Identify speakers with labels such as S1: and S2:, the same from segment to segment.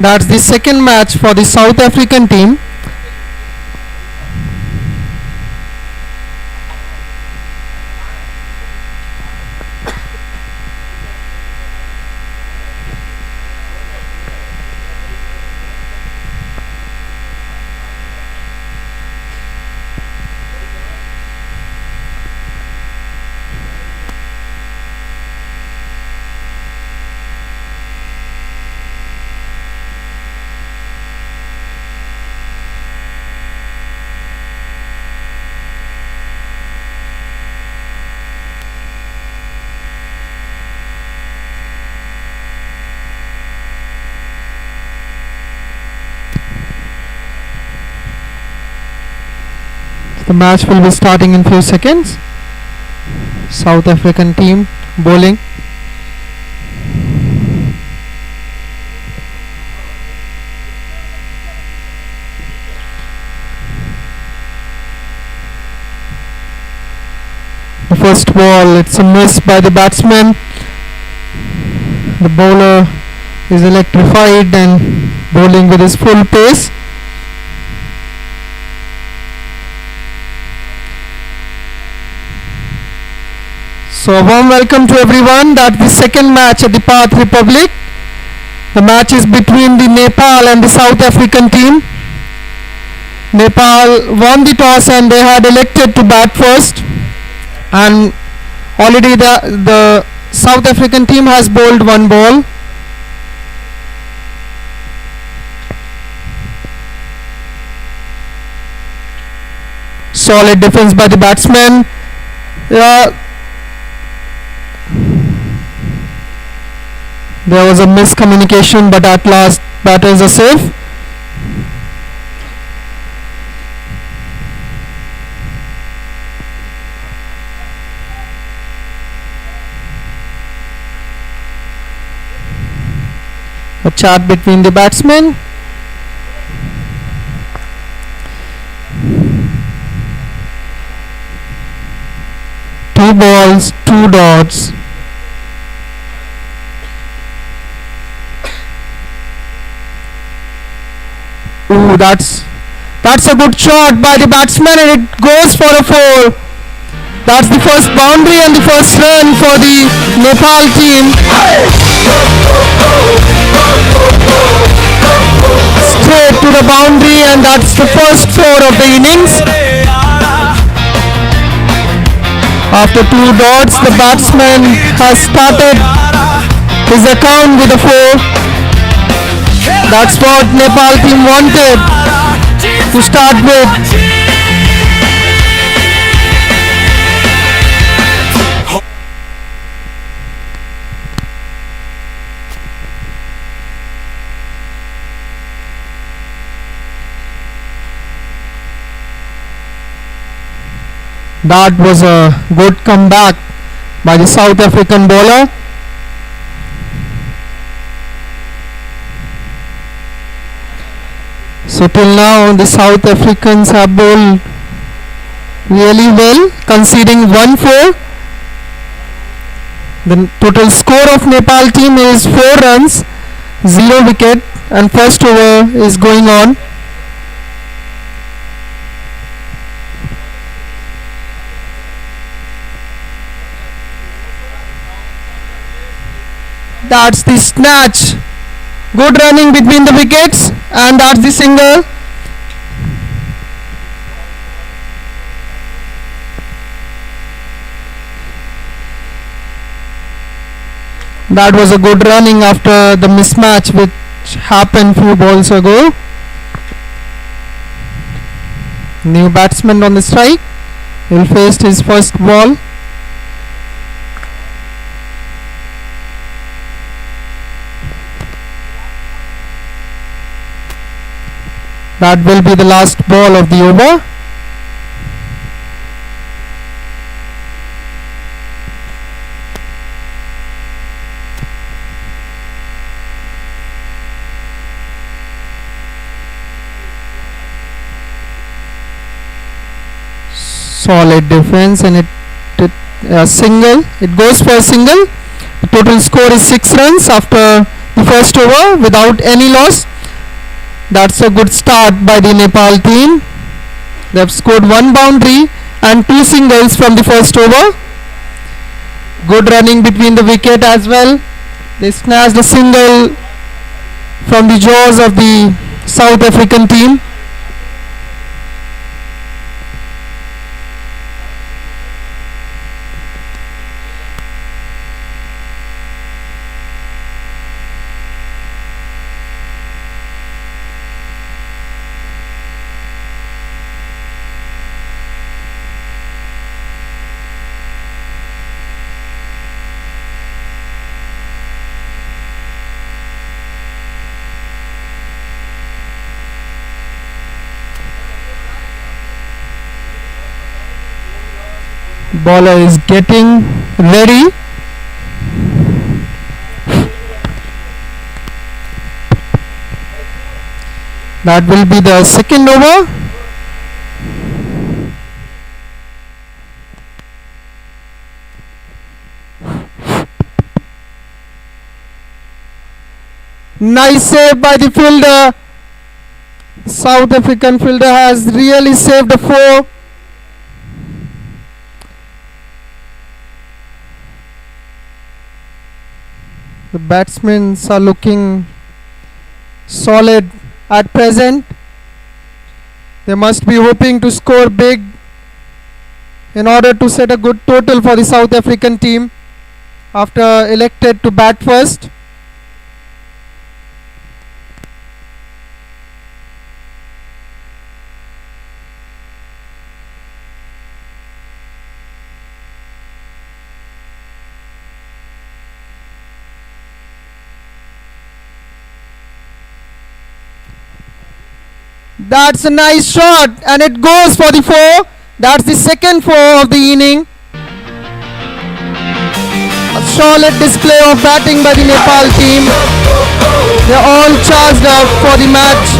S1: That's the second match for the South African team. The match will be starting in few seconds. South African team bowling. The first ball, it's a miss by the batsman. The bowler is electrified and bowling with his full pace. So a warm welcome to everyone. That's the second match at the Parth Republic. The match is between the Nepal and the South African team. Nepal won the toss and they had elected to bat first. And already the South African team has bowled one ball. Solid defense by the batsman. There was a miscommunication, but at last batters are safe. A chat between the batsmen. Two balls, two dots. Ooh, that's a good shot by the batsman and it goes for a 4. That's the first boundary and the first run for the Nepal team. Straight to the boundary and that's the first 4 of the innings. After 2 dots, the batsman has started his account with a 4. That's what Nepal team wanted to start with. That was a good comeback by the South African bowler. So till now the South Africans have bowled really well, conceding 1-4. The total score of Nepal team is 4 runs, 0 wicket, and first over is going on. That's the snatch. Good running between the wickets, and that's the single. That was a good running after the mismatch which happened few balls ago. New batsman on the strike. He'll face his first ball. That will be the last ball of the over. Solid defense and it single. It goes for a single. The total score is 6 runs after the first over without any loss. That's a good start by the Nepal team. They have scored 1 boundary and 2 singles from the first over. Good running between the wicket as well. They snatched a single from the jaws of the South African team. Bowler is getting ready. That will be the second over. Nice save by the fielder. South African fielder has really saved the 4. The batsmen are looking solid at present. They must be hoping to score big in order to set a good total for the South African team after elected to bat first. That's a nice shot and it goes for the 4. That's the second 4 of the inning. A solid display of batting by the Nepal team. They're all charged up for the match.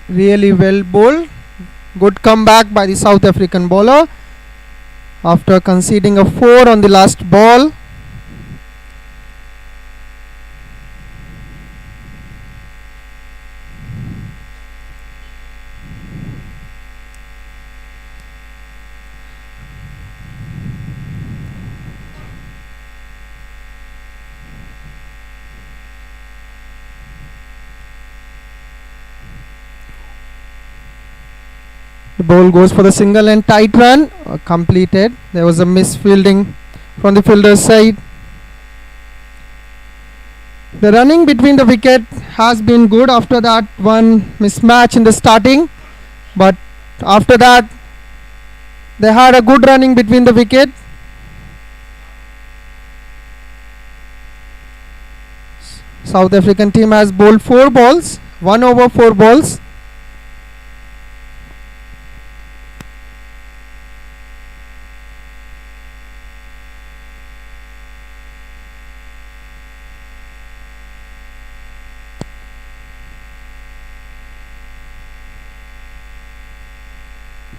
S1: Really well bowled. Good comeback by the South African bowler after conceding a 4 on the last ball. The ball goes for the single and tight run completed. There was a misfielding from the fielder's side. The running between the wicket has been good after that one mismatch in the starting, but after that they had a good running between the wicket. South African team has bowled 4 balls, 1 over 4 balls.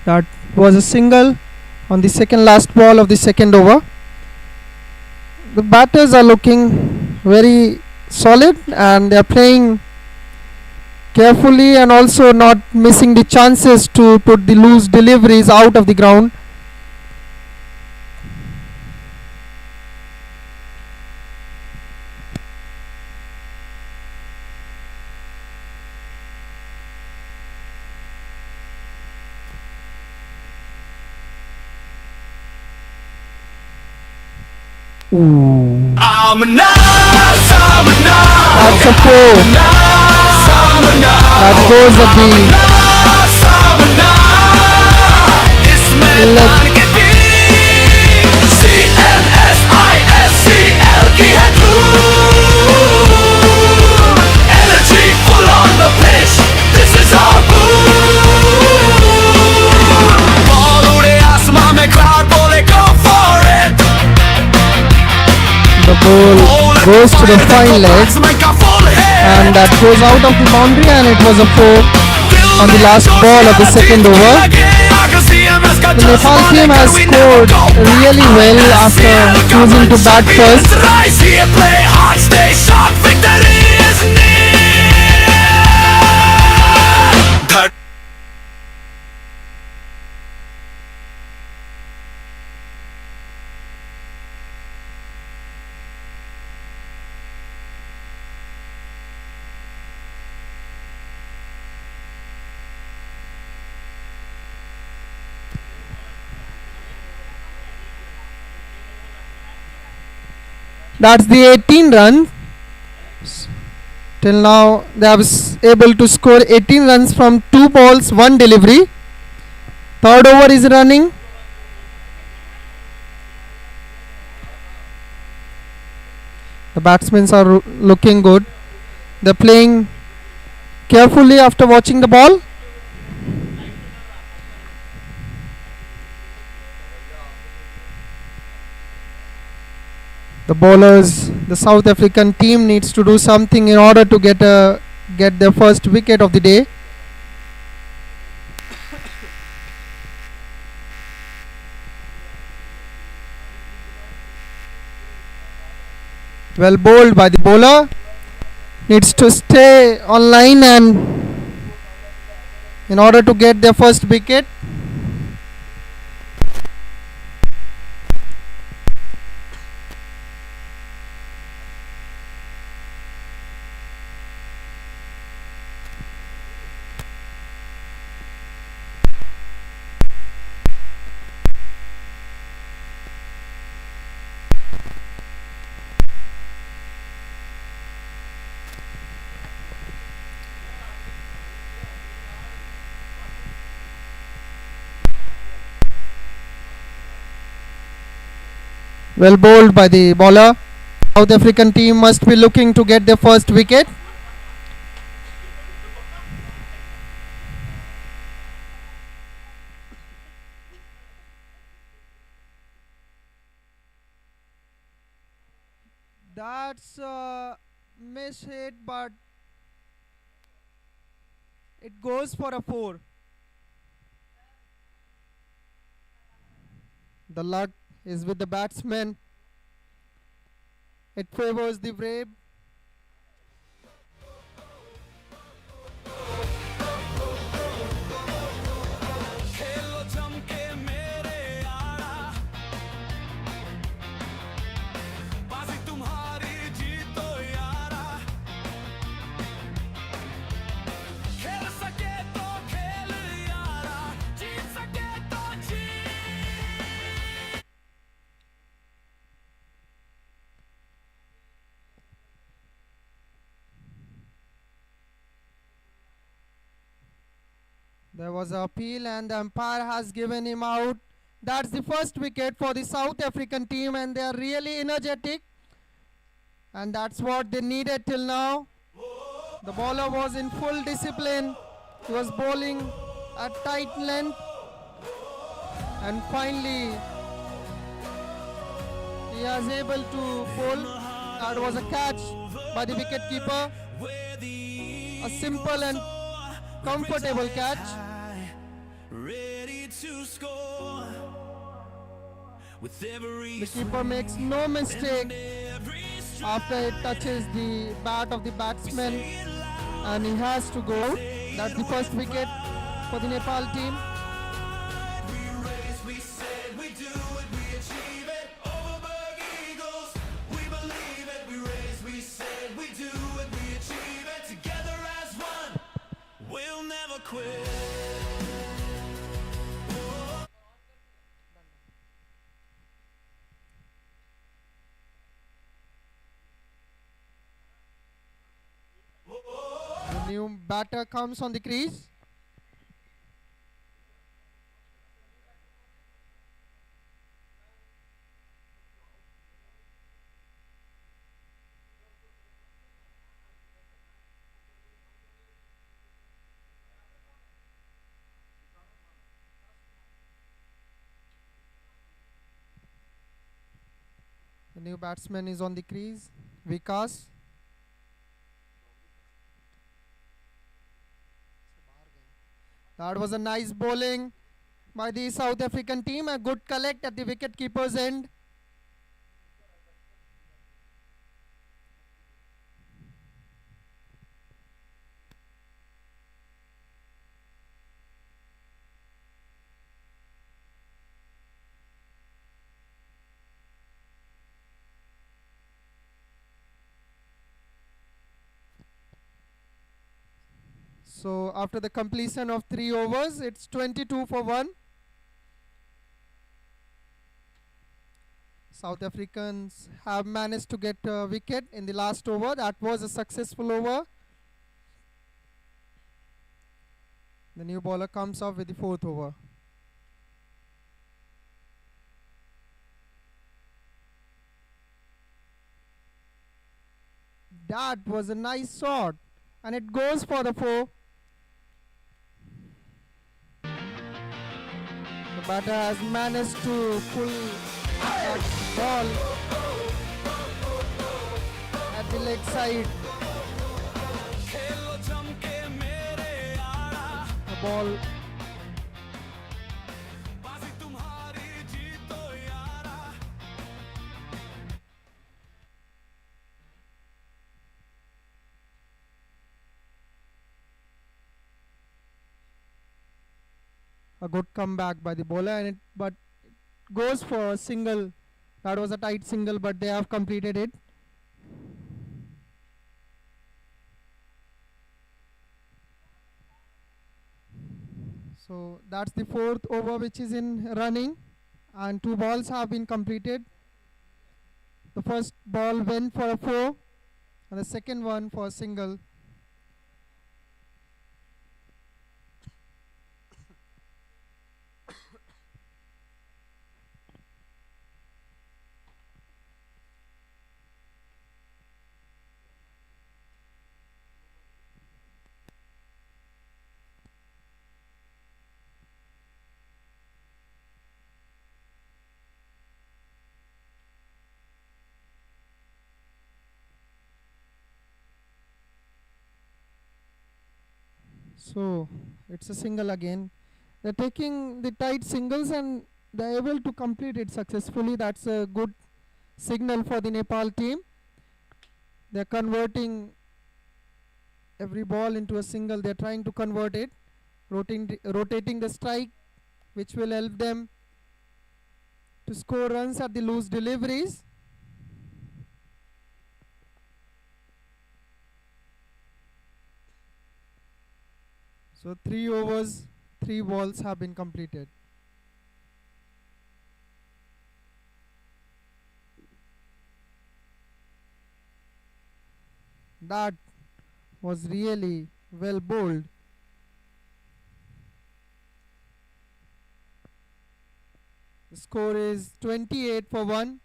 S1: That was a single on the second last ball of the second over. The batters are looking very solid and they are playing carefully and also not missing the chances to put the loose deliveries out of the ground. Ooh. That's a 4. That goes at the
S2: की है धूम, energy full on the pitch, this is our boom. Ball उड़े आसमां में, crowd बोले go for it.
S1: The ball goes to the fine leg and that goes out of the boundary, and it was a 4 on the last ball of the second over. The Nepal team has scored really well after choosing to bat first. That's the 18 runs. Till now they have able to score 18 runs from 2 balls, 1 delivery. Third over is running. The batsmen are looking good. They're playing carefully after watching the ball. The bowlers, the South African team needs to do something in order to get their first wicket of the day. Well bowled by the bowler. Needs to stay online and in order to get their first wicket. Well bowled by the bowler. South African team must be looking to get their first wicket. That's a miss hit, but it goes for a 4. The luck is with the batsman. It favors the brave. There was an appeal and the umpire has given him out. That's the first wicket for the South African team and they are really energetic. And that's what they needed till now. The bowler was in full discipline. He was bowling at tight length. And finally, he was able to bowl. That was a catch by the wicketkeeper. A simple and comfortable catch. The keeper makes no mistake after it touches the bat of the batsman and he has to go out. That's the first wicket for the Nepal team.
S2: We said we do it, we achieve it. Overberg Eagles, we believe it. We raise, we said we do it, we achieve it. Together as one, we'll never quit.
S1: The new batter comes on the crease. The new batsman is on the crease, Vikas. That was a nice bowling by the South African team. A good collect at the wicket keeper's end. So after the completion of 3 overs, it's 22 for 1. South Africans have managed to get a wicket in the last over. That was a successful over. The new bowler comes up with the 4th over. That was a nice shot, and it goes for the 4. The batter has managed to pull that ball at the leg side. The ball a good comeback by the bowler, and but it goes for a single. That was a tight single, but they have completed it. So that's the 4th over which is in running, and 2 balls have been completed. The first ball went for a 4, and the second one for a single. So it's a single again. They're taking the tight singles and they're able to complete it successfully. That's a good signal for the Nepal team. They're converting every ball into a single. They're trying to convert it, rotating the strike, which will help them to score runs at the loose deliveries. So 3 overs, 3 balls have been completed. That was really well bowled. The score is 28 for 1,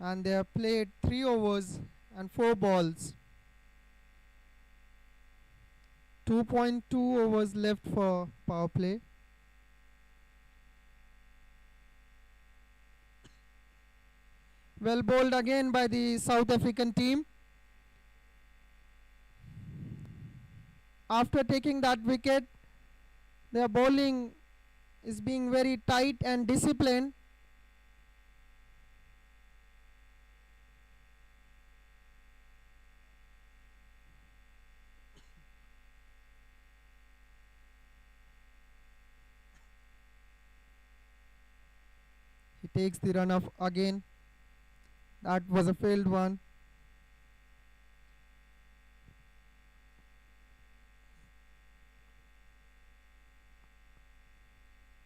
S1: and they have played 3 overs and 4 balls. 2.2 overs left for power play. Well bowled again by the South African team. After taking that wicket, their bowling is being very tight and disciplined. He takes the run off again. That was a failed one.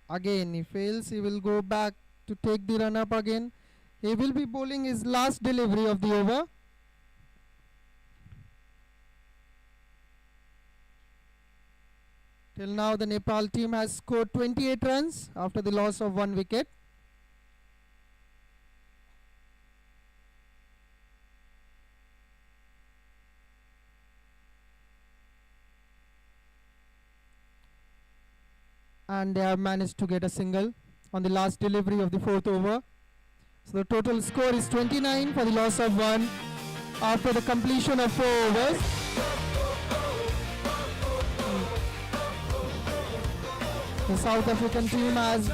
S1: Again he fails. He will go back to take the run up again. He will be bowling his last delivery of the over. Till now the Nepal team has scored 28 runs after the loss of 1 wicket. And they have managed to get a single on the last delivery of the 4th over. So the total score is 29 for the loss of 1 after the completion of 4 overs. The South African team has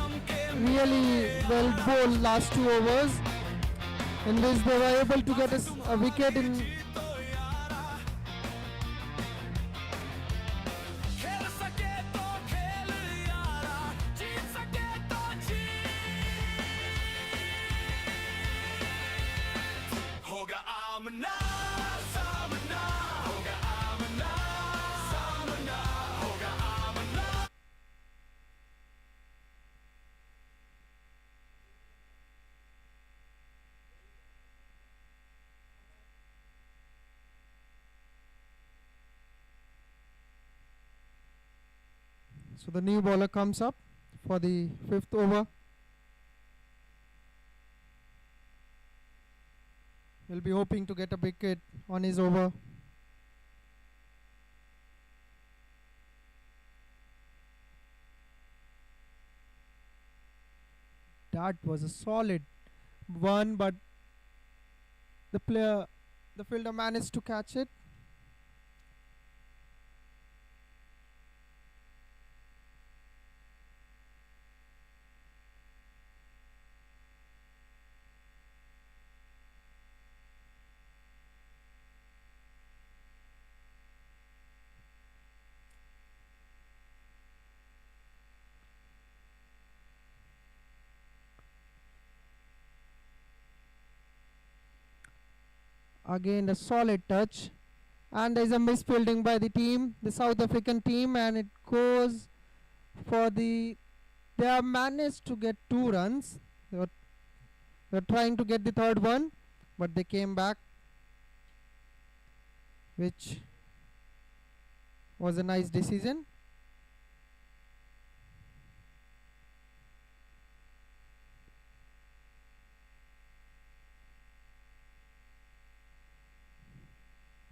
S1: really well bowled last 2 overs, in which they were able to get a wicket in So the new bowler comes up for the 5th over. He'll be hoping to get a wicket on his over. That was a solid one, but the fielder managed to catch it. Again a solid touch, and there is a misfielding by the team, the South African team, and it goes for they have managed to get 2 runs. They were trying to get the 3rd one, but they came back, which was a nice decision.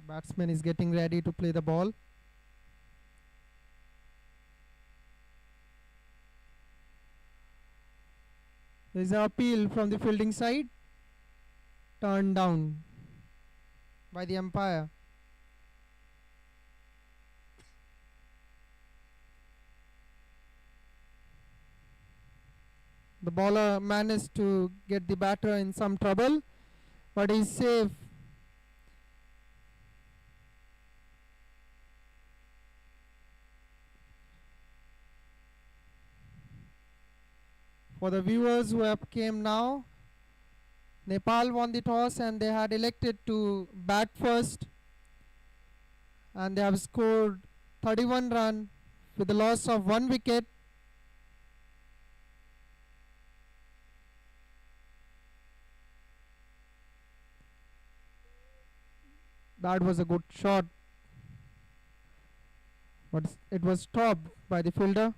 S1: Batsman is getting ready to play the ball. There is an appeal from the fielding side, turned down by the umpire. The bowler managed to get the batter in some trouble, but he's safe. For the viewers who have came now, Nepal won the toss and they had elected to bat first, and they have scored 31 runs with the loss of 1 wicket. That was a good shot, but it was stopped by the fielder.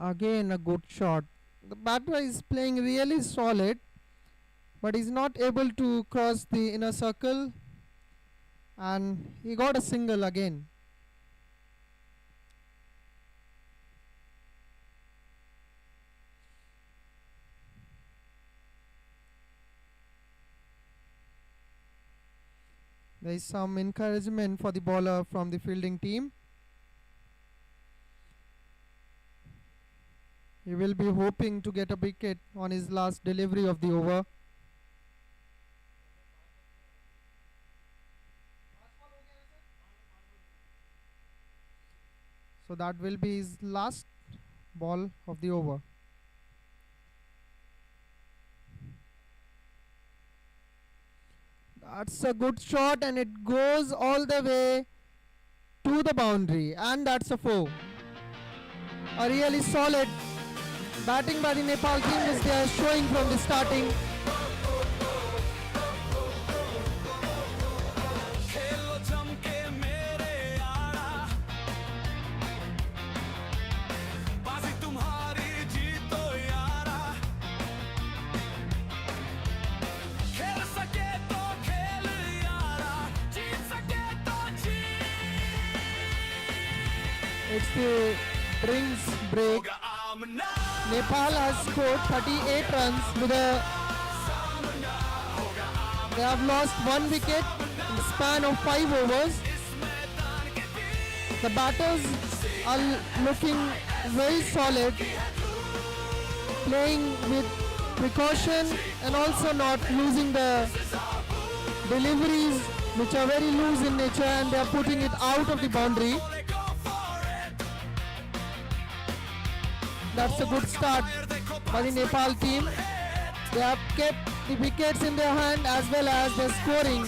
S1: Again a good shot. The batter is playing really solid, but he's not able to cross the inner circle, and he got a single again. There is some encouragement for the bowler from the fielding team. He will be hoping to get a wicket on his last delivery of the over. So that will be his last ball of the over. That's a good shot, and it goes all the way to the boundary, and that's a 4. A really solid batting by the Nepal team, which they are showing from the starting. It's the drinks break. Nepal has scored 38 runs with a. They have lost 1 wicket in the span of 5 overs. The batters are looking very solid, playing with precaution and also not losing the deliveries, which are very loose in nature, and they are putting it out of the boundary. That's a good start by the Nepal team. They have kept the wickets in their hand as well as they're scoring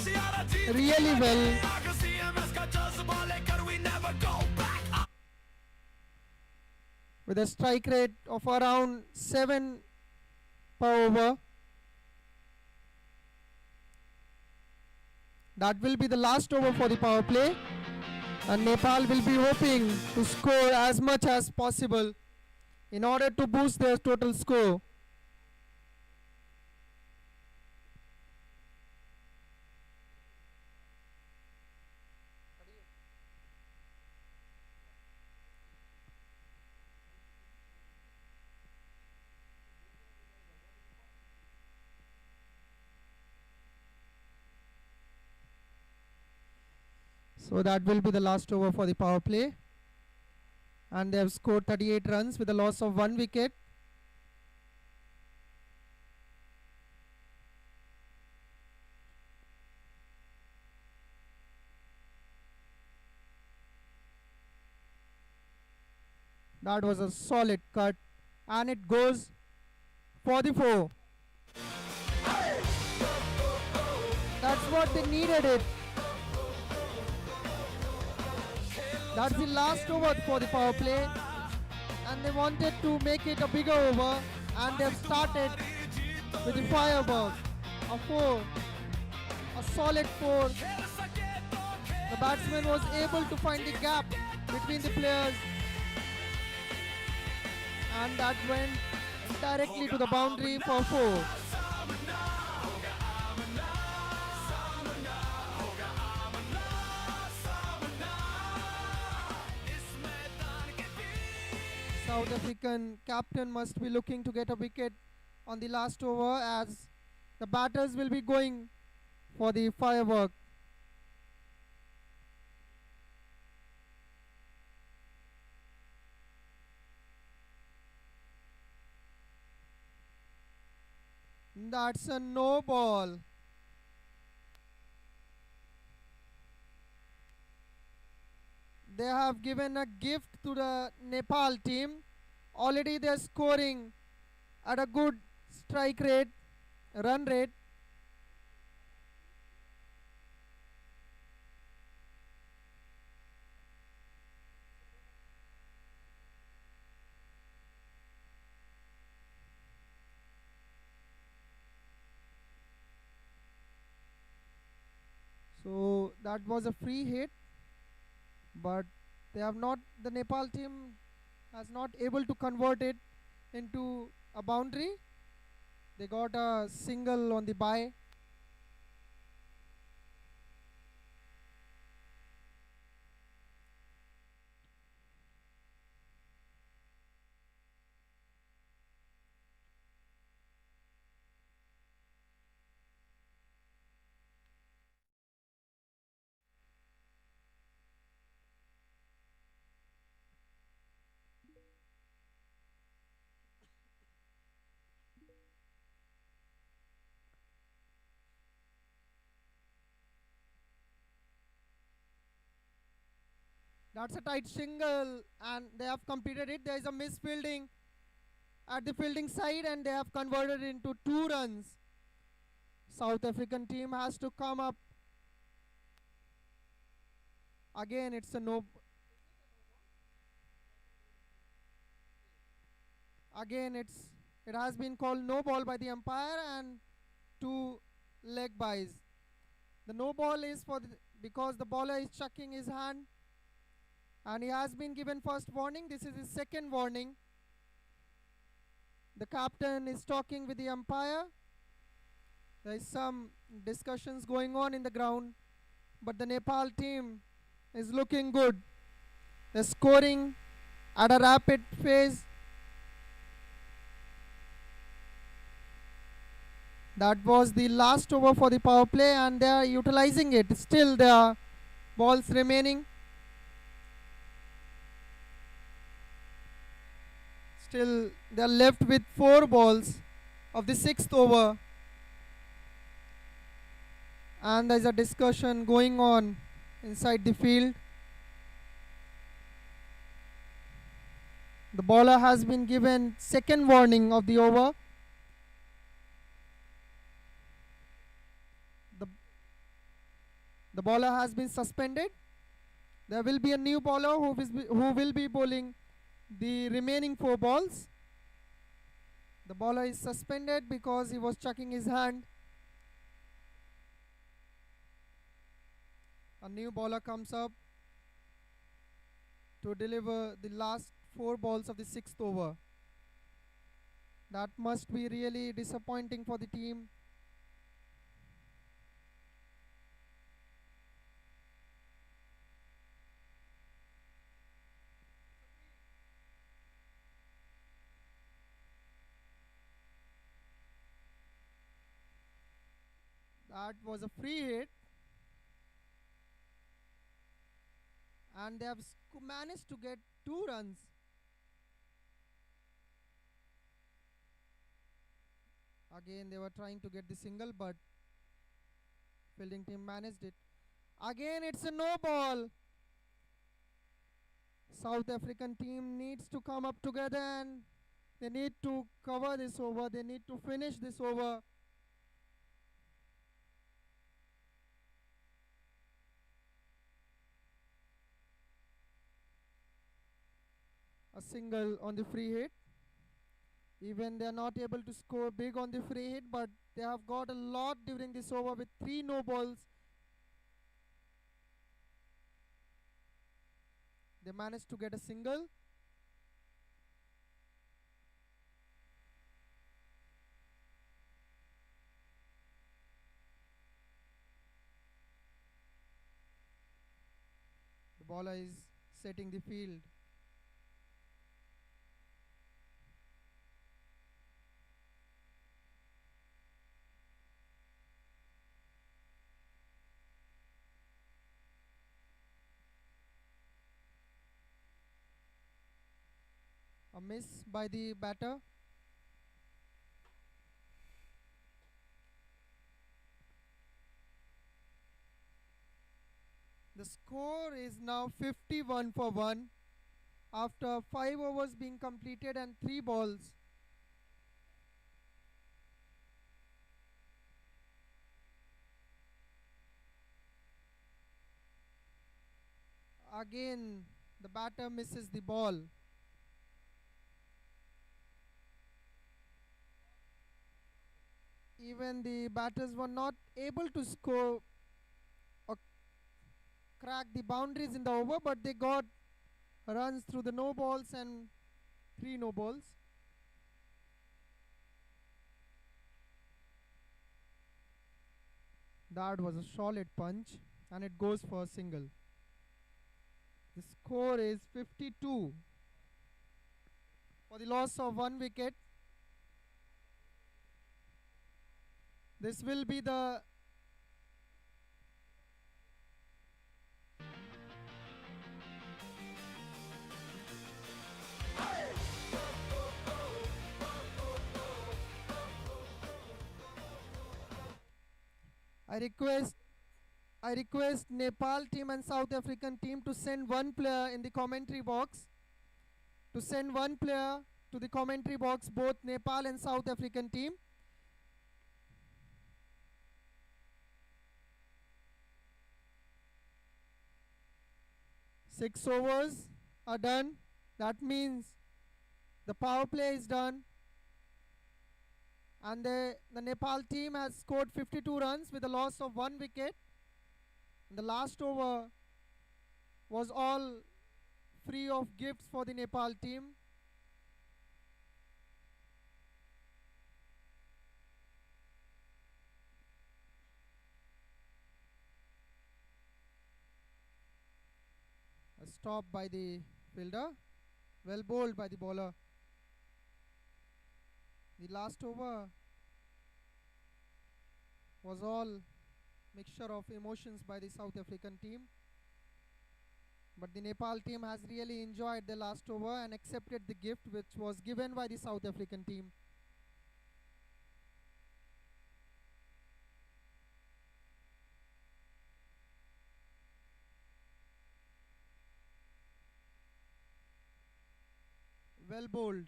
S1: really well. With a strike rate of around 7 per over. That will be the last over for the power play, and Nepal will be hoping to score as much as possible in order to boost their total score. So that will be the last over for the power play, and they have scored 38 runs with a loss of 1 wicket. That was a solid cut, and it goes for the 4. That's what they needed it. That's the last over for the power play, and they wanted to make it a bigger over, and they've started with the fireball. A 4, a solid 4. The batsman was able to find the gap between the players, and that went directly to the boundary for 4. South African captain must be looking to get a wicket on the last over, as the batters will be going for the firework. That's a no ball. They have given a gift to the Nepal team. Already they are scoring at a good strike rate, run rate. So that was a free hit, but they have not, the Nepal team has not able to convert it into a boundary. They got a single on the bye. That's a tight single, and they have completed it. There is a misfielding at the fielding side, and they have converted it into 2 runs. South African team has to come up. Again, it's a no. Again, it has been called no ball by the umpire, and 2 leg byes. The no ball is for because the bowler is chucking his hand, and he has been given first warning. This is his second warning. The captain is talking with the umpire. There is some discussions going on in the ground, but the Nepal team is looking good. They're scoring at a rapid pace. That was the last over for the power play and they are utilizing it. Still there are balls remaining. Still they are left with 4 balls of the 6th over. And there is a discussion going on inside the field. The bowler has been given second warning of the over. The bowler has been suspended. There will be a new bowler who will be bowling the remaining 4 balls. The bowler is suspended because he was chucking his hand. A new bowler comes up to deliver the last 4 balls of the 6th over. That must be really disappointing for the team. That was a free hit. And they have managed to get 2 runs. Again they were trying to get the single but fielding team managed it. Again it's a no ball. South African team needs to come up together and they need to cover this over. They need to finish this over. A single on the free hit. Even they are not able to score big on the free hit, but they have got a lot during this over with 3 no balls. They managed to get a single. The bowler is setting the field. A miss by the batter. The score is now 51 for 1 after 5 overs being completed and 3 balls. Again the batter misses the ball. Even the batters were not able to score or crack the boundaries in the over, but they got runs through the no balls and 3 no balls. That was a solid punch and it goes for a single. The score is 52 for the loss of 1 wicket. This will be the I request Nepal team and South African team to send 1 player in the commentary box. To send 1 player to the commentary box, both Nepal and South African team. Six overs are done. That means the power play is done. And the Nepal team has scored 52 runs with a loss of 1 wicket. And the last over was all free of gifts for the Nepal team. A stop by the fielder. Well bowled by the bowler. The last over was all mixture of emotions by the South African team. But the Nepal team has really enjoyed the last over and accepted the gift which was given by the South African team. Well bowled.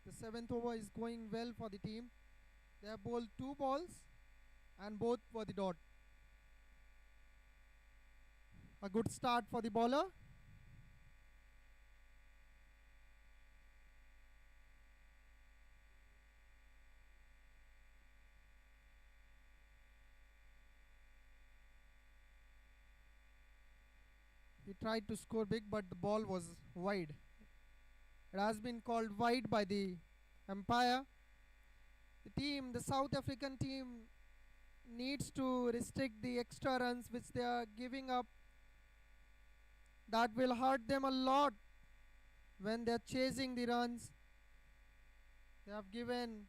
S1: The 7th over is going well for the team. They have bowled 2 balls and both for the dot. A good start for the bowler. He tried to score big, but the ball was wide. It has been called wide by the umpire. The South African team, needs to restrict the extra runs which they are giving up. That will hurt them a lot when they are chasing the runs. They have given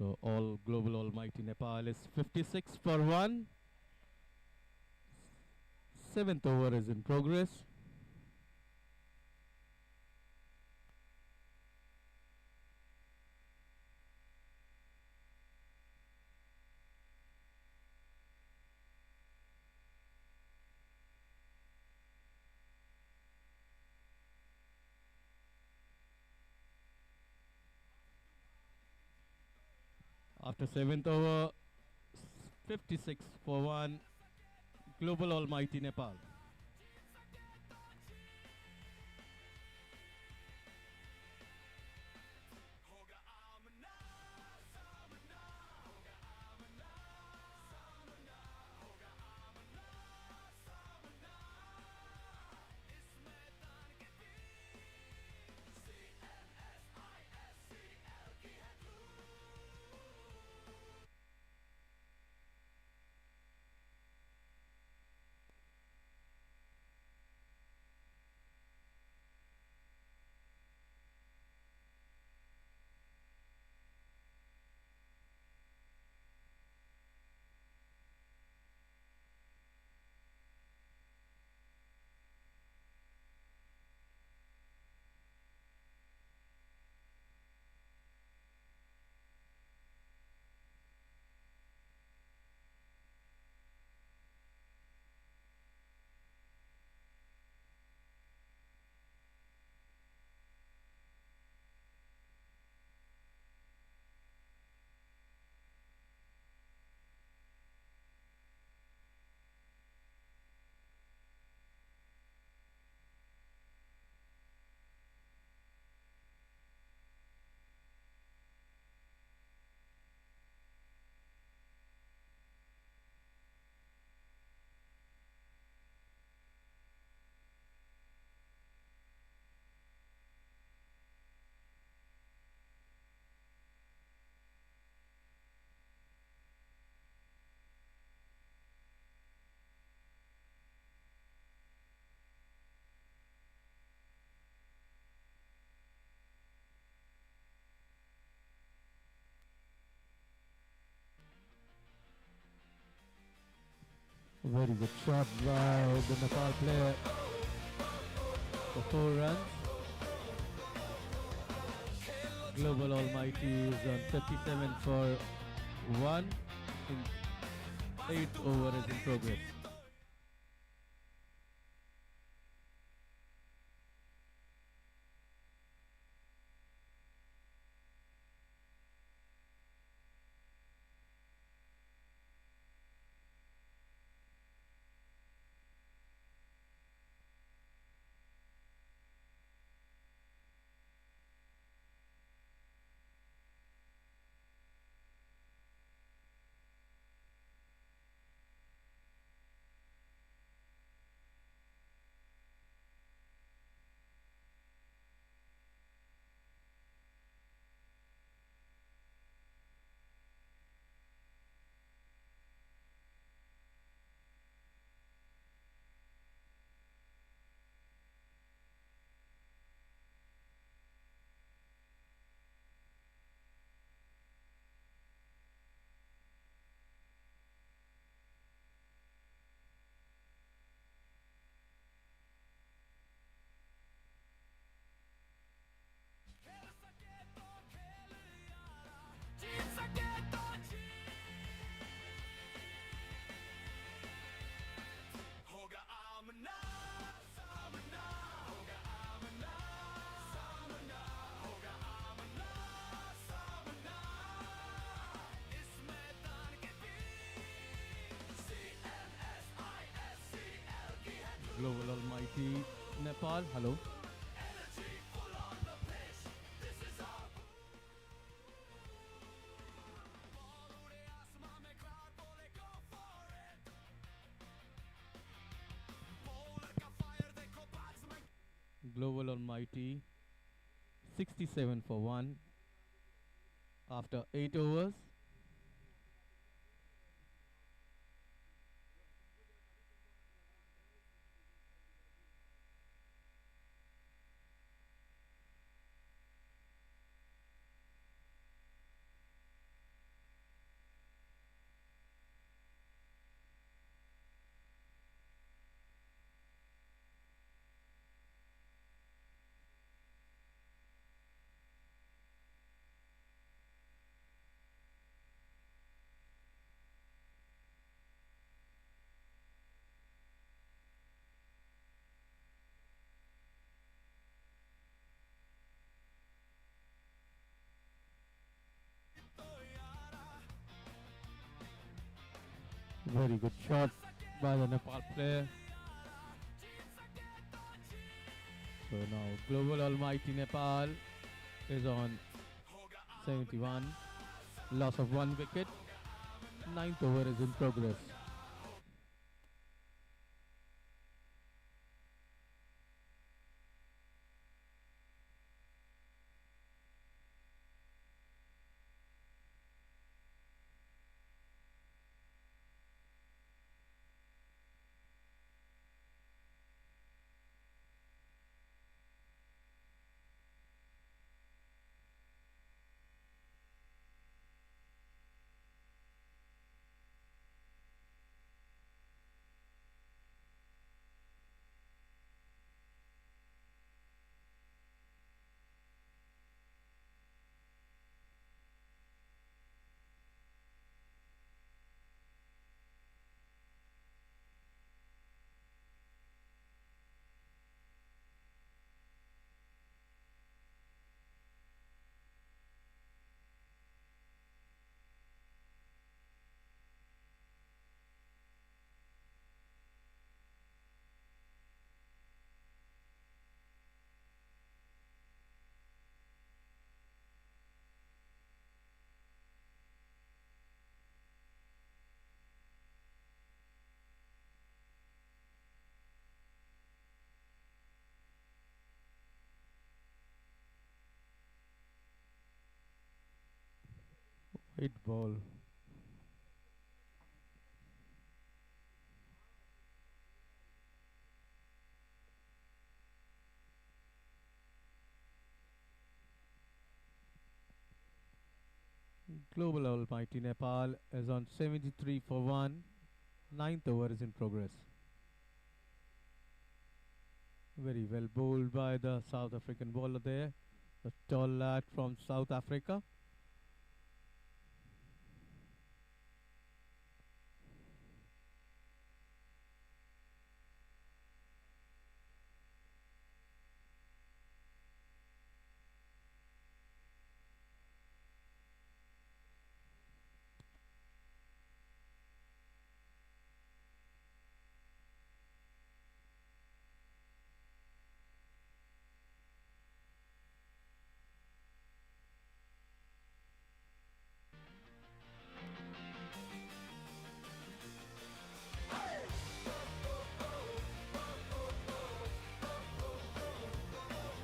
S3: So all global almighty Nepal is 56 for 1. 7th over is in progress. After 7th over, 56 for 1. Global almighty Nepal. Very good shot by the Nepal player for 4 runs. Global Almighty is on 57 for 1 in 8th over is in progress. Global Almighty Nepal, hello. Global Almighty 67 for 1 after 8 overs. Very good shot by the Nepal player. So now Global Almighty Nepal is on 71. Loss of 1 wicket. 9th over is in progress. Hit ball. Global Almighty Nepal is on 73 for 1 Ninth over is in progress. Very well bowled by the South African bowler there. The tall lad from South Africa.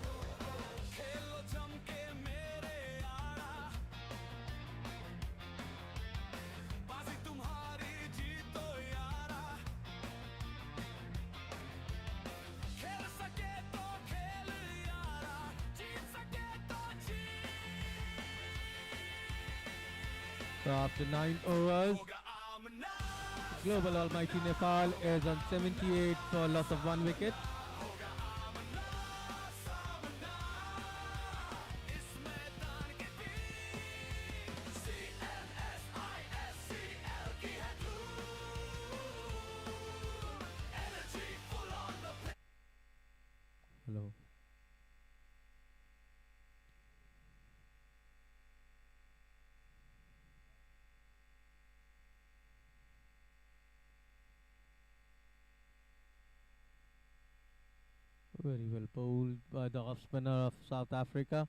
S2: खेलो जम के मेरे यारा बाजी तुम्हारी जीतो यारा खेल सके तो खेल यारा जीत सके तो जीत
S3: So after 9 overs,
S2: होगा आमना
S3: Global Almighty Nepal is on 78 for a loss of 1 wicket.
S2: होगा आमना सामना इस मैदान के बीच CMS की है धूम energy full on the pitch
S3: Hello. Very well bowled by the off spinner of South Africa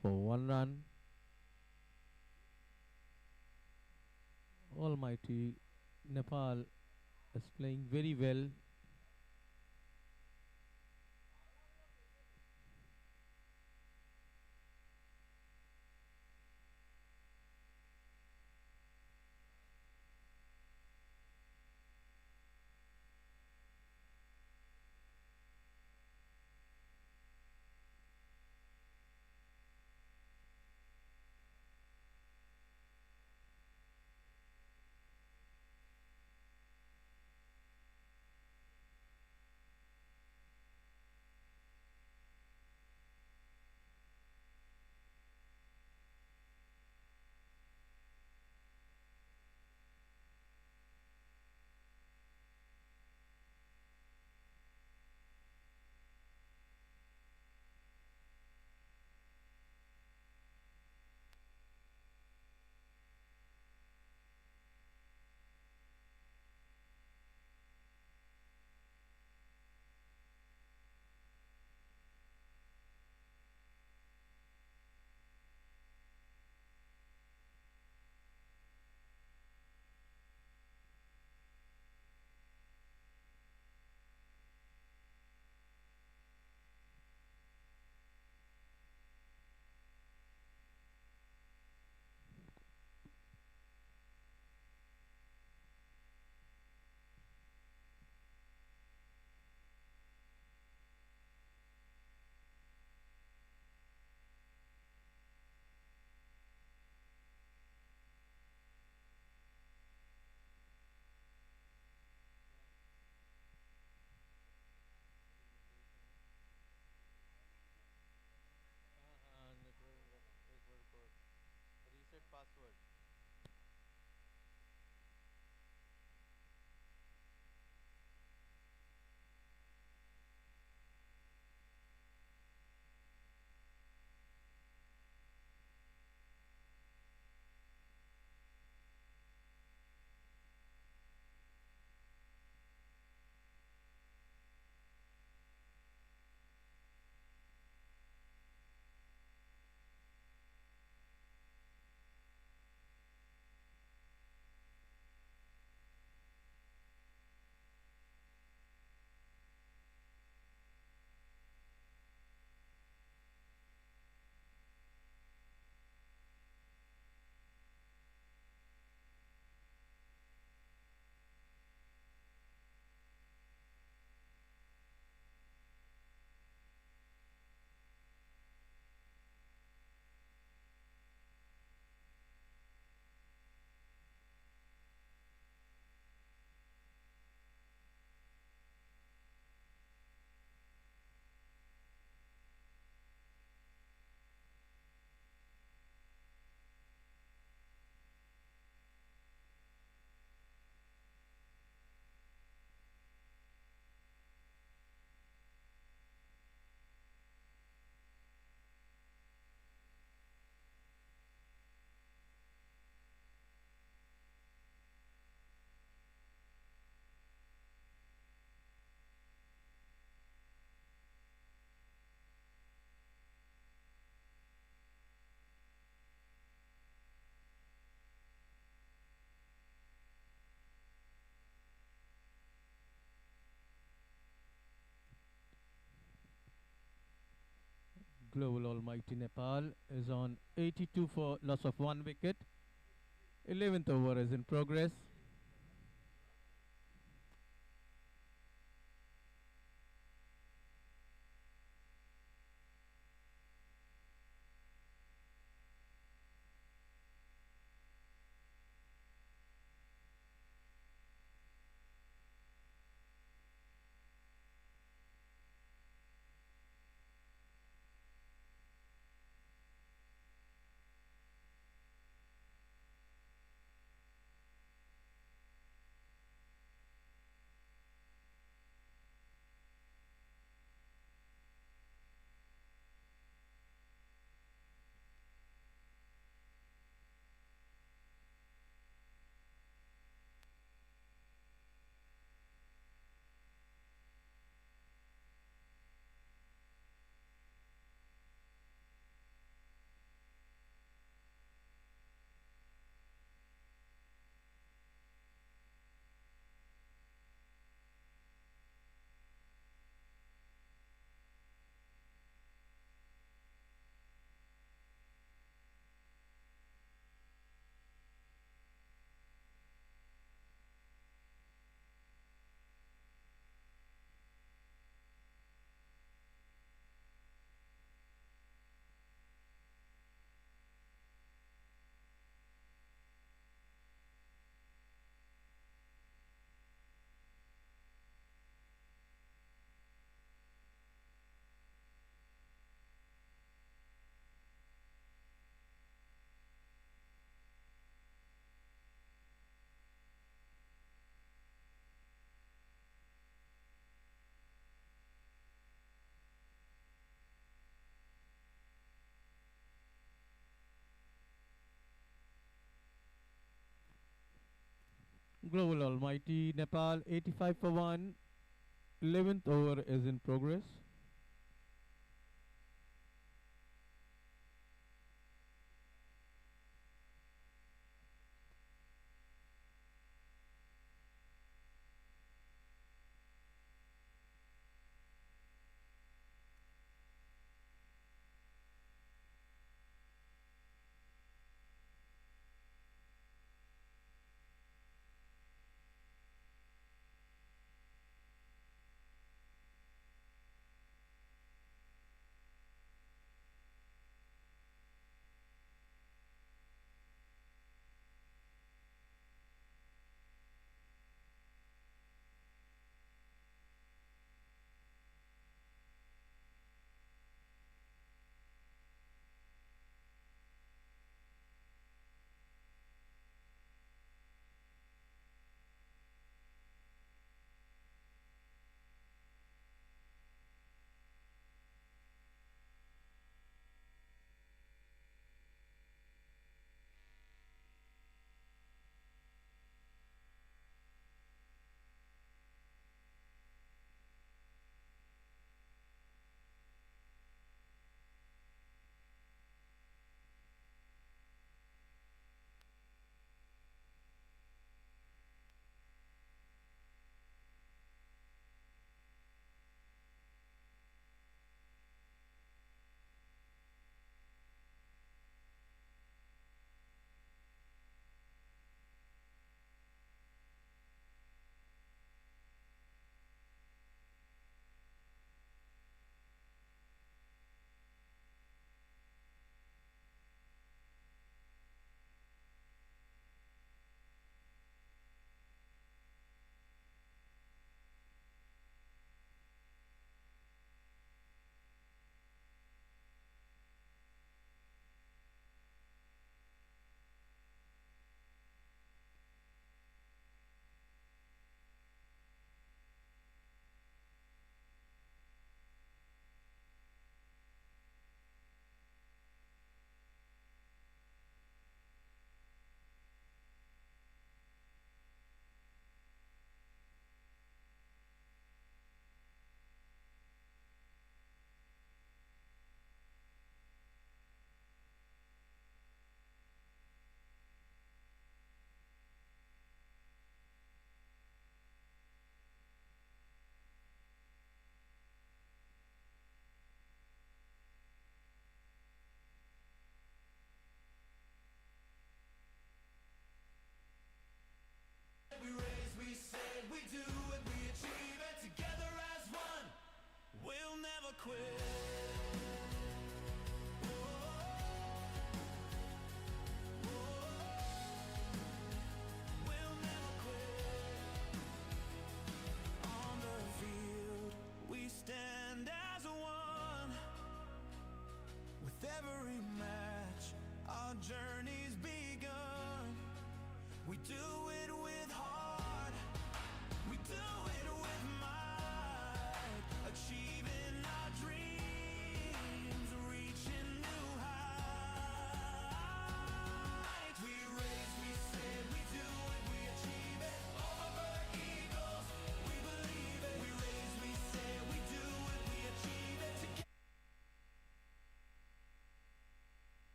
S3: for 1 run. Almighty Nepal is playing very well. Global Almighty Nepal is on 82 for loss of 1 wicket. 11th over is in progress. Global Almighty Nepal 85 for 1. 11th over is in progress.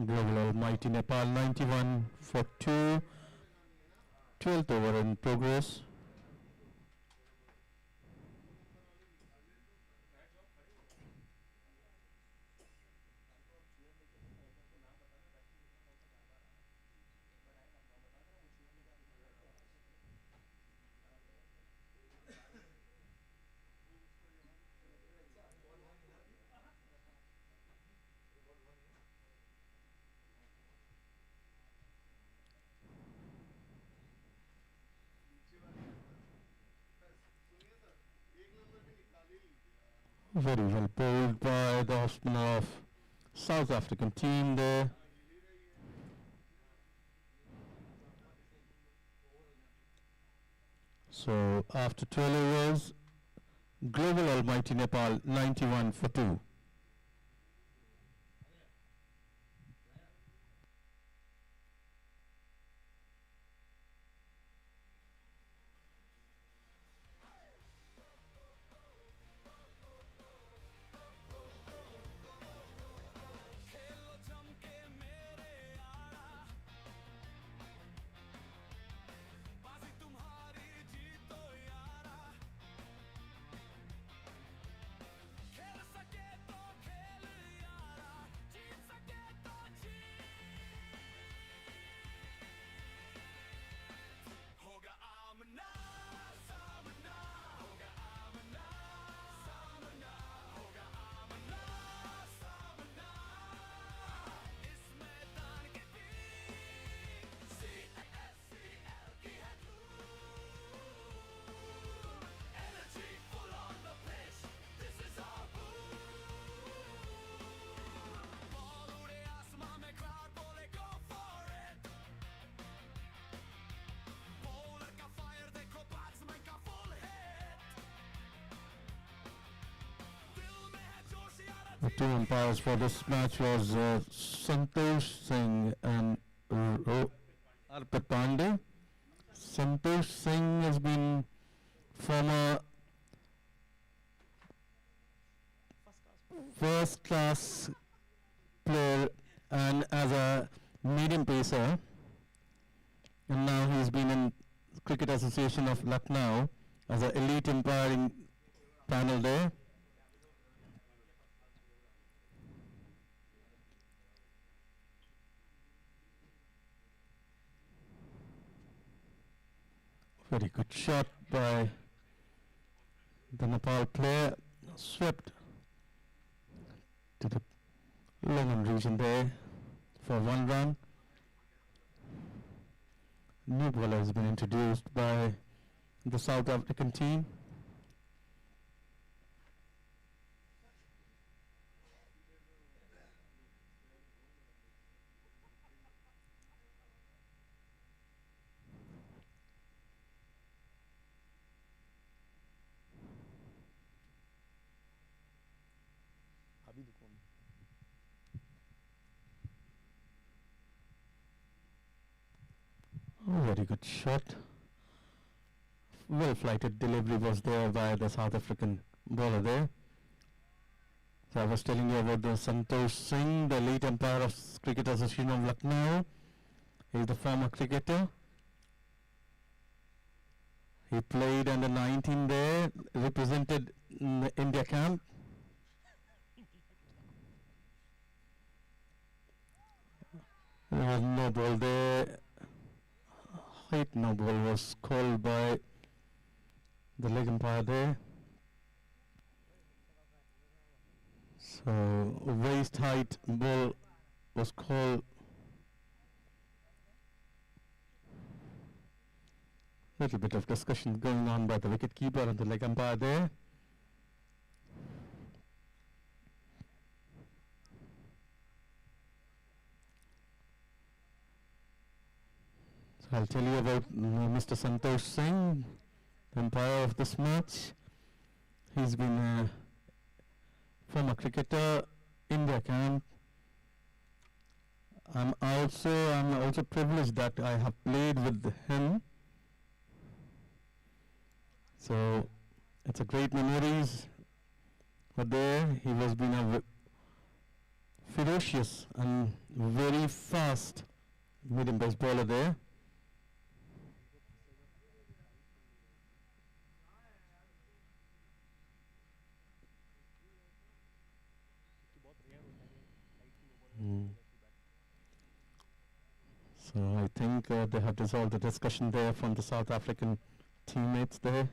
S3: Global Almighty Nepal 91 for 2. 12th over in progress. Very well bowled by the off-spinner of South African team there. So after 12 overs, Global Almighty Nepal 91 for 2.
S2: खेलो जम के मेरे यारा बाजी तुम्हारी जीतो यारा खेल सके तो खेल यारा जीत सके तो जीत होगा आमना सामना होगा आमना सामना होगा आमना सामना इस मैदान के तीर CMS की है धूम energy full on the pitch this is our boom ball उड़े आसमां में crowd बोले go for it bowler का fire देखो batsman का full hit दिल में है जोश यारा
S3: The two umpires for this match was Santosh Singh and Arpit Pandey. Santosh Singh has been former first class player and as a medium pacer, and now he's been in Cricket Association of Lucknow as an elite umpiring panel there. Very good shot by the Nepal player, swept to the long region there for 1 run. New bowler has been introduced by the South African team. Oh, very good shot. Well flighted delivery was there by the South African bowler there. So I was telling you about the Santosh Singh, the lead umpire of Cricket Association of Lucknow. He is the former cricketer. He played under 19 there, represented the India camp. There was no ball there. Height no ball was called by the leg umpire there. So waist height ball was called. Little bit of discussion going on by the wicket keeper and the leg umpire there. So I'll tell you about Mr. Santosh Singh, the umpire of this match. He's been a former cricketer, India camp. I'm also privileged that I have played with him. So it's a great memories were there. He was been a ferocious and very fast medium pace bowler there. So I think they have resolved the discussion there from the South African teammates there.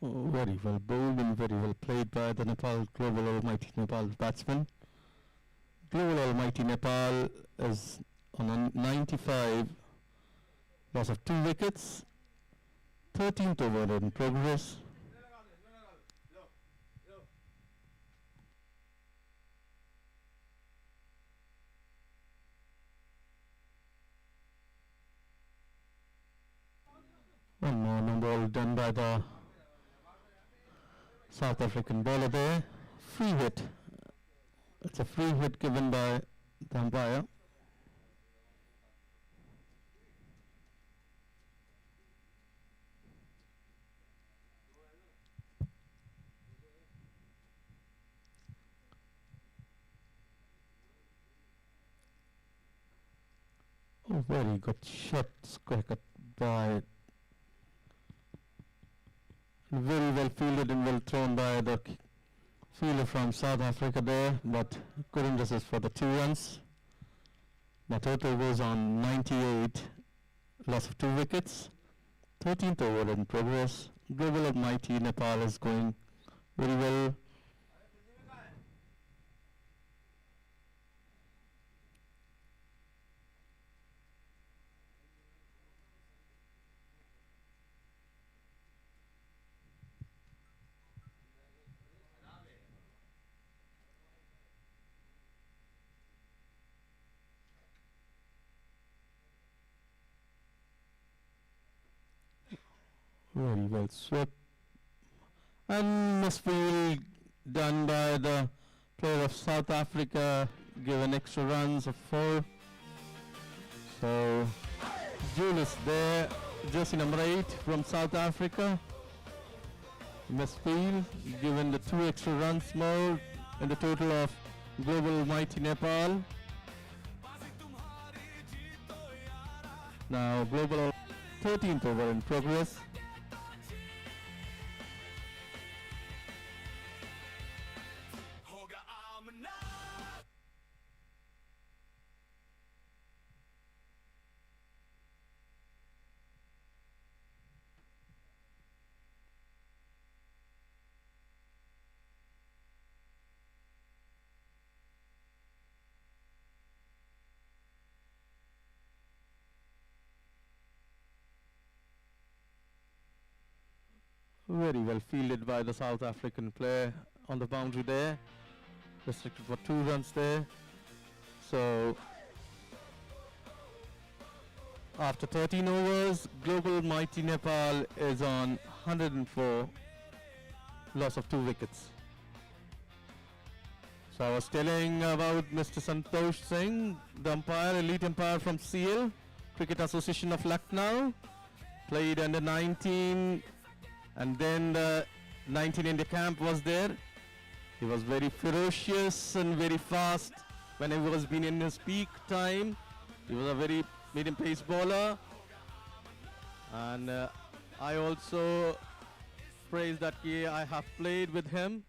S3: Oh, very well bowled and very well played by the Nepal Global Almighty Nepal batsman. Global Almighty Nepal is on a 95, loss of 2 wickets, 13th over in progress. One more no ball done by the South African bowler there. Free hit. It's a free hit given by the umpire. Oh, very good shot, cricket by. Very well fielded and well thrown by the fielder from South Africa there, but couldn't resist for the 2 runs. The total was on 98, loss of 2 wickets, 13th over in progress. Global Almighty Nepal is going very well. Very well swept. And misfield done by the player of South Africa, given extra runs of 4. So Julius there, jersey number 8 from South Africa. Misfield given the 2 extra runs more in the total of Global Mighty Nepal. Now Global 13th over in progress. Very well fielded by the South African player on the boundary there. Restricted for 2 runs there. So after 13 overs, Global Mighty Nepal is on 104, loss of 2 wickets. So I was telling about Mr. Santosh Singh, the umpire, elite umpire from CL, Cricket Association of Lucknow, played under 19. And then the 19 India camp was there. He was very ferocious and very fast when he was been in his peak time. He was a very medium pace bowler. And I also praise that I have played with him.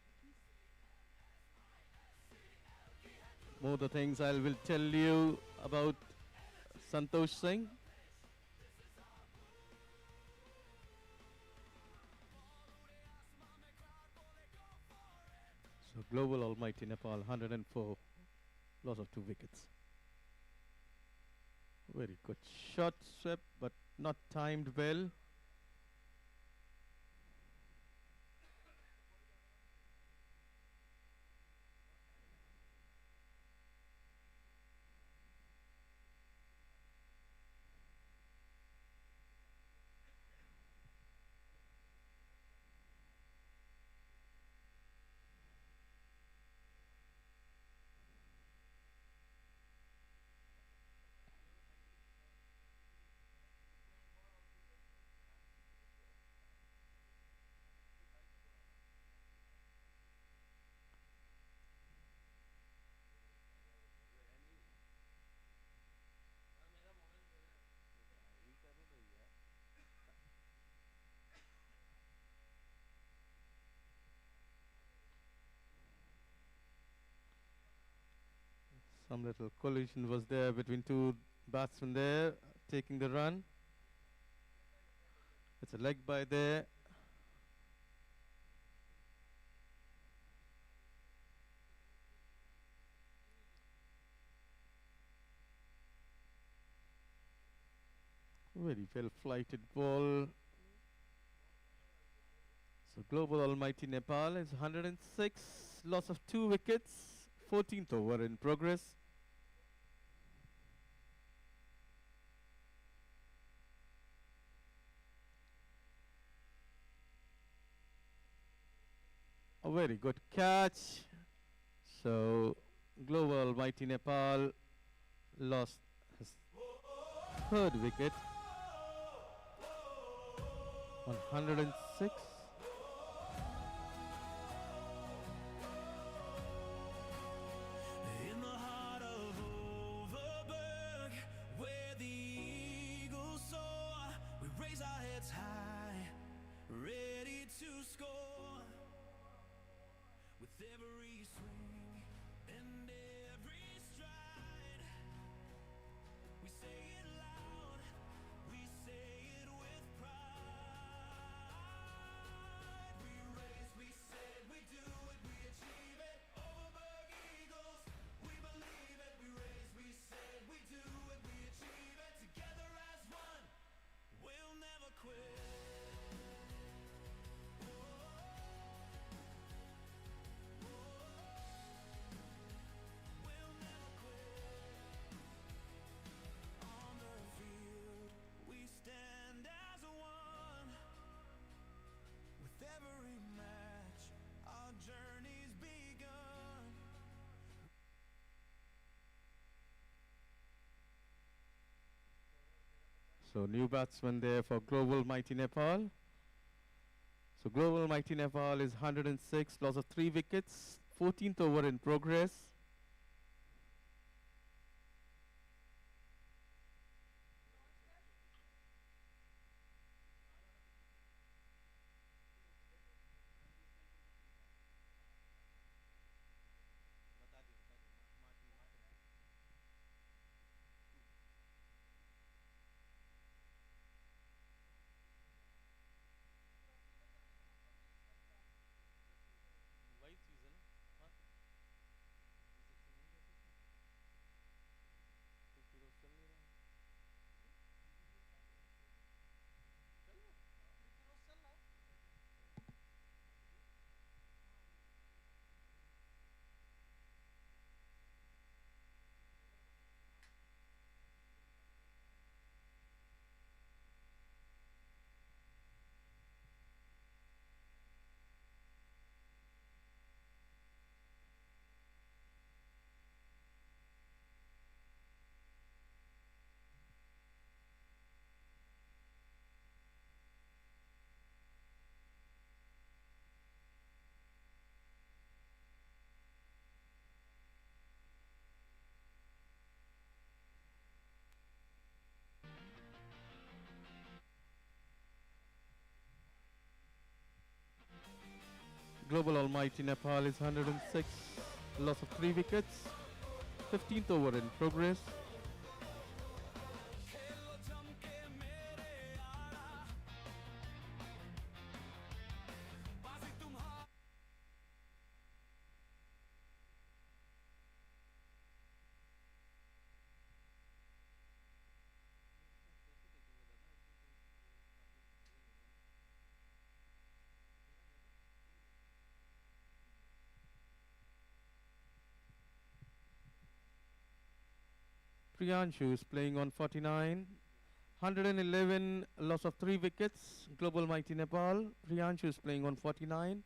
S3: More the things I will tell you about Santosh Singh. So Global Almighty Nepal 104, loss of 2 wickets. Very good shot, swept, but not timed well. Some little collision was there between two batsmen there, taking the run. It's a leg by there. Very well flighted ball. So Global Almighty Nepal is 106, loss of 2 wickets, 14th over in progress. A very good catch. So Global Almighty Nepal lost his 3rd wicket on 106.
S2: In the heart of Overberg, where the eagles soar, we raise our heads high, ready to score. With every swing and every stride, we say it loud, we say it with pride. We raise, we said, we do it, we achieve it. Overberg Eagles, we believe it. We raise, we said, we do it, we achieve it. Together as one, we'll never quit. We'll never quit. On the field, we stand as one. With every match, our journey's begun.
S3: So new batsman there for Global Mighty Nepal. So Global Mighty Nepal is 106, loss of 3 wickets, 14th over in progress. Global Almighty Nepal is 106, loss of 3 wickets, 15th over in progress.
S2: खेलो चमके मेरे यारा, बाजी तुम्हारी.
S3: Priyanshu is playing on 49. 111, loss of 3 wickets. Global Mighty Nepal. Priyanshu is playing on 49.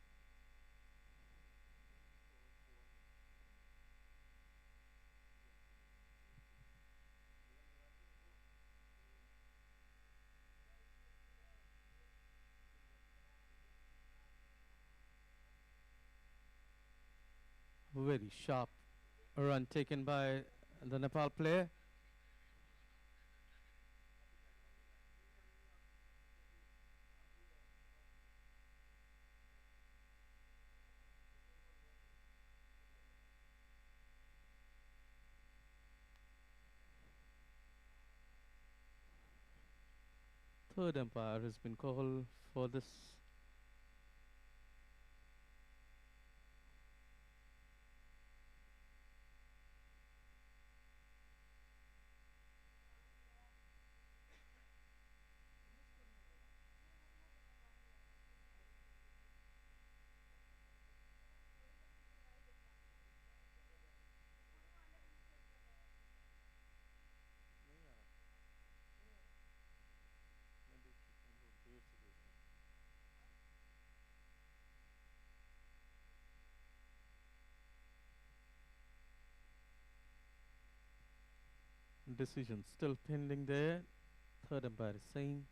S3: Very sharp run taken by the Nepal player.
S4: third umpire has been called for this. Decision still pending there. Third umpire is saying.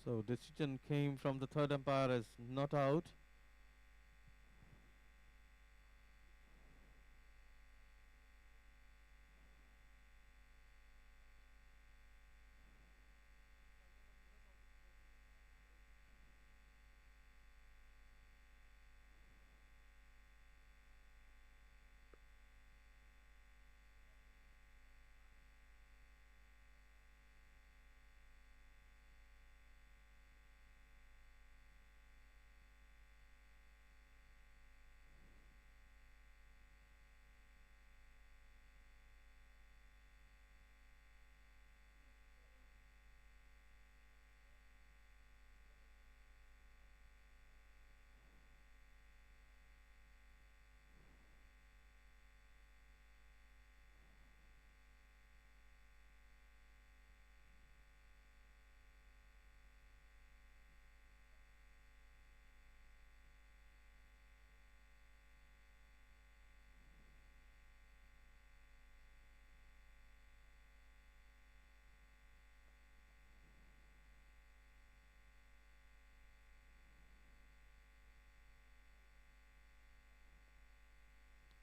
S4: So decision came from the third umpire as not out.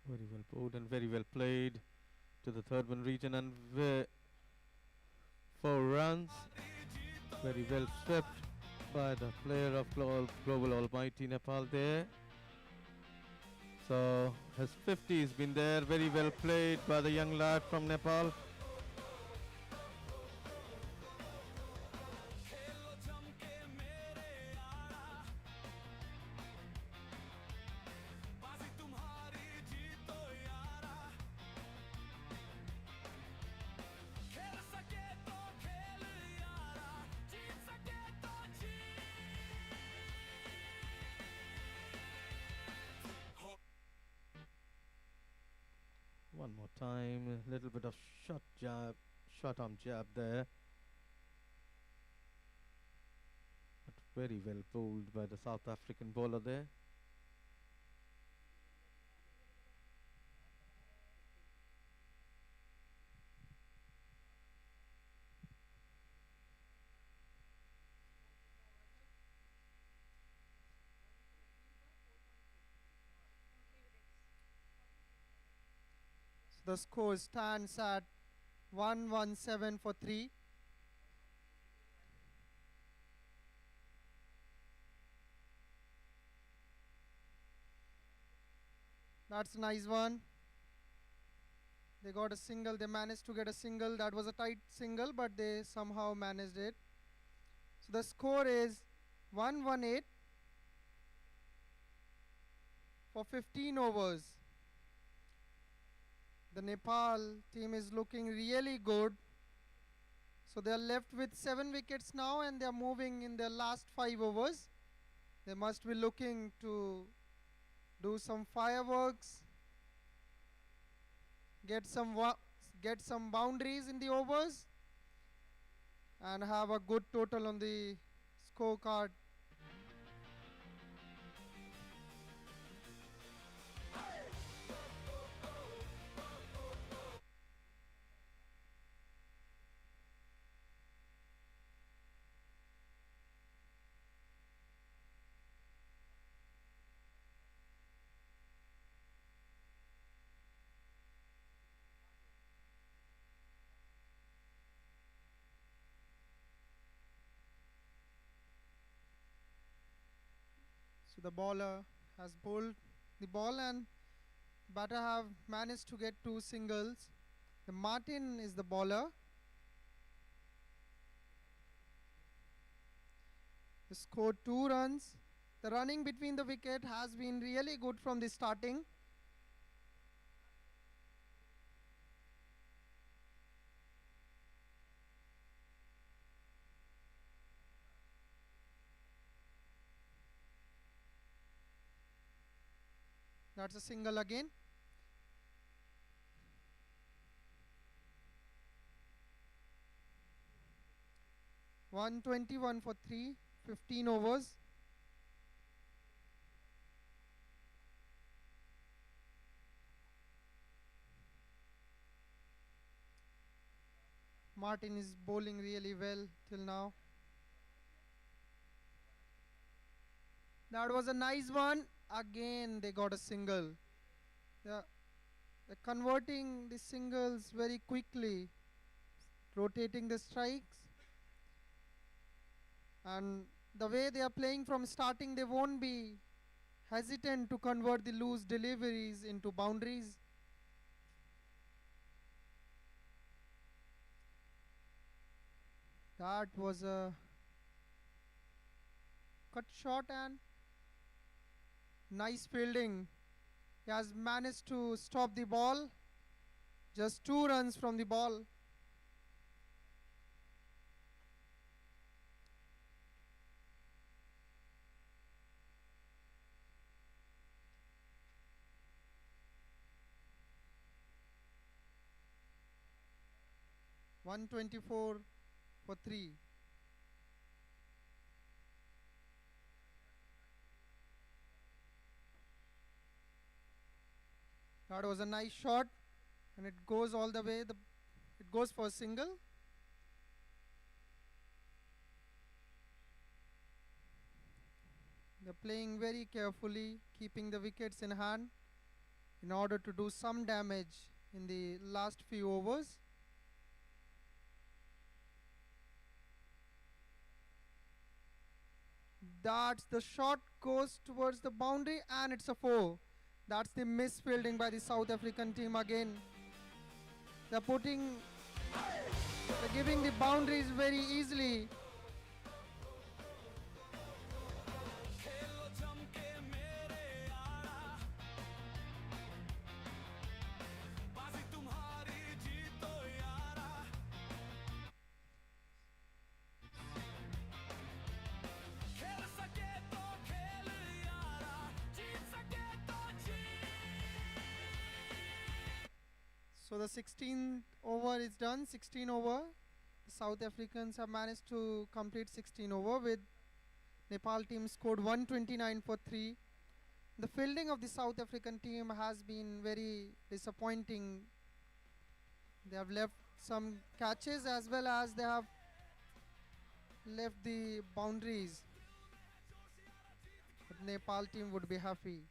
S4: Very well bowled and very well played to the third one region, and 4 runs. Very well swept by the player of Global Almighty Nepal there. So his 50 has been there. Very well played by the young lad from Nepal. One more time, a little bit of short arm jab there. But very well bowled by the South African bowler there.
S1: The score stands at 117 for 3. That's a nice one. They got a single. They managed to get a single. That was a tight single, but they somehow managed it. So the score is 118 for 15 overs. The Nepal team is looking really good. So they are left with 7 wickets now, and they are moving in their last 5 overs. They must be looking to do some fireworks, get some boundaries in the overs, and have a good total on the scorecard. So the bowler has bowled the ball, and batter have managed to get 2 singles. The Martin is the bowler. He scored 2 runs. The running between the wicket has been really good from the starting. That's a single again. (121 for 3), 15 overs. Martin is bowling really well till now. That was a nice one. Again, they got a single. They're converting the singles very quickly, rotating the strikes. And the way they are playing from starting, they won't be hesitant to convert the loose deliveries into boundaries. That was a cut shot and nice fielding. He has managed to stop the ball. Just 2 runs from the ball. (124 for 3). That was a nice shot, and it goes all the way. It goes for a single. They're playing very carefully, keeping the wickets in hand in order to do some damage in the last few overs. That's the shot, goes towards the boundary, and it's a 4. That's the misfielding by the South African team again. They're giving the boundaries very easily. So the 16th over is done. 16 over. The South Africans have managed to complete 16 over with Nepal team scored 129 for 3. The fielding of the South African team has been very disappointing. They have left some catches as well as they have left the boundaries. But Nepal team would be happy.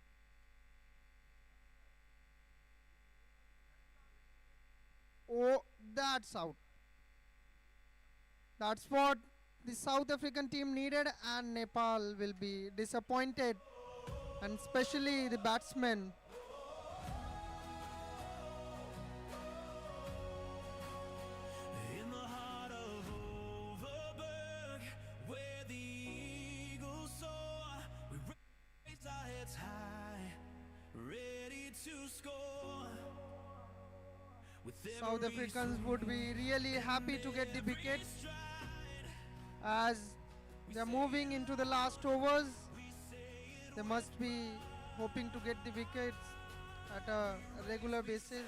S1: Oh, that's out. That's what the South African team needed, and Nepal will be disappointed, and especially the batsmen.
S2: In the heart of Overberg, where the eagles soar, we raise our heads high, ready to score.
S1: South Africans would be really happy to get the wickets as they're moving into the last overs. They must be hoping to get the wickets at a regular basis.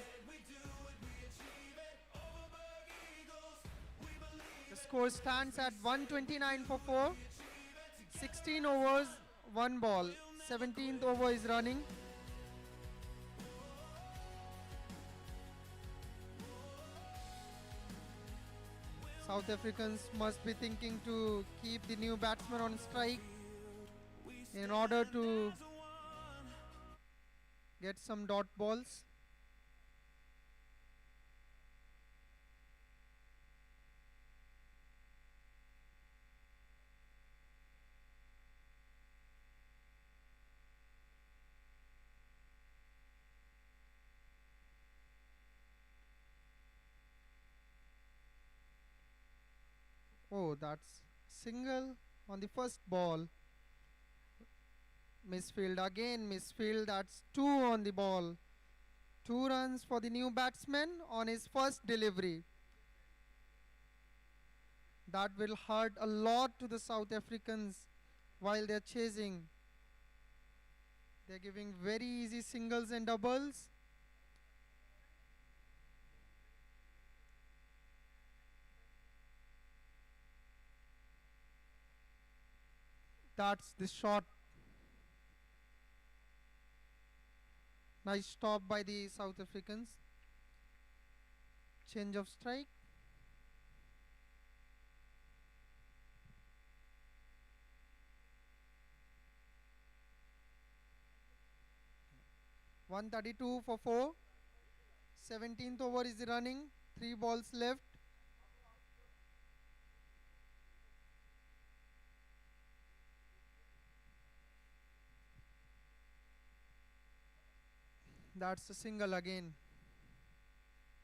S1: The score stands at 129 for 4. 16 overs, 1 ball. 17th over is running. South Africans must be thinking to keep the new batsman on strike in order to get some dot balls. Oh, that's single on the first ball. Misfield again, misfield. That's 2 on the ball. 2 runs for the new batsman on his first delivery. That will hurt a lot to the South Africans while they're chasing. They're giving very easy singles and doubles. That's the shot. Nice stop by the South Africans. Change of strike. 132 for 4. 17th over is running. 3 balls left. That's a single again.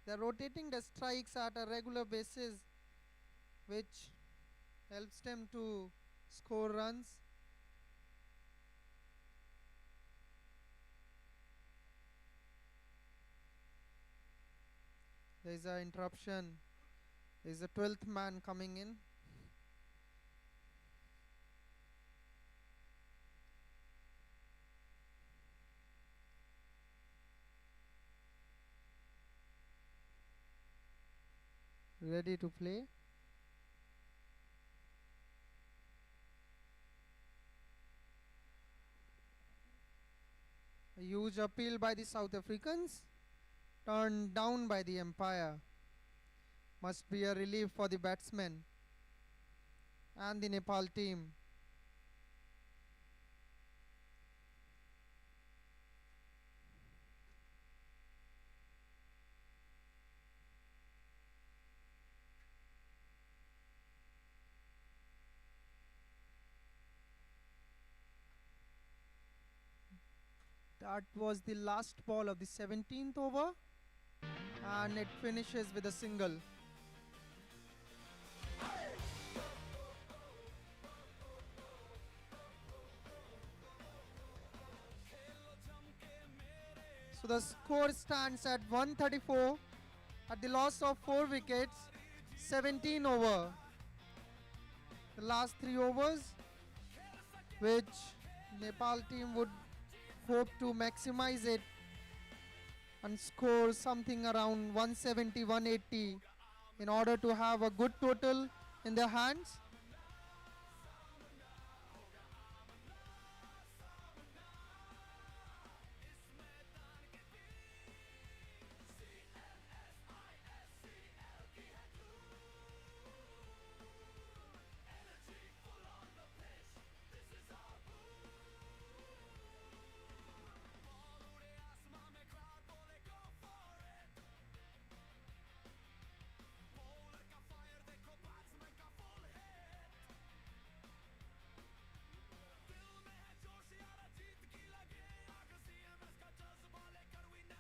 S1: They're rotating the strikes at a regular basis, which helps them to score runs. There's an interruption. There's a 12th man coming in. Ready to play. A huge appeal by the South Africans, turned down by the umpire. Must be a relief for the batsmen and the Nepal team. That was the last ball of the 17th over, and it finishes with a single. So the score stands at 134 at the loss of 4 wickets, 17 over. The last 3 overs, which Nepal team would hope to maximize it and score something around 170, 180 in order to have a good total in their hands.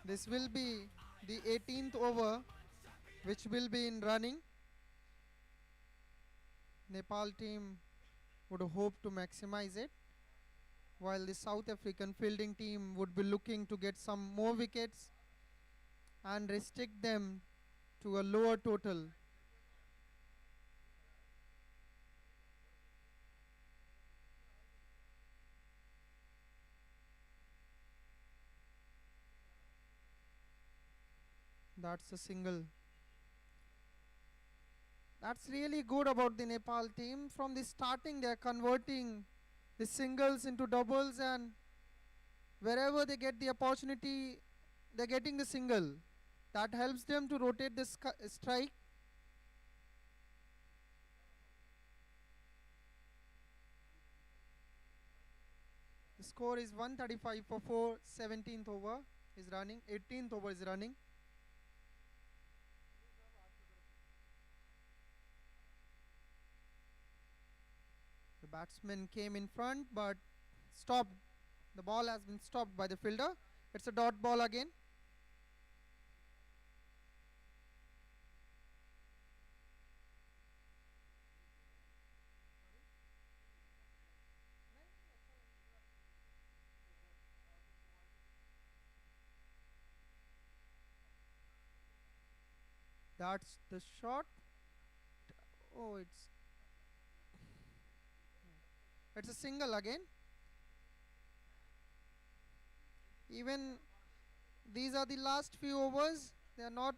S1: This will be the 18th over, which will be in running. Nepal team would hope to maximize it, while the South African fielding team would be looking to get some more wickets and restrict them to a lower total. That's a single. That's really good about the Nepal team. From the starting, they are converting the singles into doubles, and wherever they get the opportunity, they're getting the single. That helps them to rotate the strike. The score is 135 for 4. 17th over is running. 18th over is running. The batsman came in front but stopped. The ball has been stopped by the fielder. It's a dot ball again. That's the shot. Oh, it's a single again. Even these are the last few overs. They're not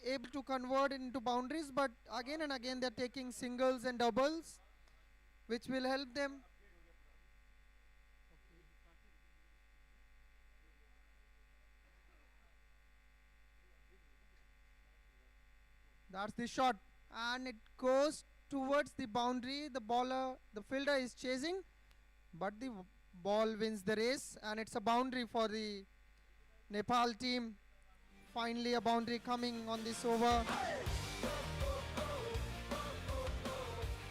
S1: able to convert into boundaries, but again and again they're taking singles and doubles, which will help them. That's the shot, and it goes towards the boundary. The fielder is chasing, but the ball wins the race, and it's a boundary for the Nepal team. Finally a boundary coming on this over.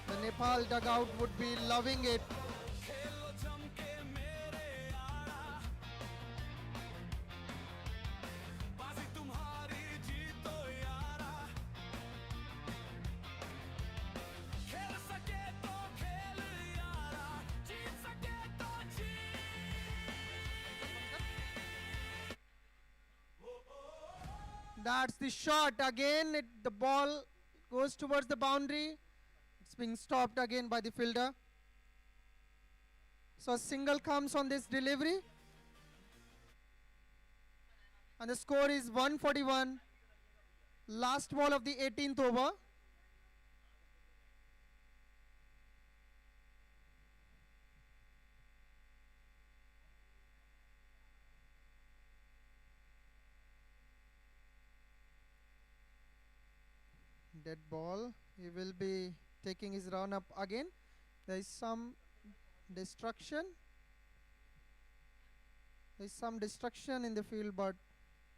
S1: The Nepal dugout would be loving it.
S2: खेलो जम के मेरे यारा बाजी तुम्हारी जीतो यारा खेल सके तो खेल यारा जीत सके तो जीत
S1: That's the shot again. The ball goes towards the boundary. It's being stopped again by the fielder. So a single comes on this delivery. And the score is 141. Last ball of the 18th over. Dead ball. He will be taking his run up again. There is some destruction. There is some destruction in the field, but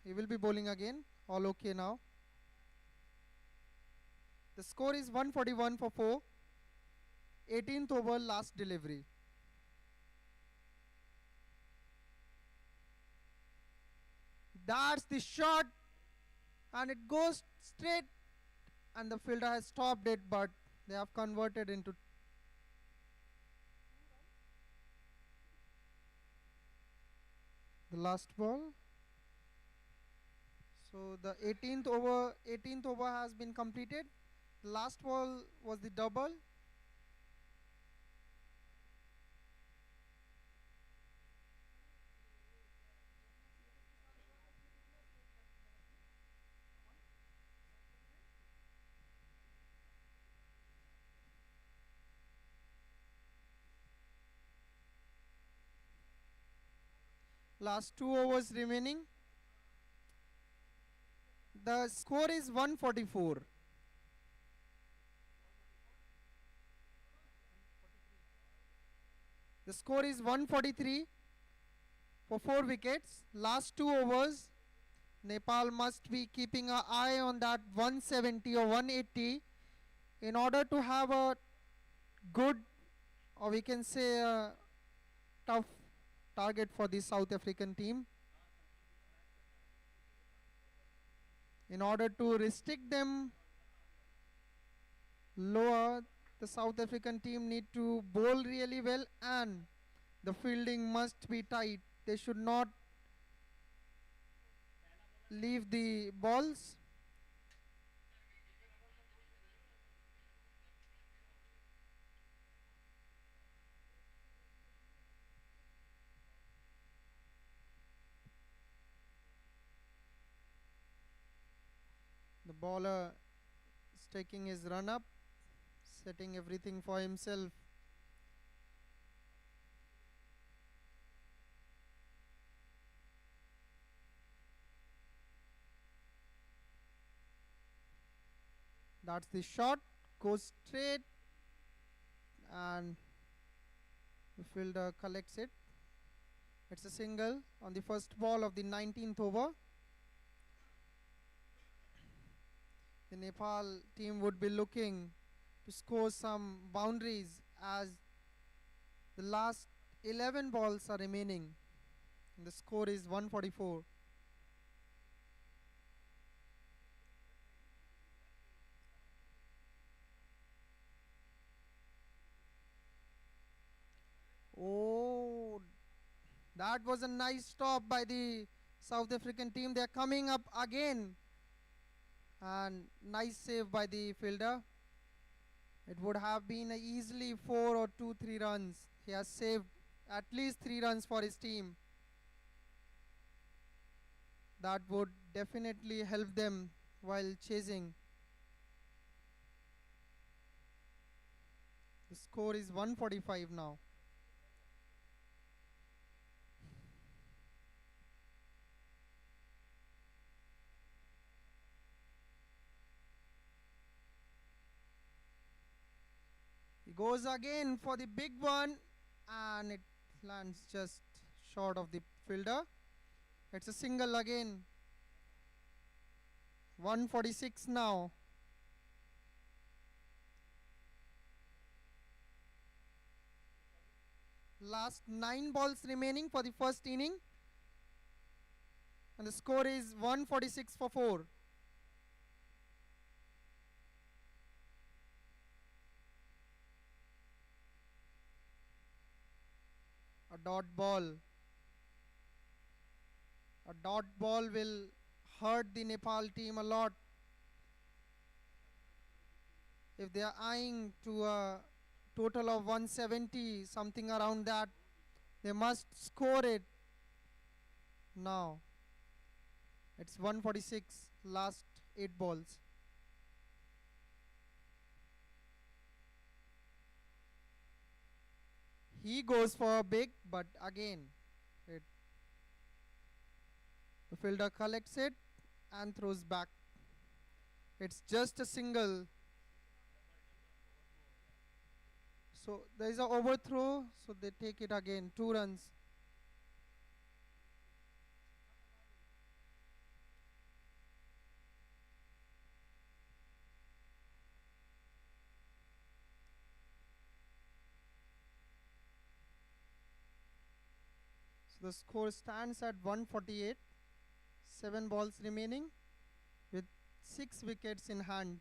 S1: he will be bowling again. All okay now. The score is 141 for 4. 18th over, last delivery. That's the shot, and it goes straight, and the fielder has stopped it, but they have converted into the last ball. So the 18th over has been completed. The last ball was the double. Last 2 overs remaining. The score is 144. The score is 143 for 4 wickets. Last 2 overs. Nepal must be keeping an eye on that 170 or 180 in order to have a good, or we can say a tough target for the South African team. In order to restrict them lower, the South African team need to bowl really well, and the fielding must be tight. They should not leave the balls. The bowler is taking his run up, setting everything for himself. That's the shot, goes straight, and the fielder collects it. It's a single on the first ball of the 19th over. The Nepal team would be looking to score some boundaries as the last 11 balls are remaining. And the score is 144. Oh, that was a nice stop by the South African team. They are coming up again. And nice save by the fielder. It would have been a easily 4 or 2-3 runs. He has saved at least 3 runs for his team. That would definitely help them while chasing. The score is 145 now. He goes again for the big one, and it lands just short of the fielder. It's a single again. 146 now. Last 9 balls remaining for the first inning. And the score is 146 for 4. A dot ball. A dot ball will hurt the Nepal team a lot. If they are eyeing to a total of 170, something around that, they must score it now. It's 146, last 8 balls. He goes for a big, but again, the fielder collects it and throws back. It's just a single. So there is an overthrow, so they take it again. 2 runs. So the score stands at 148. 7 balls remaining with 6 wickets in hand.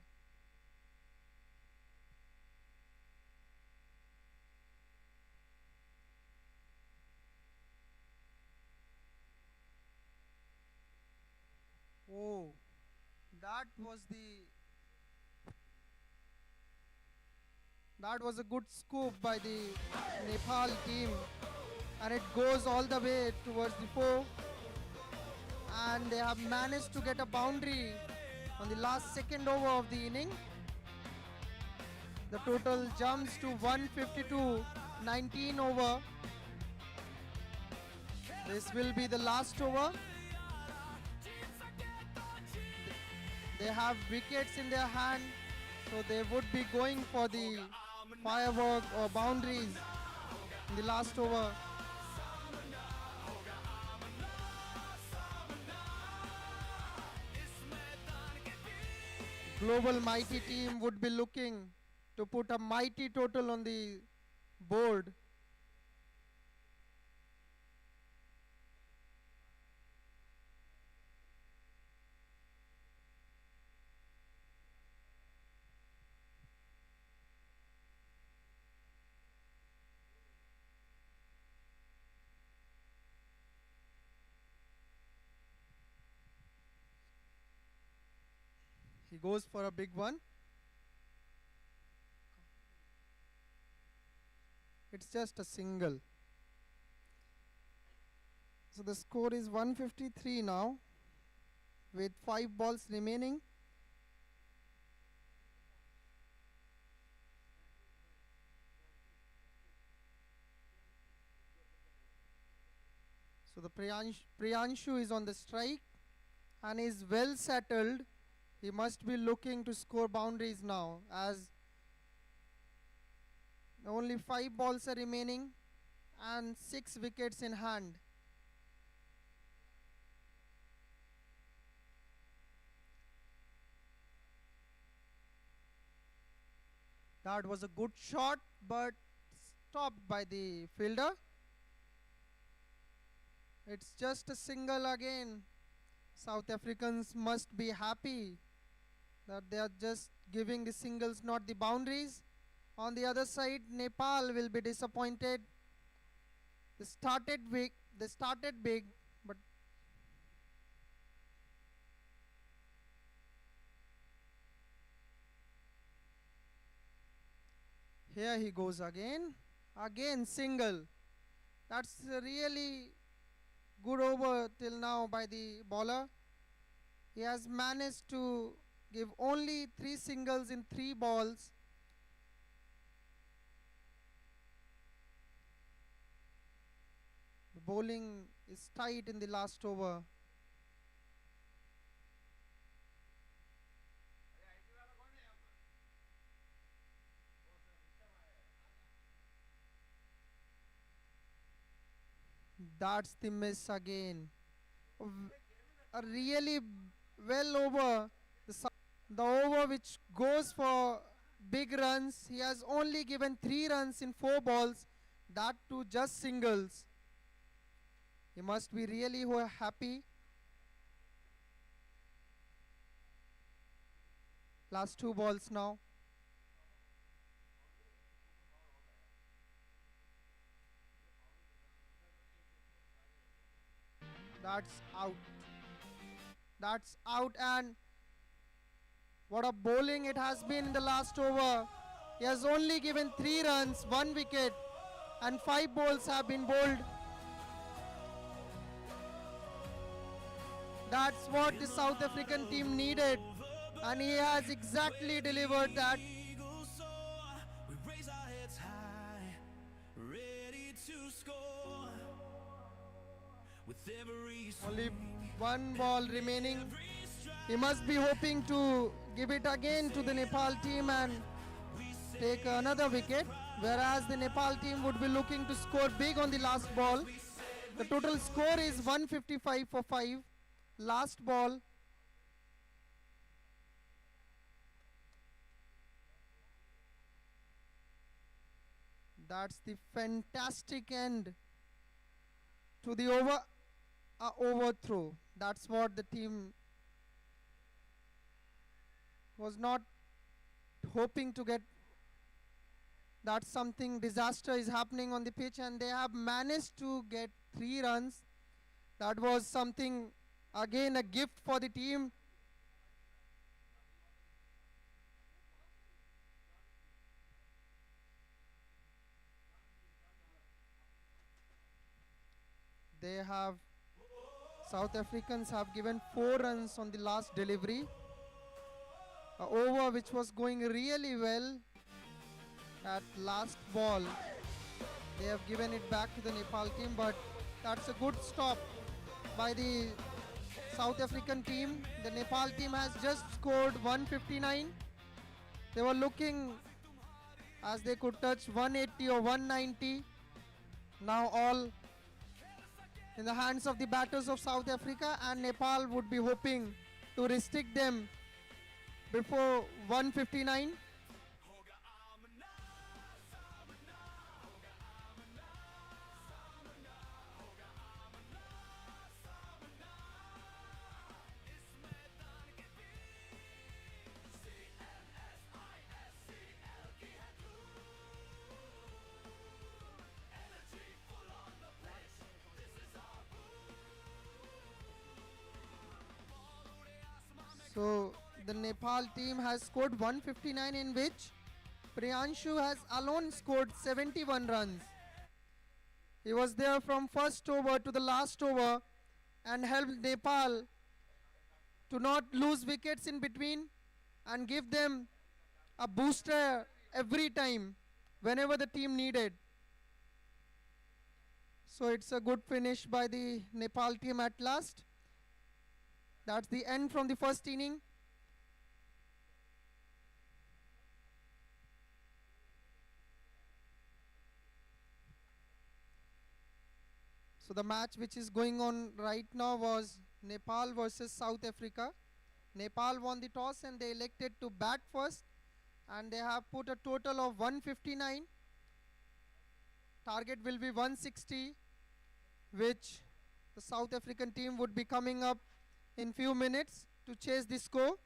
S1: Oh, that was a good scoop by the Nepal team, and it goes all the way towards the 4. And they have managed to get a boundary on the last second over of the inning. The total jumps to 152, 19 over. This will be the last over. They have wickets in their hand, so they would be going for the firework or boundaries in the last over. Global mighty team would be looking to put a mighty total on the board. He goes for a big one. It's just a single. So the score is 153 now with 5 balls remaining. So the Priyanshu is on the strike and is well settled. He must be looking to score boundaries now, as only 5 balls are remaining and 6 wickets in hand. That was a good shot, but stopped by the fielder. It's just a single again. South Africans must be happy that they are just giving the singles, not the boundaries. On the other side, Nepal will be disappointed. They started big, but here he goes again. Again single. That's a really good over till now by the bowler. He has managed to give only 3 singles in 3 balls. The bowling is tight in the last over. That's the miss again. A really well over. The over which goes for big runs. He has only given 3 runs in 4 balls. That too just singles. He must be really happy. Last 2 balls now. That's out. That's out, and what a bowling it has been in the last over. He has only given 3 runs, 1 wicket, and 5 balls have been bowled. That's what the South African team needed, and he has exactly delivered that.
S2: Eagles soar, we raise our heads high, ready to score. With every
S1: Only 1 ball remaining. He must be hoping to give it again to the Nepal team and take another wicket, whereas the Nepal team would be looking to score big on the last ball. The total score is 155 for 5. Last ball. That's the fantastic end to the overthrow. That's what the team was not hoping to get. That something disaster is happening on the pitch, and they have managed to get 3 runs. That was something, again, a gift for the team. They have, South Africans have given 4 runs on the last delivery. A over which was going really well. At last ball, they have given it back to the Nepal team, but that's a good stop by the South African team. The Nepal team has just scored 159. They were looking as they could touch 180 or 190. Now all in the hands of the batters of South Africa, and Nepal would be hoping to restrict them before 159. So the Nepal team has scored 159, in which Priyanshu has alone scored 71 runs. He was there from first over to the last over and helped Nepal to not lose wickets in between and give them a booster every time whenever the team needed. So it's a good finish by the Nepal team at last. That's the end from the first inning. So the match which is going on right now was Nepal versus South Africa. Nepal won the toss and they elected to bat first, and they have put a total of 159. Target will be 160, which the South African team would be coming up in few minutes to chase the score.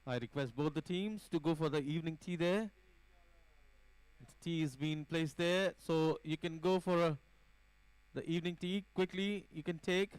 S4: I request both the teams to go for the evening tea there. The tea is being placed there, so you can go for the evening tea quickly. You can take.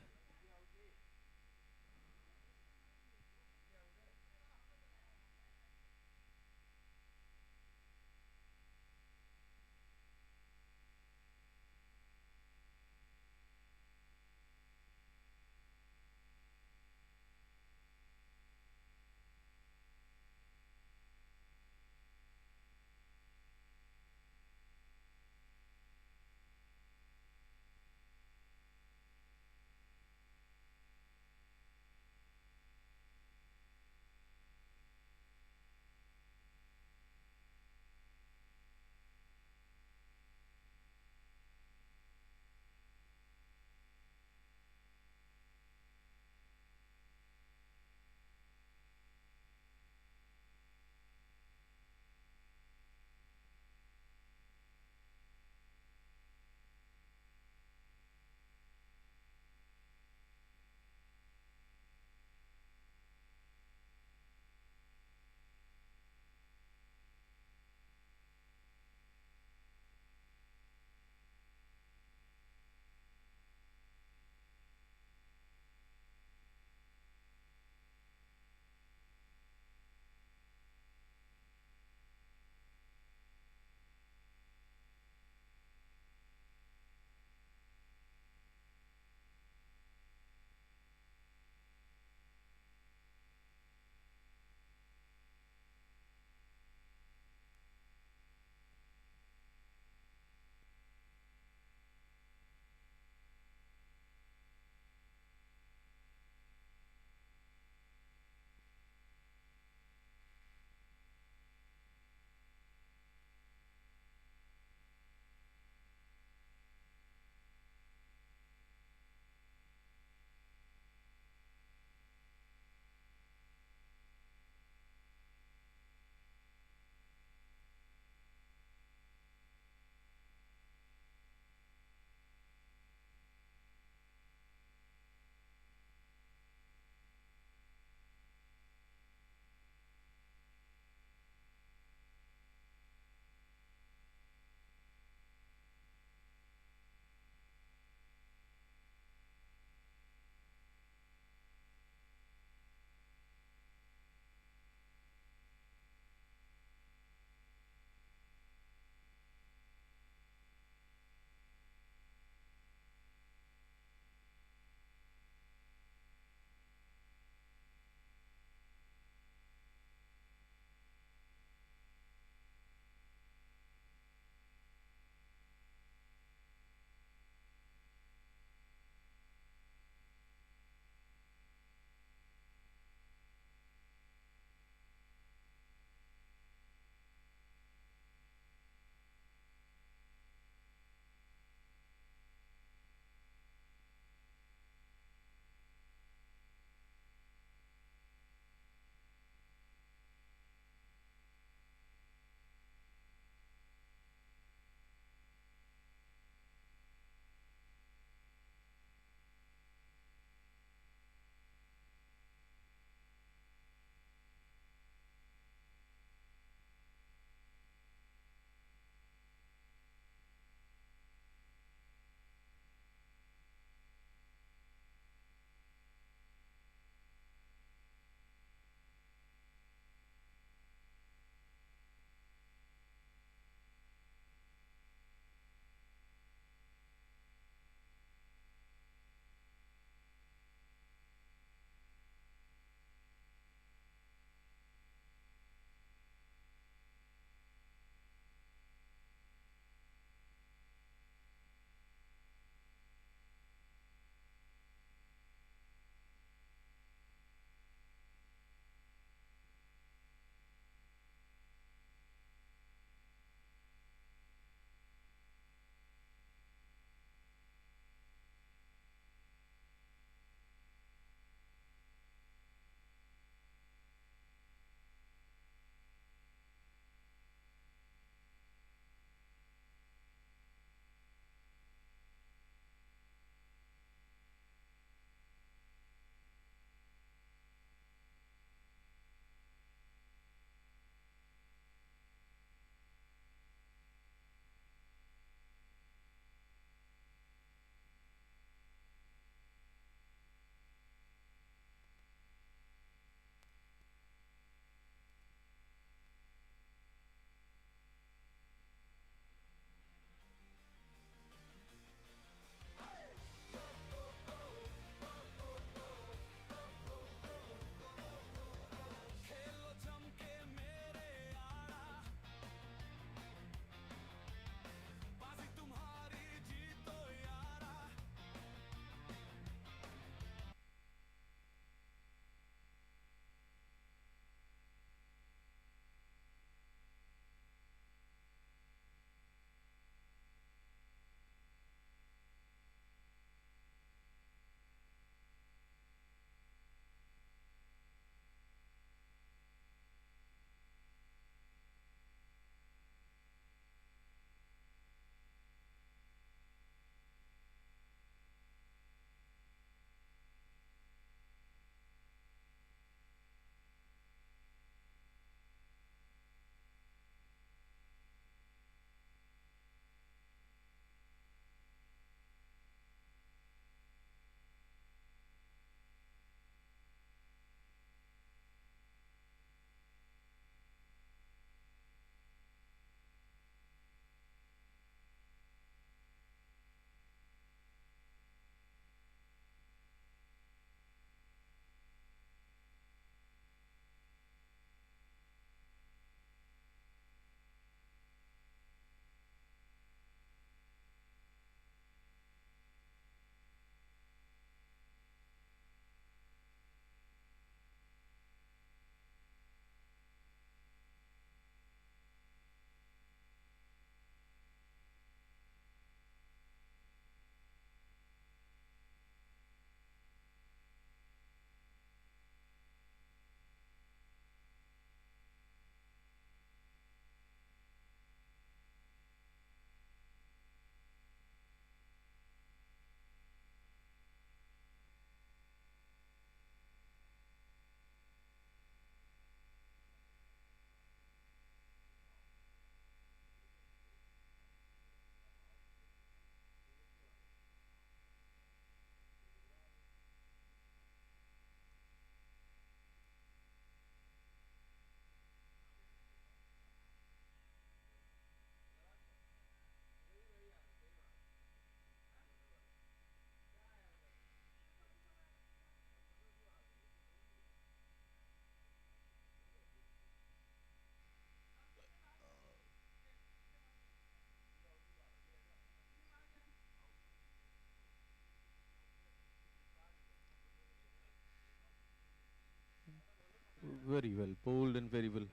S4: Very well bowled and very well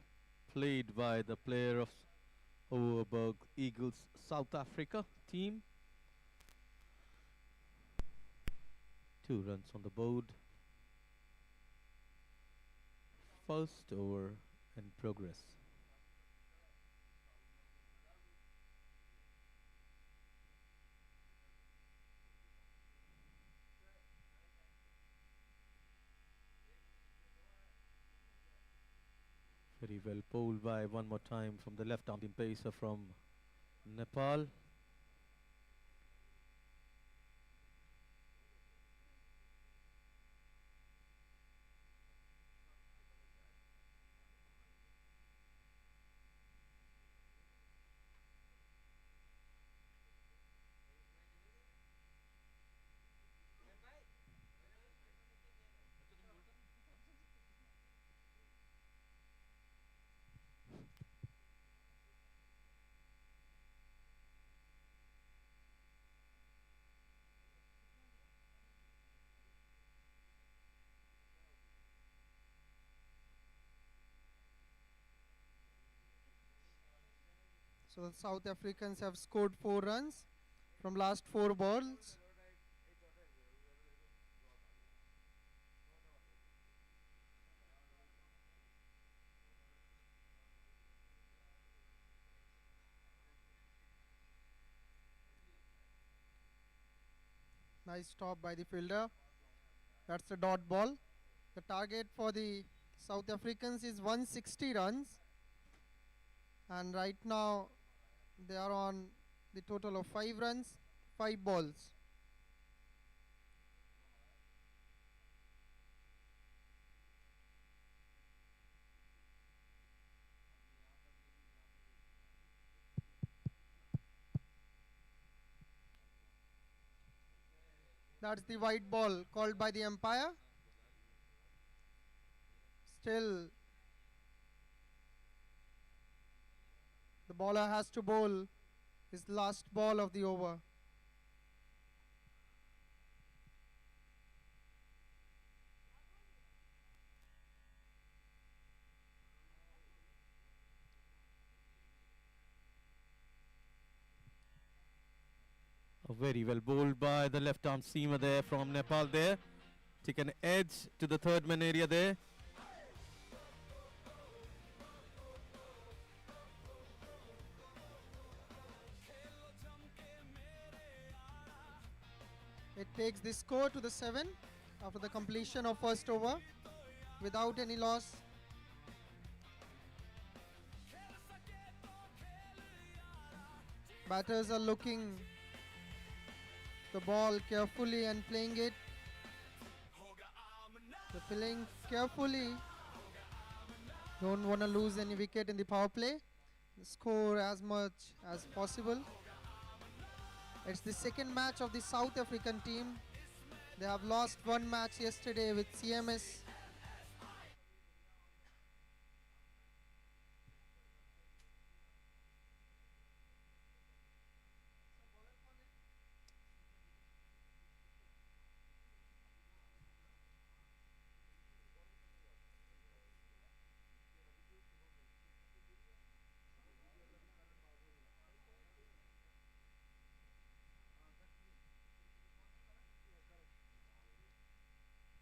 S4: played by the player of Overberg Eagles South Africa team. 2 runs on the board. First over in progress. Very well bowled by one more time from the left arm pacer from Nepal.
S1: So the South Africans have scored 4 runs from last 4 balls. Nice stop by the fielder. That's the dot ball. The target for the South Africans is 160 runs. And right now they are on the total of 5 runs, 5 balls. That's the white ball called by the umpire. Still, the bowler has to bowl his last ball of the over.
S4: Very well bowled by the left arm seamer there from Nepal there. Take an edge to the third man area there.
S1: It takes the score to the 7 after the completion of first over without any loss. Batters are looking the ball carefully and playing it. They're playing carefully. Don't want to lose any wicket in the power play. Score as much as possible. It's the second match of the South African team. They have lost one match yesterday with CMS.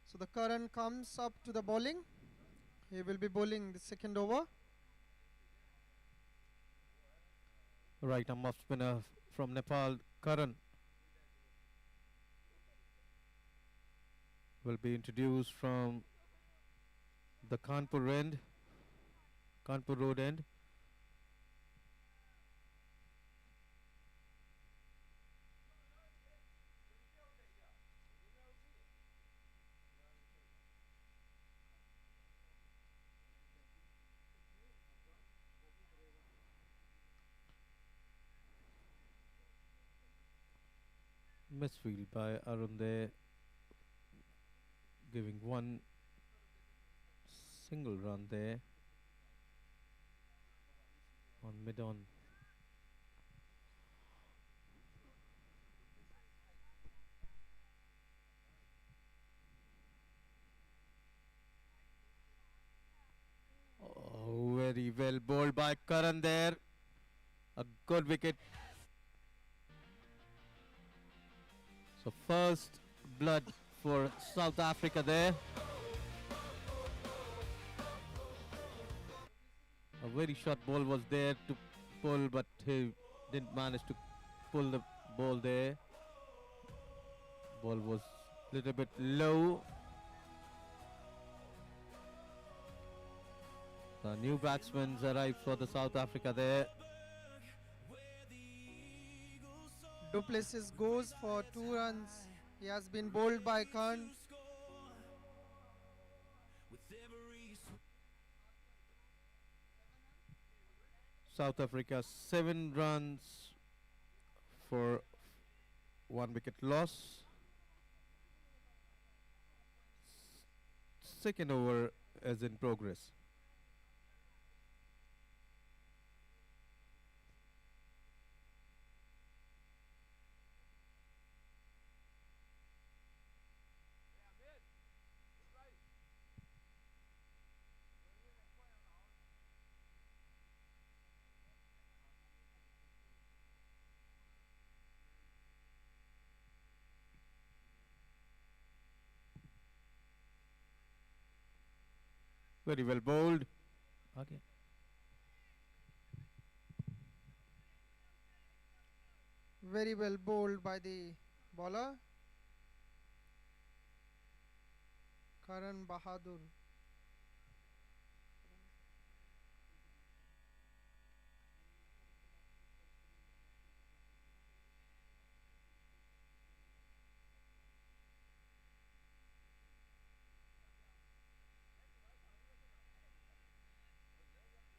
S1: So the Karan comes up to the bowling. He will be bowling the second over.
S4: Right arm off spinner from Nepal, Karan, will be introduced from the Kanpur end, Kanpur Road end. Misfield by Arun there, giving one single run there on mid-on. Very well bowled by Karan there. A good wicket. So first blood for South Africa there. A very short ball was there to pull, but he didn't manage to pull the ball there. Ball was a little bit low. The new batsmen arrived for the South Africa there.
S5: Du Plessis goes for 2 runs. He has been bowled by Khan.
S4: South Africa 7 runs for 1 wicket loss. Second over is in progress. Very well bowled. Okay.
S5: Very well bowled by the bowler. Karan Bahadur.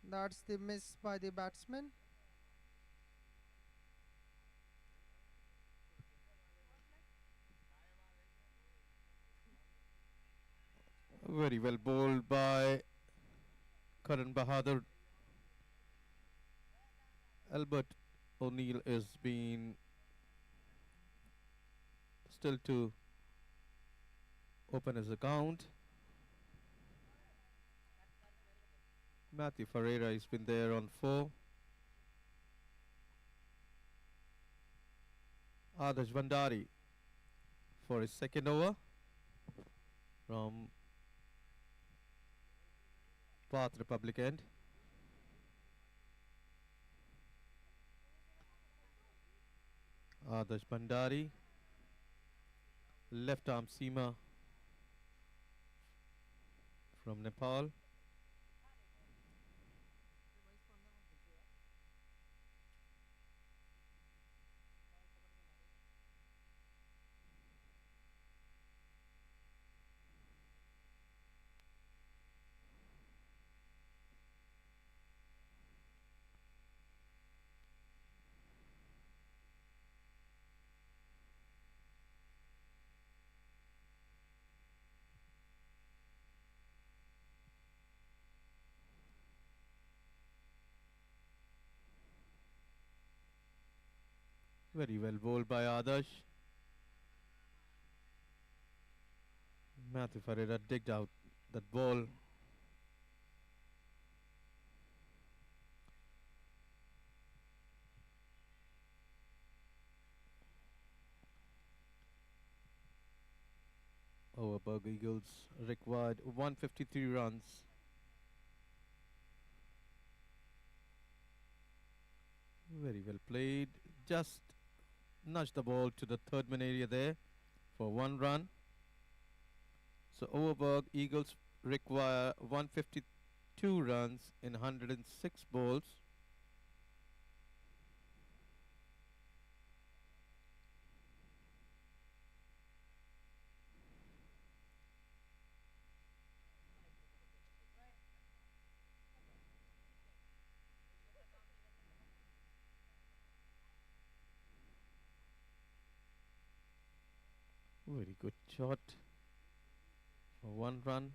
S5: That's the miss by the batsman.
S4: Very well bowled by Karan Bahadur. Albert O'Neill is being still to open his account. Matthew Ferreira has been there on 4. Adarsh Bandari for his second over from Parth Republic end. Adarsh Bandari, left arm seamer from Nepal. Very well bowled by Adarsh. Matthew Ferreira digged out that ball. Overberg Eagles required 153 runs. Very well played. Just nudged the ball to the third man area there for 1 run. So Overberg Eagles require 152 runs in 106 balls. Very good shot for 1 run.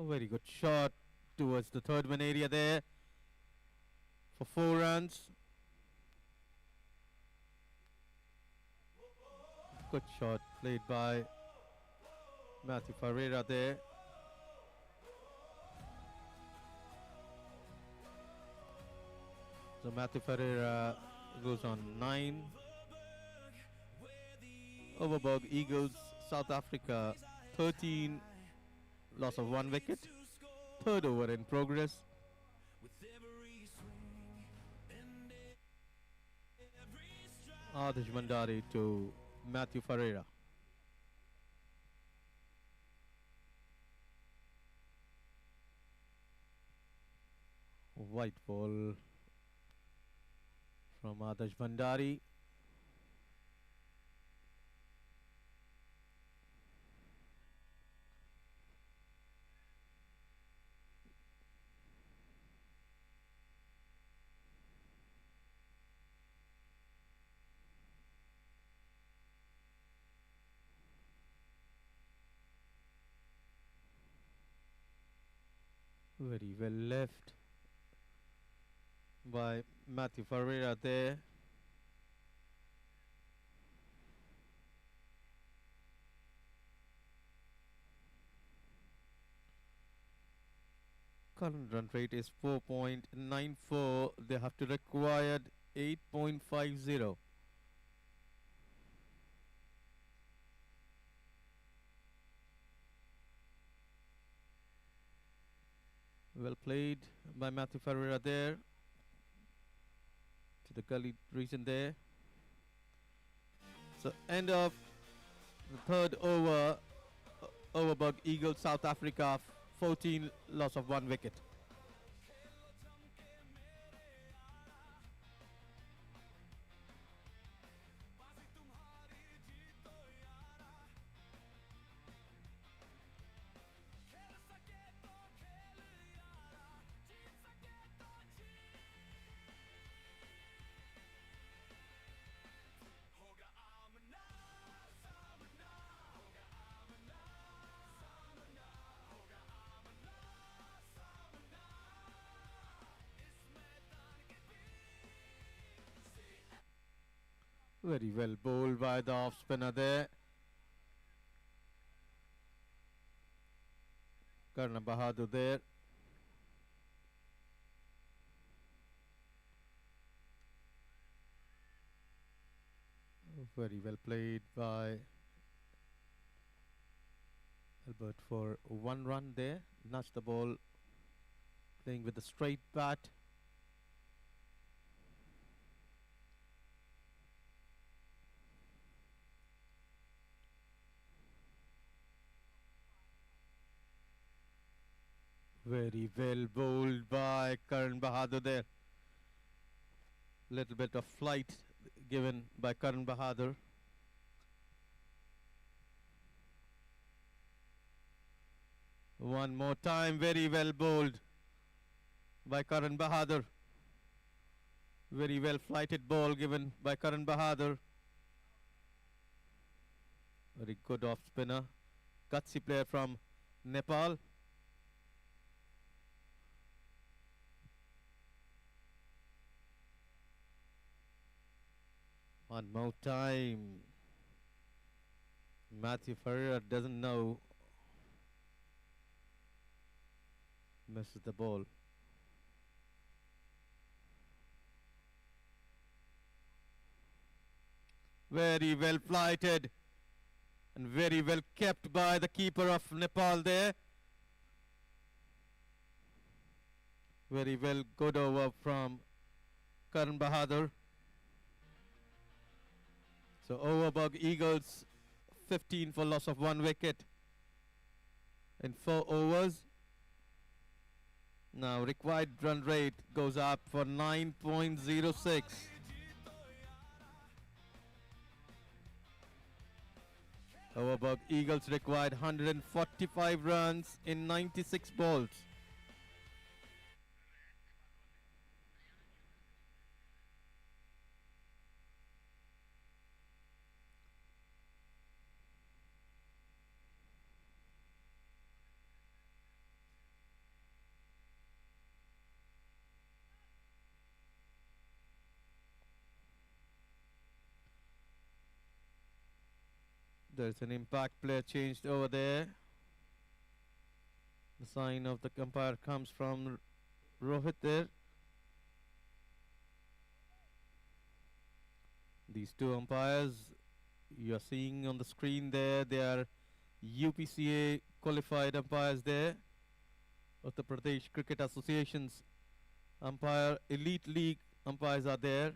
S4: A very good shot towards the third man area there for 4 runs. Good shot played by Matthew Ferreira there. So Matthew Ferreira goes on 9. Overberg Eagles, South Africa, 13, loss of 1 wicket. Third over in progress. Adish Mandari to Matthew Ferreira. White ball from Adish Mandari. Very well left by Matthew Ferreira there. Current run rate is 4.94. They have to required 8.50. Well played by Matthew Ferreira there. To the gully region there. So end of the third over. Overberg Eagles, South Africa, 14, loss of 1 wicket. Very well bowled by the off spinner there. Karna Bahadur there. Very well played by Albert for 1 run there. Nudged the ball, playing with the straight bat. Very well bowled by Karan Bahadur there. Little bit of flight given by Karan Bahadur. One more time, very well bowled by Karan Bahadur. Very well flighted ball given by Karan Bahadur. Very good off spinner. Gutsy player from Nepal. One more time. Matthew Ferreira doesn't know. Misses the ball. Very well flighted and very well kept by the keeper of Nepal there. Very well good over from Karan Bahadur. So Overberg Eagles 15 for loss of 1 wicket in 4 overs. Now required run rate goes up for 9.06. Overberg Eagles required 145 runs in 96 balls. There's an impact player changed over there. The sign of the umpire comes from Rohit there. These two umpires you're seeing on the screen there, they are UPCA qualified umpires there. Uttar Pradesh Cricket Association's umpire, Elite League umpires are there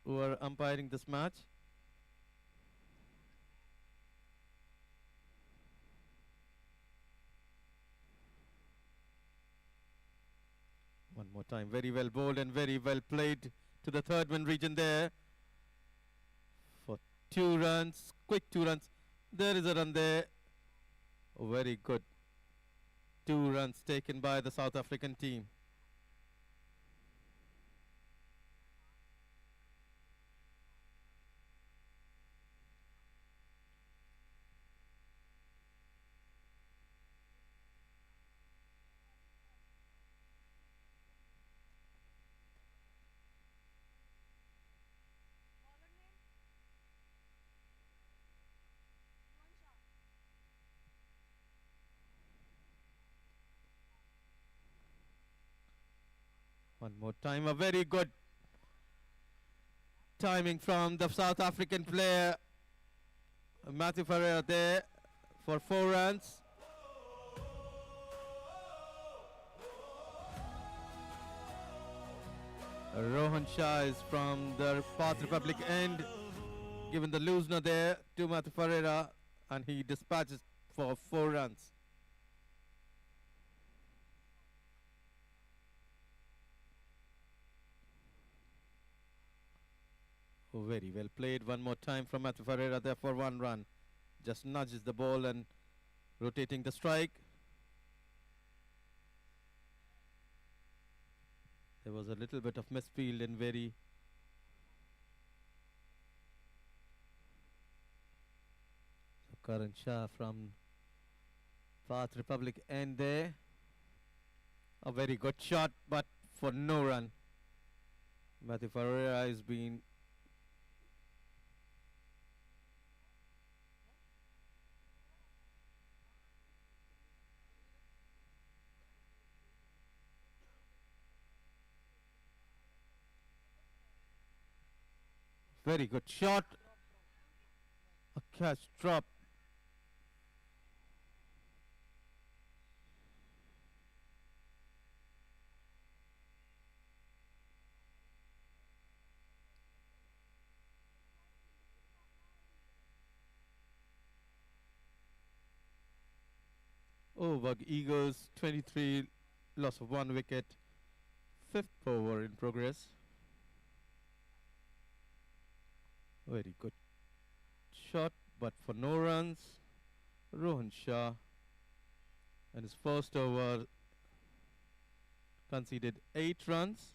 S4: who are umpiring this match. One more time, very well bowled and very well played to the third man region there. For 2 runs, quick 2 runs. There is a run there. Oh, very good. 2 runs taken by the South African team. One more time, a very good timing from the South African player, Matthew Ferreira there for 4 runs. Rohan Shah is from the Parth Republic end, given the loosener there to Matthew Ferreira, and he dispatches for 4 runs. Oh, very well played. One more time from Matthew Ferreira there for 1 run. Just nudges the ball and rotating the strike. There was a little bit of misfield and very so Karan Shah from Parth Republic end there. A very good shot, but for no run. Matthew Ferreira has been very good shot. A catch drop. Overberg Eagles 23, loss of 1 wicket. 5th over in progress. Very good shot, but for no runs. Rohan Shah and his first over conceded 8 runs.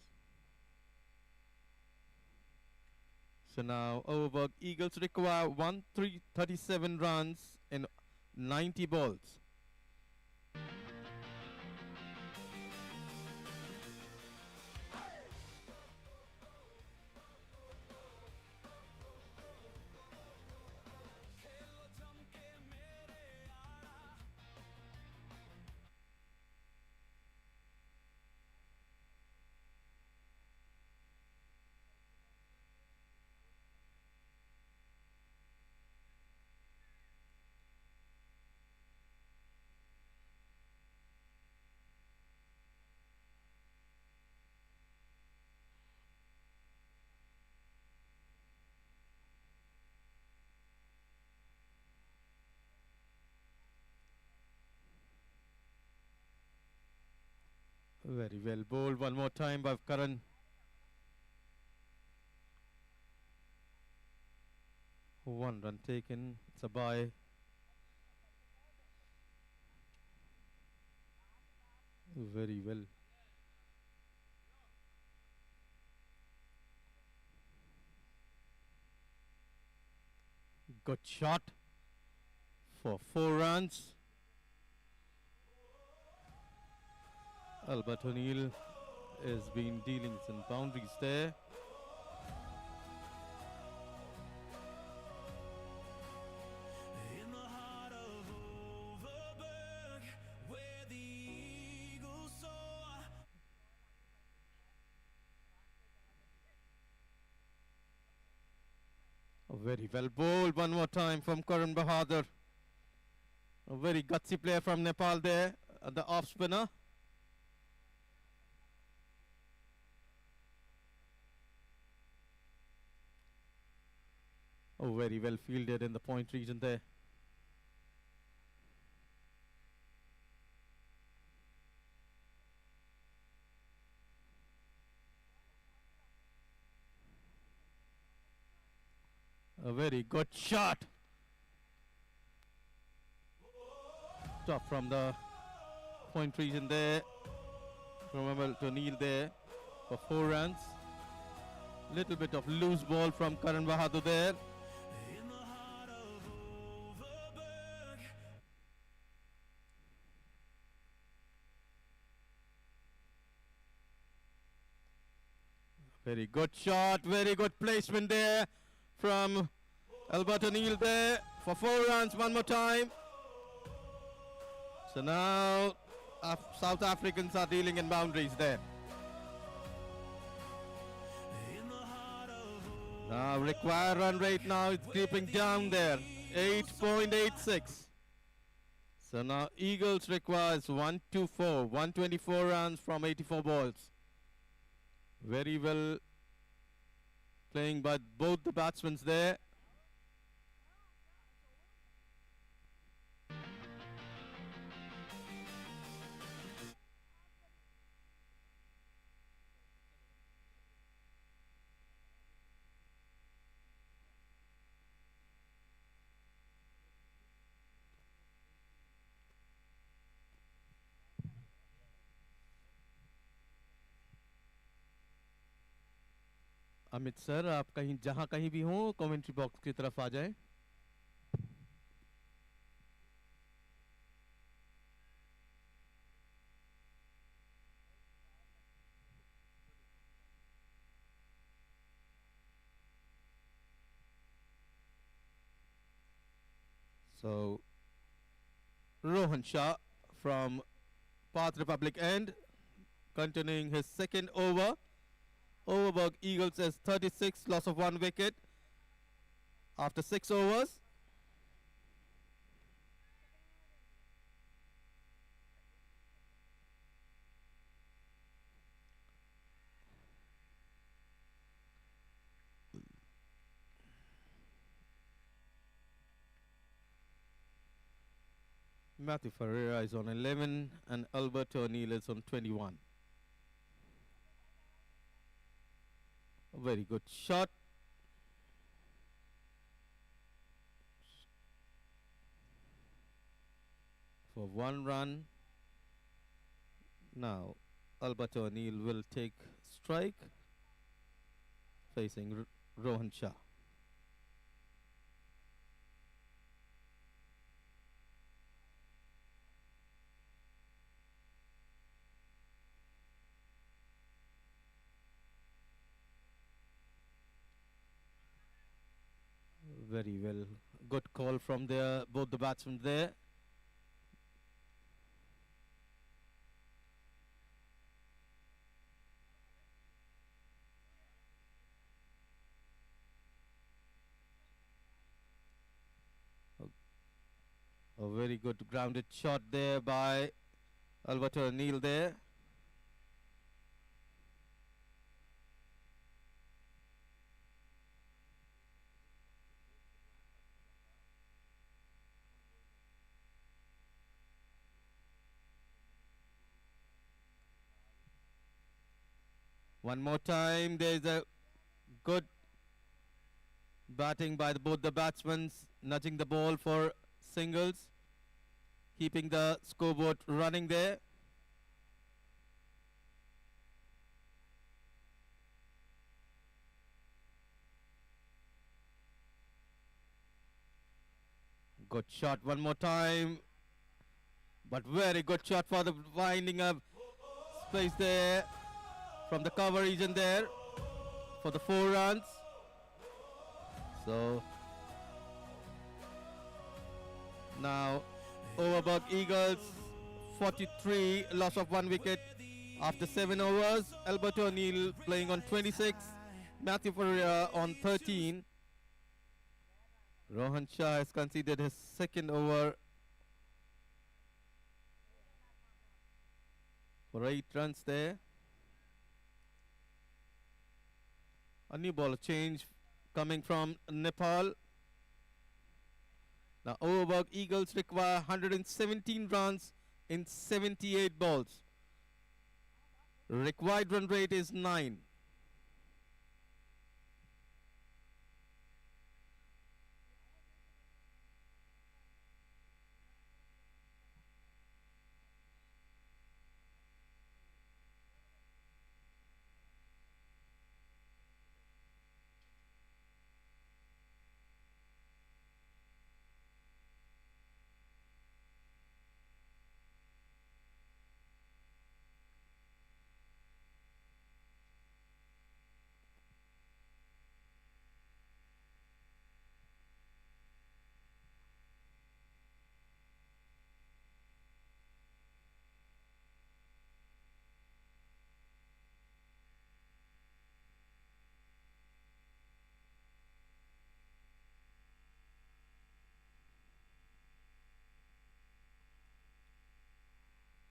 S4: So now Overberg Eagles require 137 runs in 90 balls. Very well bowled. One more time by Karan. One run taken. It's a bye. Very well. Good shot for 4 runs. Albert O'Neill has been dealing some boundaries there.
S2: In
S4: Very well bowled one more time from Karan Bahadur. A very gutsy player from Nepal there, the off spinner. Oh, very well fielded in the point region there. A very good shot. Top from the point region there. Remember to kneel there for 4 runs. Little bit of loose ball from Karan Bahadur there.
S2: In the heart of Overberg.
S4: Very good shot, very good placement there from Albert O'Neill there for 4 runs one more time. So now South Africans are dealing in boundaries there.
S2: In the heart of
S4: Now required run rate now it's creeping down there, 8.86. So now Eagles requires 124 runs from 84 balls. Very well playing by both the batsmen there. Amit sir आप कहीं जहां कहीं भी हो commentary box की तरफ आ जाएं. So Rohan Shah from Parth Republic end continuing his second over. Overberg Eagles has 36, loss of 1 wicket after 6 overs. Matthew Ferreira is on 11 and Alberto O'Neill is on 21. A very good shot. For 1 run. Now Alberto O'Neill will take strike facing Rohan Shah. Very well. Good call from there, both the batsmen there. A very good grounded shot there by Alberto O'Neill there. One more time, there is a good batting by both the batsmen, nudging the ball for singles, keeping the scoreboard running there. Good shot one more time, but very good shot for the winding up space there. From the cover region there for the 4 runs. So now Overberg Eagles 43, loss of 1 wicket after 7 overs. Alberto O'Neill playing on 26, Matthew Ferreira on 13. Rohan Shah has conceded his second over for 8 runs there. A new ball change coming from Nepal. Now Overberg Eagles require 117 runs in 78 balls. Required run rate is 9.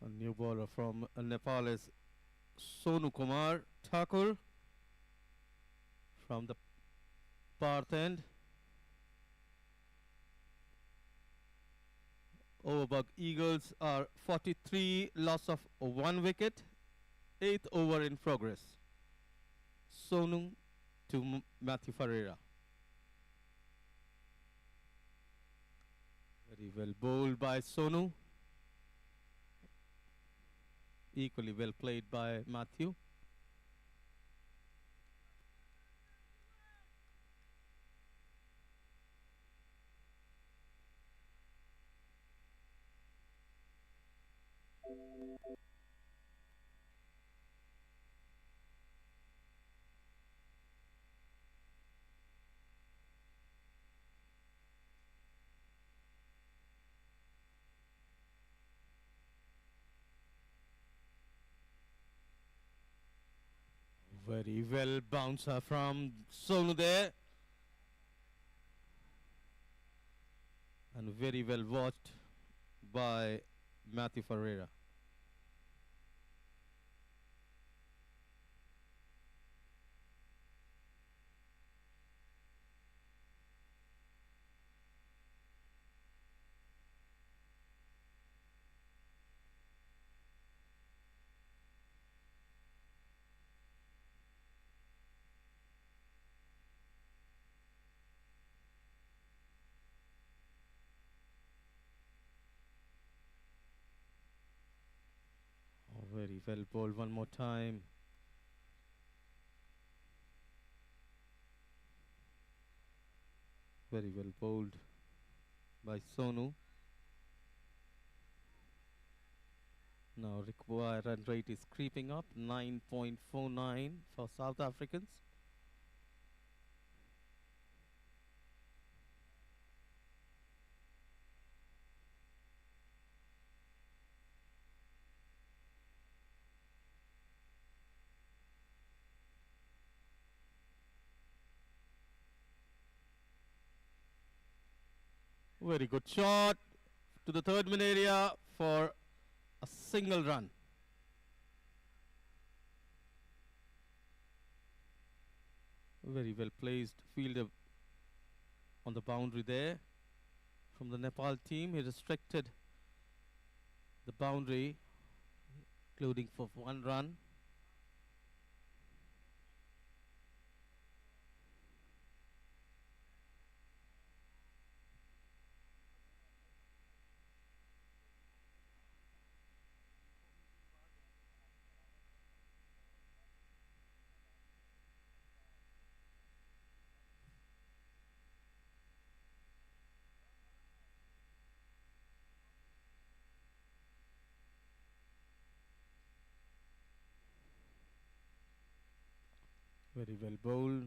S4: A new bowler from Nepal is Sonu Kumar Thakur from the Parth end. Overberg Eagles are 43, loss of 1 wicket, 8th over in progress. Sonu to Matthew Ferreira. Very well bowled by Sonu. Equally well played by Matthew. Very well bouncer from Sonu there. And very well watched by Matthew Ferreira. Very well bowled one more time. Very well bowled by Sonu. Now required run rate is creeping up, 9.49 for South Africans. Very good shot to the third man area for a single run. Very well placed fielder on the boundary there from the Nepal team. He restricted the boundary, including for 1 run. Very well bowled.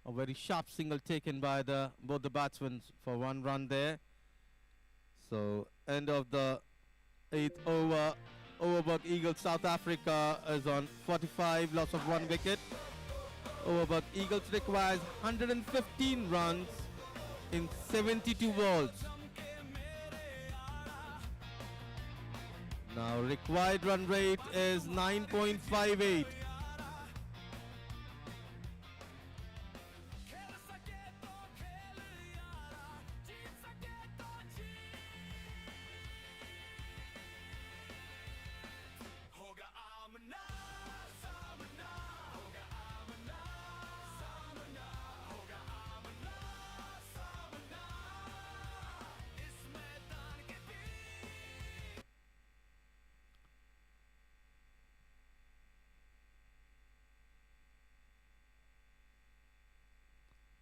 S4: A very sharp single taken by both the batsmen for 1 run there. So end of the 8th over. Overberg Eagles South Africa is on 45, loss of 1 wicket. Overberg Eagles requires 115 runs in 72 balls. Now required run rate is 9.58.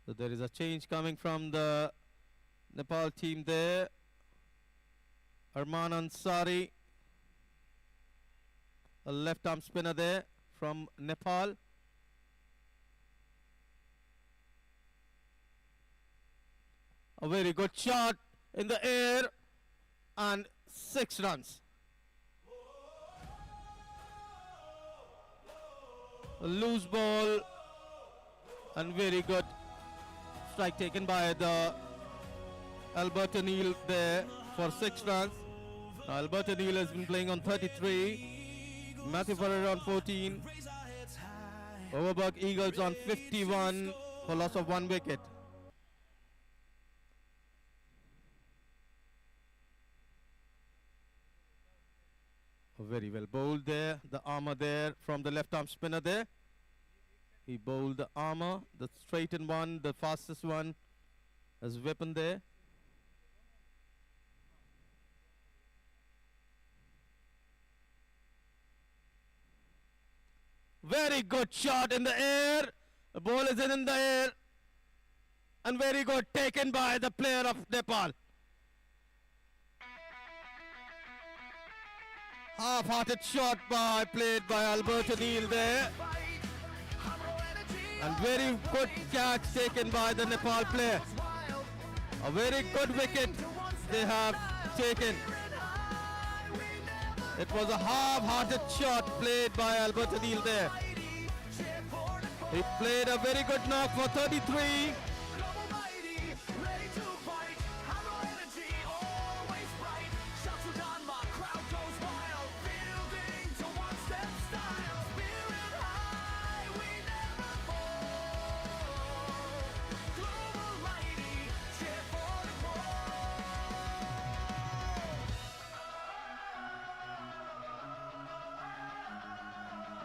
S4: So there is a change coming from the Nepal team there. Arman Ansari, a left arm spinner there from Nepal. A very good shot in the air and 6 runs. A loose ball and very good strike taken by the Albert O'Neill there for 6 runs. Now Albert O'Neill has been playing on 33, Matthew Ferreira on 14, Overberg Eagles on 51 for loss of 1 wicket. Very well bowled there, the armour there from the left arm spinner there. He bowled the armour, the straightened one, the fastest one as weapon there. Very good shot in the air. The ball is in the air. And very good taken by the player of Nepal. Half-hearted shot played by Albert O'Neill there. And very good catch taken by the Nepal player. A very good wicket they have taken. It was a half-hearted shot played by Albert O'Neill there. He played a very good knock for 33.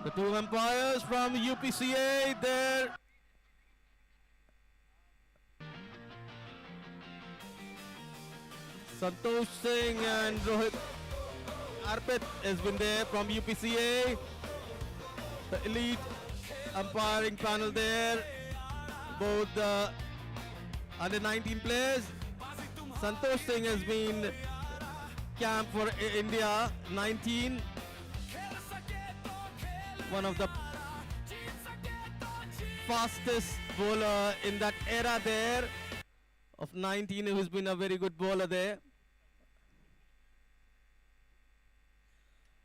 S4: The 2 umpires from UPCA there. Santosh Singh and Rohit Arpit has been there from UPCA. The elite umpiring panel there. Both the under 19 players. Santosh Singh has been camp for India 19. One of the fastest bowler in that era there of 19, who's been a very good bowler there.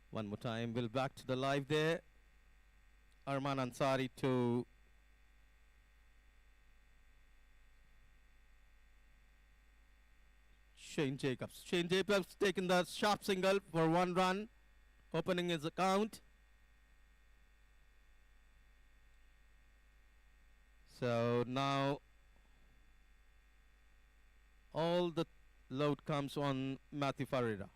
S4: One more time, we'll back to the live there. Arman Ansari to Shane Jacobs. Shane Jacobs taking the sharp single for 1 run, opening his account. So now all the load comes on Matthew Ferreira.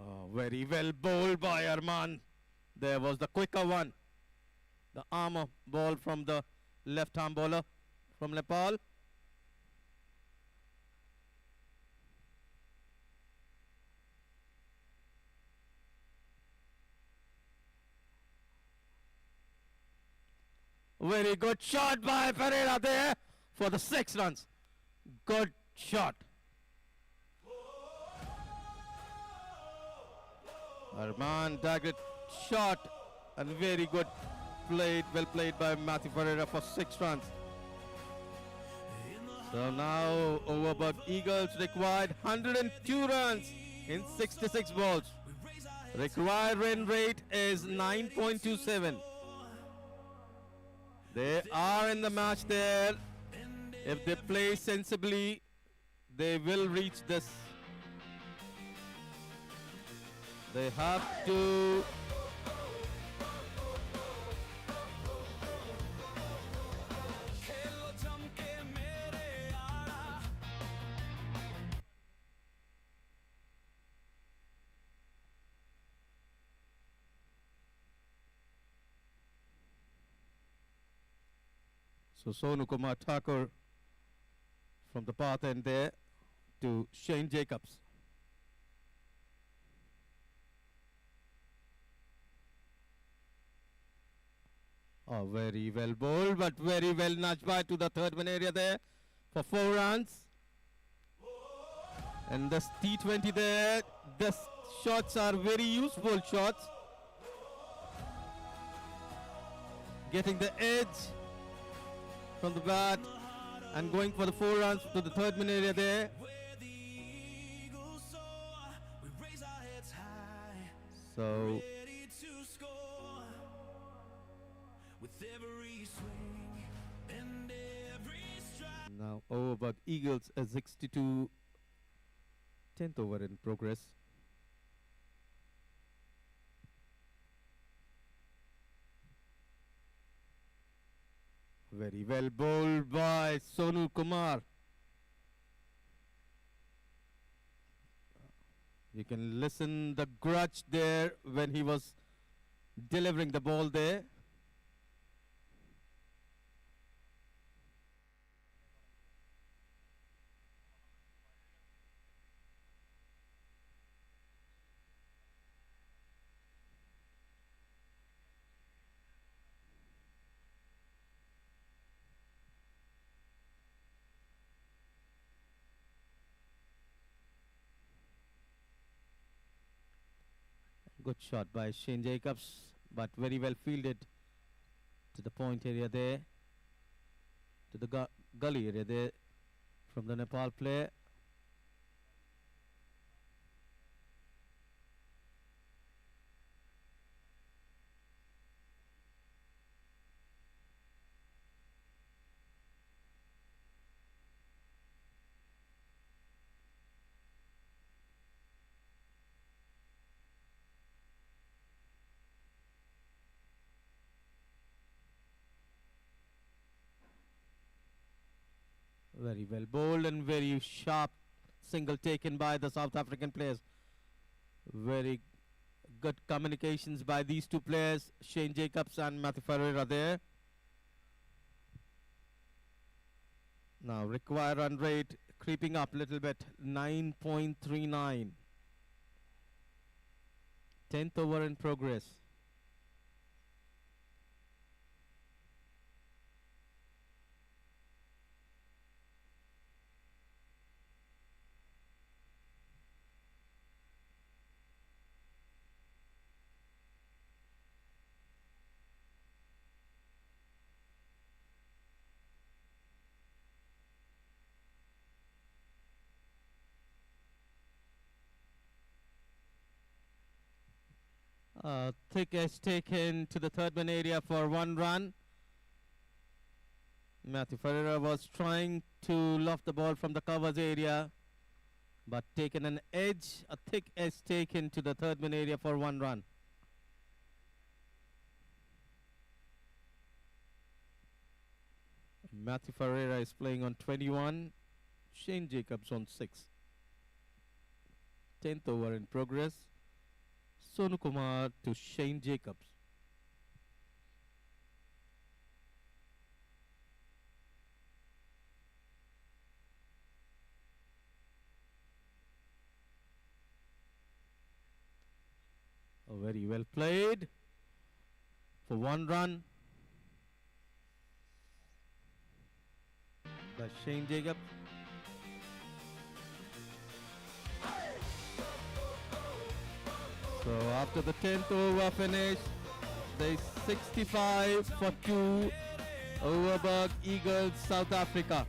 S4: Oh, very well bowled by Arman. There was the quicker one. The armour ball from the left arm bowler from Nepal. Very good shot by Ferreira there for the 6 runs. Good shot. Arman dagger shot and very good played, well played by Matthew Ferreira for 6 runs. So now Overberg Eagles required 102 runs in 66 balls. Required run rate is 9.27. They are in the match there. If they play sensibly, they will reach this. They have to So Sonu Kumar Thakur from the Parth end there to Shane Jacobs. Oh, very well bowled, but very well nudged by to the third man area there for 4 runs. And this T20 there, the shots are very useful shots. Getting the edge from the bat and going for the 4 runs to the third man area there. So now Overberg Eagles at 62, 10th over in progress. Very well bowled by Sonu Kumar. You can listen the grudge there when he was delivering the ball there. Good shot by Shane Jacobs, but very well fielded to the point area there, to the gully area there from the Nepal player. Very well bowled and very sharp single taken by the South African players. Very good communications by these two players, Shane Jacobs and Matthew Ferreira there. Now required run rate creeping up a little bit, 9.39. 10th over in progress. Thick is taken to the third man area for 1 run. Matthew Ferreira was trying to loft the ball from the covers area, but taken an edge. A thick edge taken to the third man area for 1 run. Matthew Ferreira is playing on 21. Shane Jacobs on 6. 10th over in progress. Sonu Kumar to Shane Jacobs. Oh, very well played for 1 run by Shane Jacobs. So after the 10th over finish, they 65 for 2, Overberg Eagles, South Africa.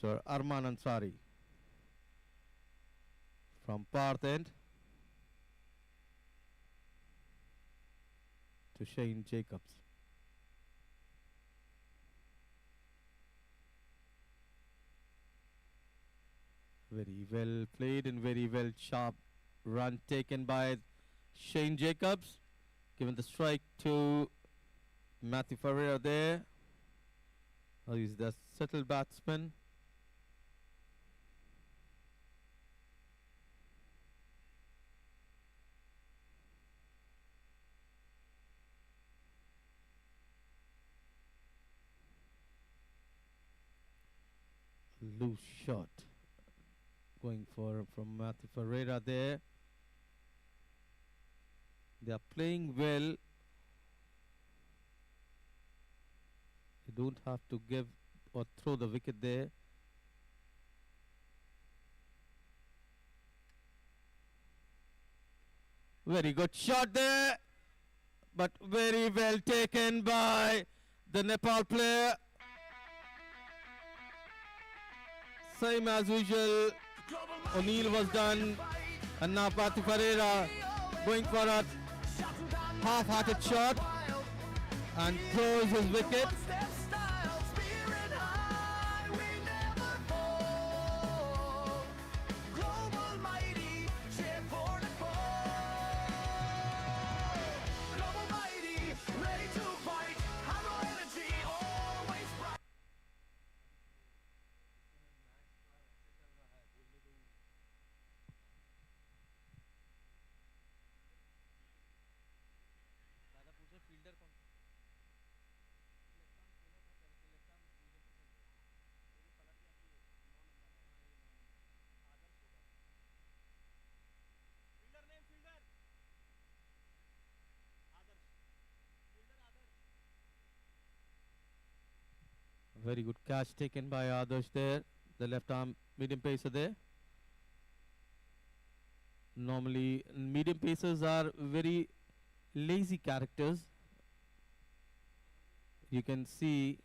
S4: Mr. Arman Ansari from Parth end to Shane Jacobs. Very well played and very well sharp run taken by Shane Jacobs. Given the strike to Matthew Ferreira there. He's the settled batsman. Loose shot going for from Matthew Ferreira there. They are playing well. You don't have to give or throw the wicket there. Very good shot there, but very well taken by the Nepal player. Same as usual, O'Neill was done, and now Matthew Ferreira going for a half-hearted shot and throws his wicket. Very good catch taken by Adarsh there, the left arm medium pacer there. Normally medium pacers are very lazy characters. You can see,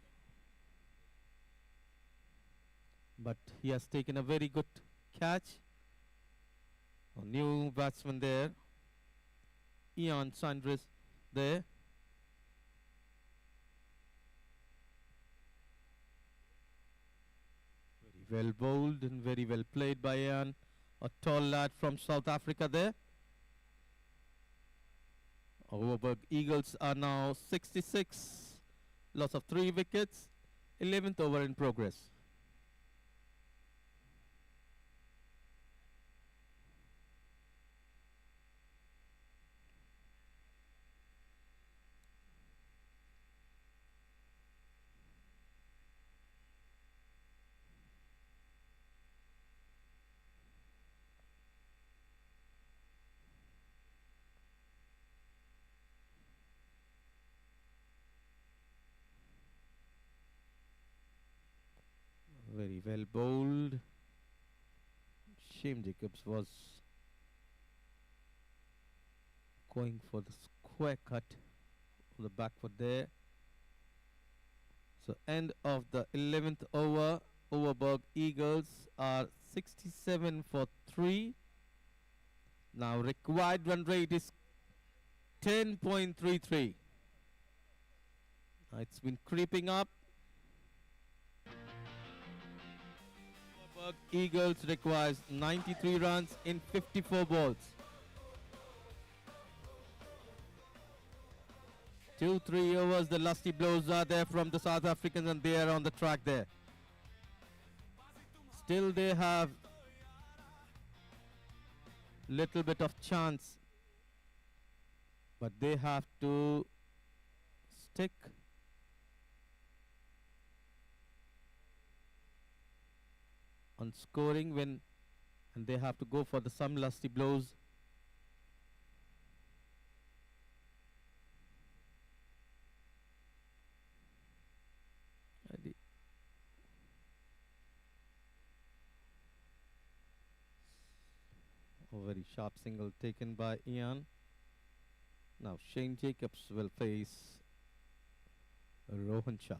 S4: but he has taken a very good catch. A new batsman there, Ian Sanders there. Very well bowled and very well played by Ian, a tall lad from South Africa there. Overberg Eagles are now 66, loss of 3 wickets, 11th over in progress. Very well bowled. Shane Jacobs was going for the square cut of the back foot there. So end of the 11th over. Overberg Eagles are 67 for 3. Now required run rate is 10.33. It's been creeping up. Overberg Eagles requires 93 runs in 54 balls. 2-3 overs, the lusty blows are there from the South Africans and they are on the track there. Still they have little bit of chance, but they have to stick on scoring and they have to go for some lusty blows. A very sharp single taken by Ian. Now Shane Jacobs will face Rohan Shah.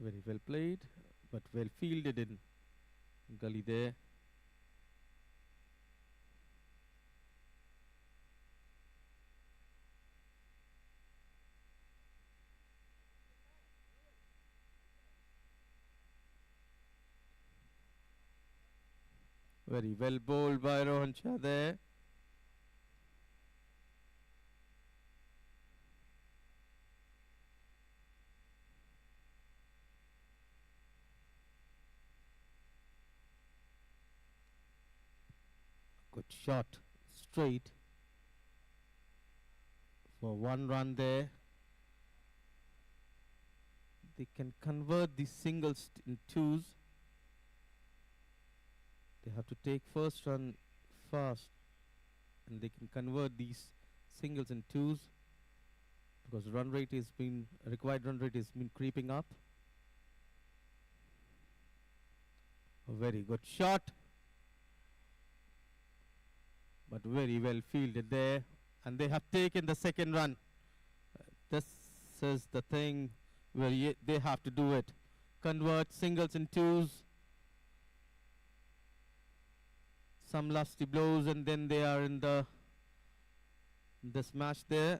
S4: Very well played, but well fielded in gully there. Very well bowled by Rohan Shah there. Good shot, straight for 1 run there. They can convert these singles in twos. They have to take first run fast, and they can convert these singles in twos because required run rate has been creeping up. A very good shot, but very well fielded there, and they have taken the second run. This is the thing where they have to do it. Convert singles in twos. Some lusty blows, and then they are in the smash there.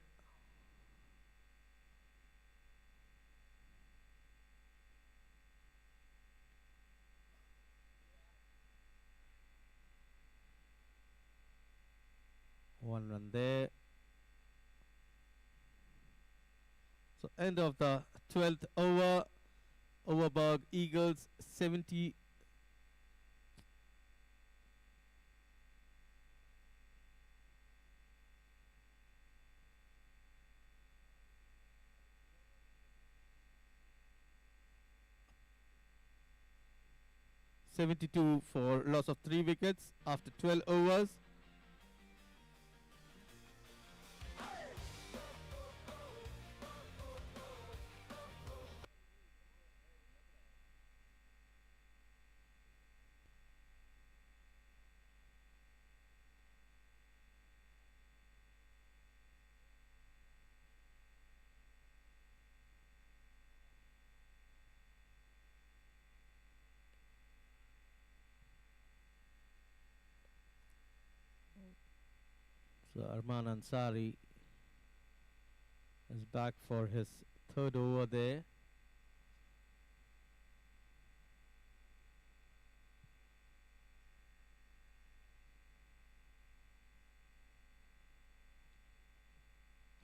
S4: One run there. So end of the 12th over. Overberg Eagles 70. (72) for loss of 3 wickets after 12 overs. So Arman Ansari is back for his 3rd over there.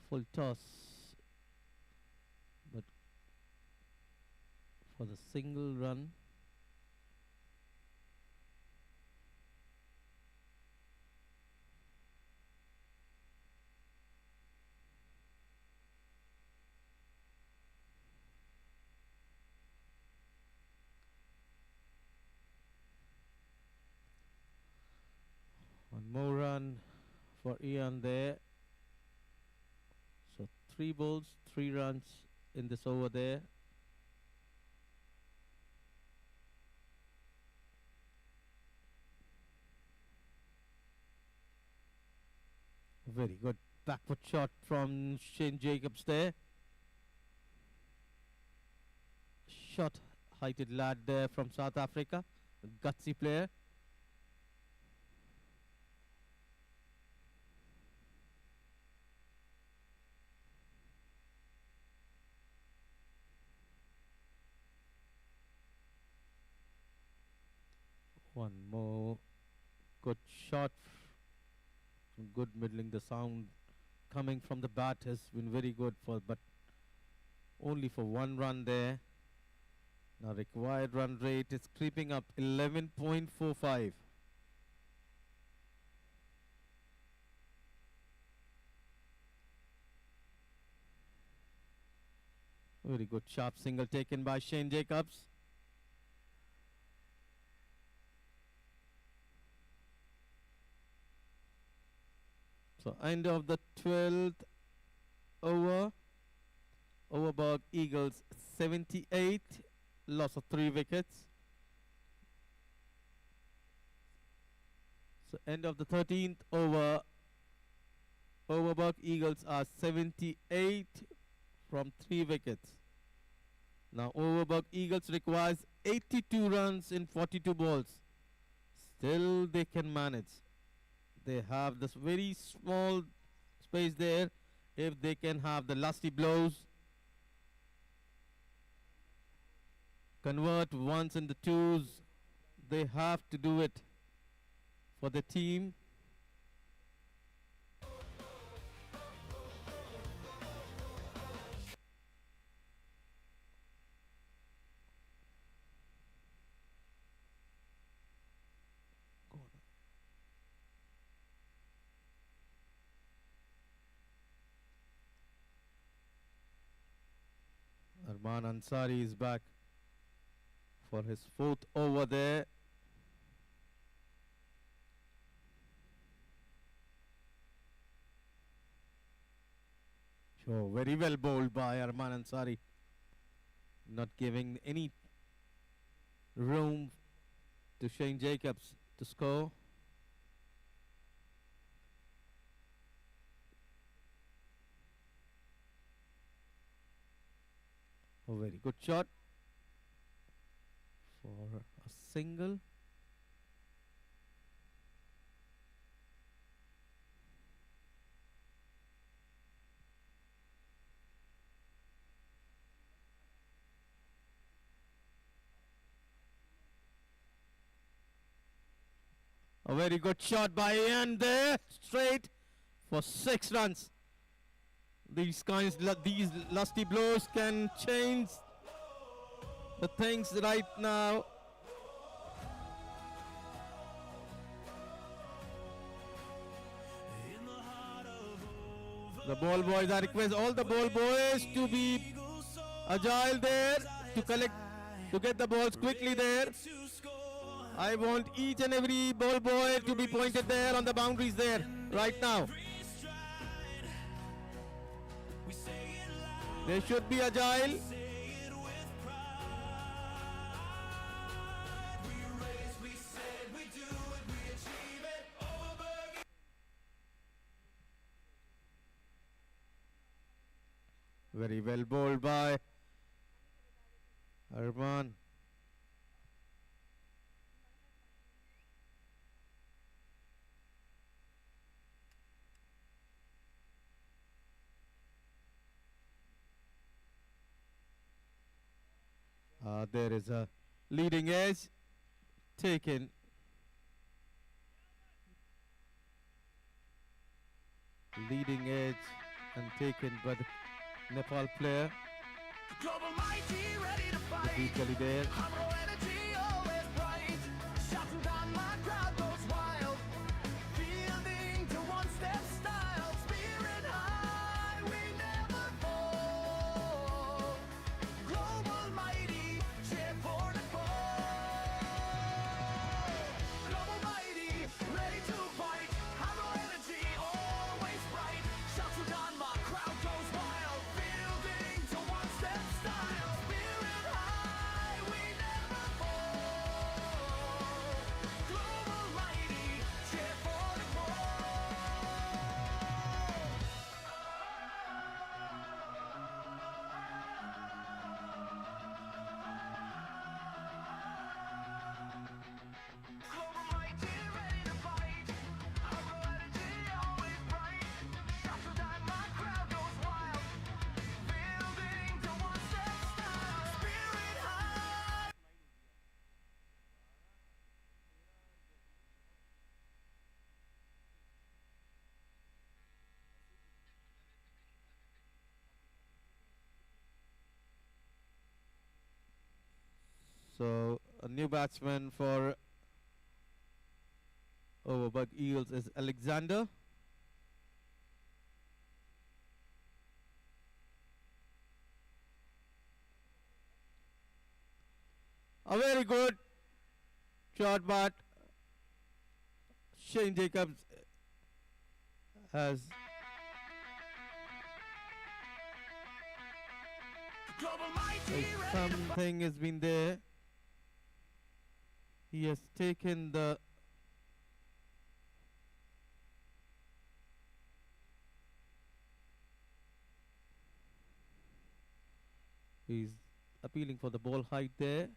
S4: Full toss, but for the single run. One more run for Ian there. So 3 balls, 3 runs in this over there. Very good backward shot from Shane Jacobs there. Shot heighted lad there from South Africa, a gutsy player. One more good shot, good middling. The sound coming from the bat has been very good but only for 1 run there. Now required run rate is creeping up, 11.45. Very good sharp single taken by Shane Jacobs. So end of the 12th over. Overberg Eagles 78, loss of 3 wickets. So end of the 13th over. Overberg Eagles are 78 from 3 wickets. Now Overberg Eagles requires 82 runs in 42 balls. Still they can manage. They have this very small space there. If they can have the lusty blows, convert ones into twos, they have to do it for the team. Arman Ansari is back for his fourth over there. Sure, very well bowled by Arman Ansari. Not giving any room to Shane Jacobs to score. A very good shot for a single. A very good shot by Ian there, straight for 6 runs. These lusty blows can change the things right now. The ball boys, I request all the ball boys to be agile there, to collect, to get the balls quickly there. I want each and every ball boy to be pointed there on the boundaries there right now. They should be agile. Very well bowled by Arman. There is a leading edge taken. Leading edge and taken by the Nepal player.
S2: Global mighty, ready to fight.
S4: Equally there.
S2: Humble energy, always bright. Shouting down, my crowd goes wild. Fielding to one step style. Spirit high, we never fall. Global mighty, cheer for Nepal. Global mighty, ready to fight. Humble energy, always bright. Shouting down, my crowd goes wild. Fielding to one step style. Spirit high, we never fall. Global mighty, cheer for Nepal. Global mighty, ready to fight. Humble energy, always bright. Shouting down, my crowd goes wild. Fielding to one step style. Spirit high.
S4: So a new batsman for Overberg Eagles is Alexander. A very good shot, but Shane Jacobs has
S2: Global mighty, ready to
S4: something has been there. He has taken the he's appealing for the ball height there.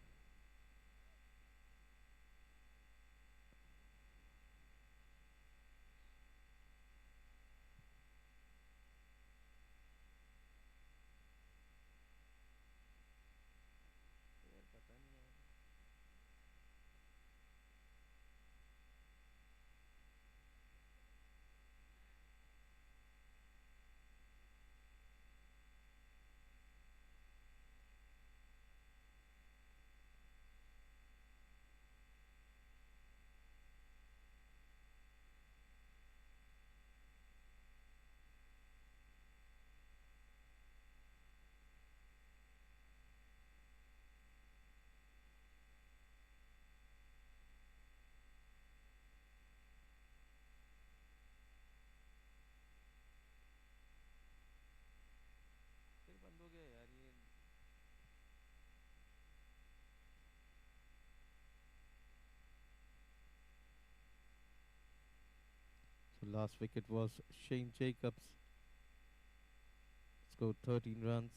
S4: So last wicket was Shane Jacobs. Scored 13 runs.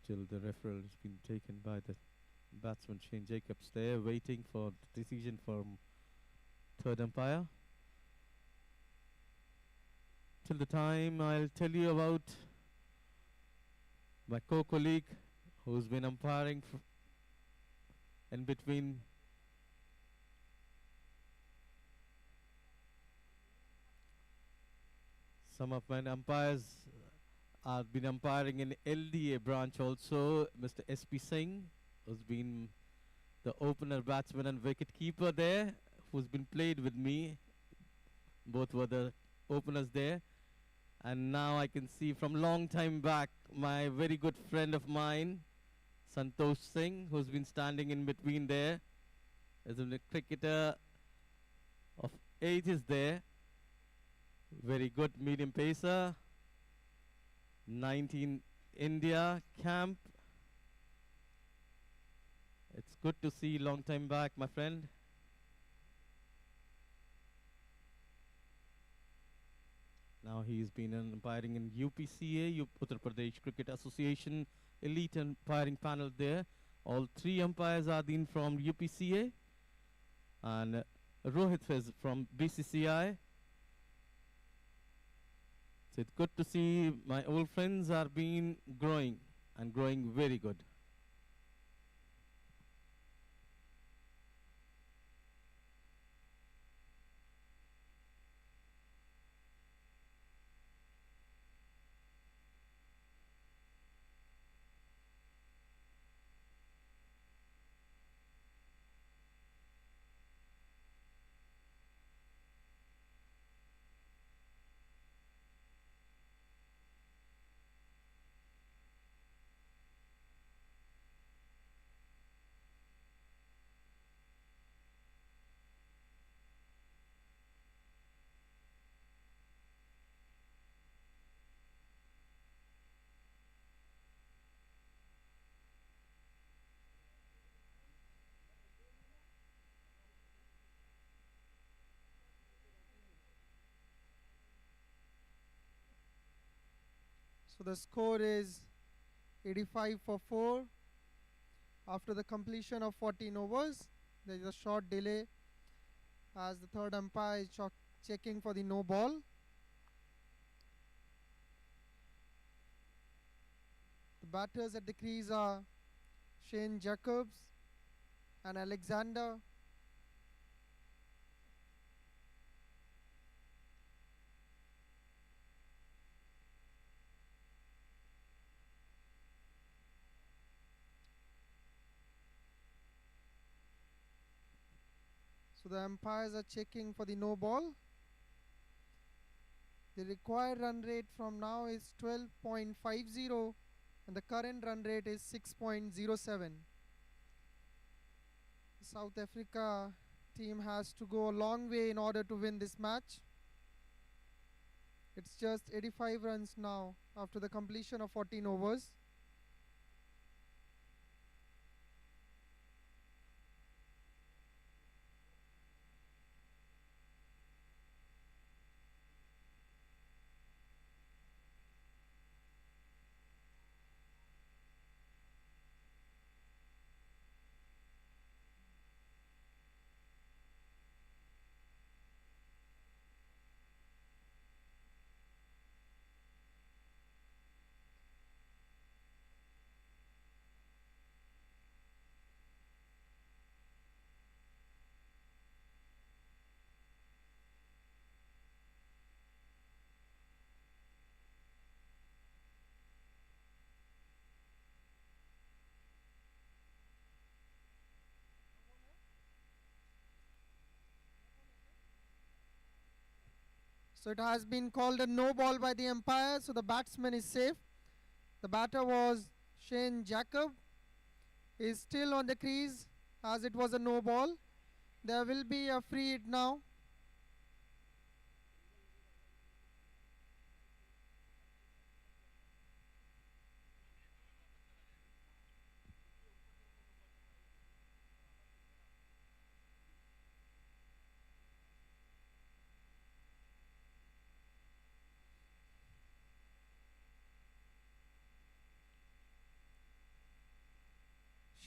S4: Still the referral has been taken by the batsman Shane Jacobs there, waiting for the decision from third umpire. Till the time, I'll tell you about my co-colleague who's been umpiring in between some of my umpires. I've been umpiring in LDA branch also. Mr. S.P. Singh, who's been the opener, batsman and wicket keeper there, who's been played with me. Both were the openers there. And now I can see from long time back, my very good friend of mine, Santosh Singh, who's been standing in between there. As a cricketer of ages there. Very good medium pacer. 19 India camp. It's good to see long time back, my friend. Now he's been umpiring in UPCA, Uttar Pradesh Cricket Association elite umpiring panel there. All three umpires are from UPCA, and Rohit is from BCCI. So it's good to see my old friends are growing and growing very good.
S5: So the score is 85 for 4. After the completion of 14 overs, there is a short delay as the third umpire is checking for the no ball. The batters at the crease are Shane Jacobs and Alexander. So the umpires are checking for the no ball. The required run rate from now is 12.50 and the current run rate is 6.07. The South Africa team has to go a long way in order to win this match. It's just 85 runs now after the completion of 14 overs. So it has been called a no ball by the umpire, so the batsman is safe. The batter was Shane Jacob. He is still on the crease as it was a no ball. There will be a free hit now.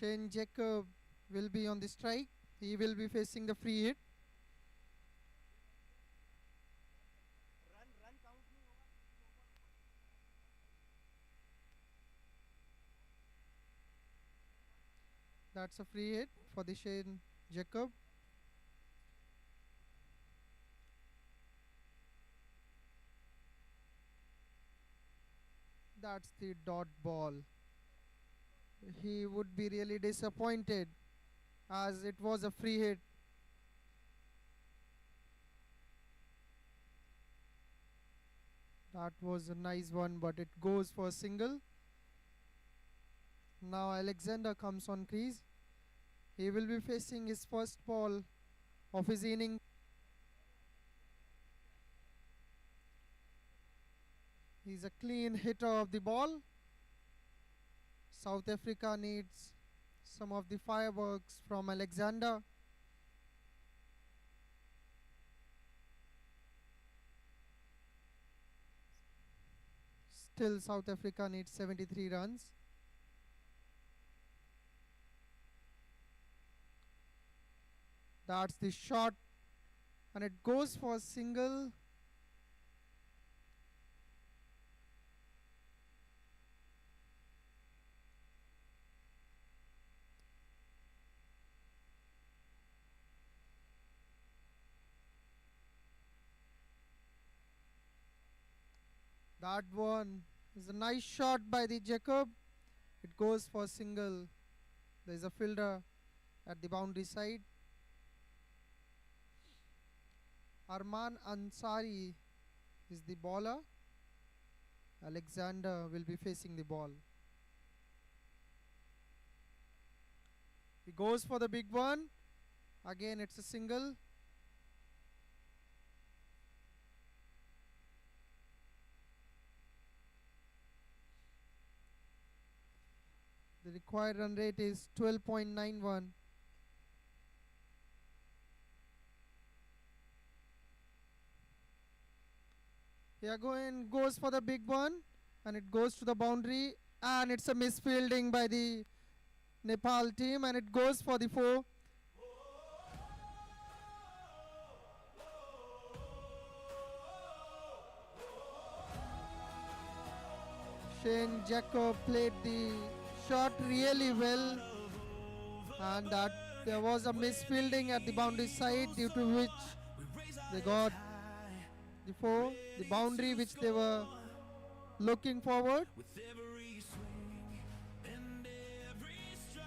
S5: Shane Jacob will be on the strike. He will be facing the free hit. That's a free hit for the Shane Jacob. That's the dot ball. He would be really disappointed as it was a free hit. That was a nice one, but it goes for a single. Now Alexander comes on crease. He will be facing his first ball of his inning. He's a clean hitter of the ball. South Africa needs some of the fireworks from Alexander. Still South Africa needs 73 runs. That's the shot and it goes for a single. That one is a nice shot by the Jacob. It goes for single. There is a fielder at the boundary side. Arman Ansari is the bowler. Alexander will be facing the ball. He goes for the big one. Again, it's a single. The required run rate is 12.91. Goes for the big one. and it goes to the boundary, and it's a misfielding by the Nepal team, and it goes for the 4. Shane Jacob played the shot really well, and that there was a misfielding at the boundary side, due to which they got the 4, the boundary which they were looking forward.
S2: with every swing and every stride.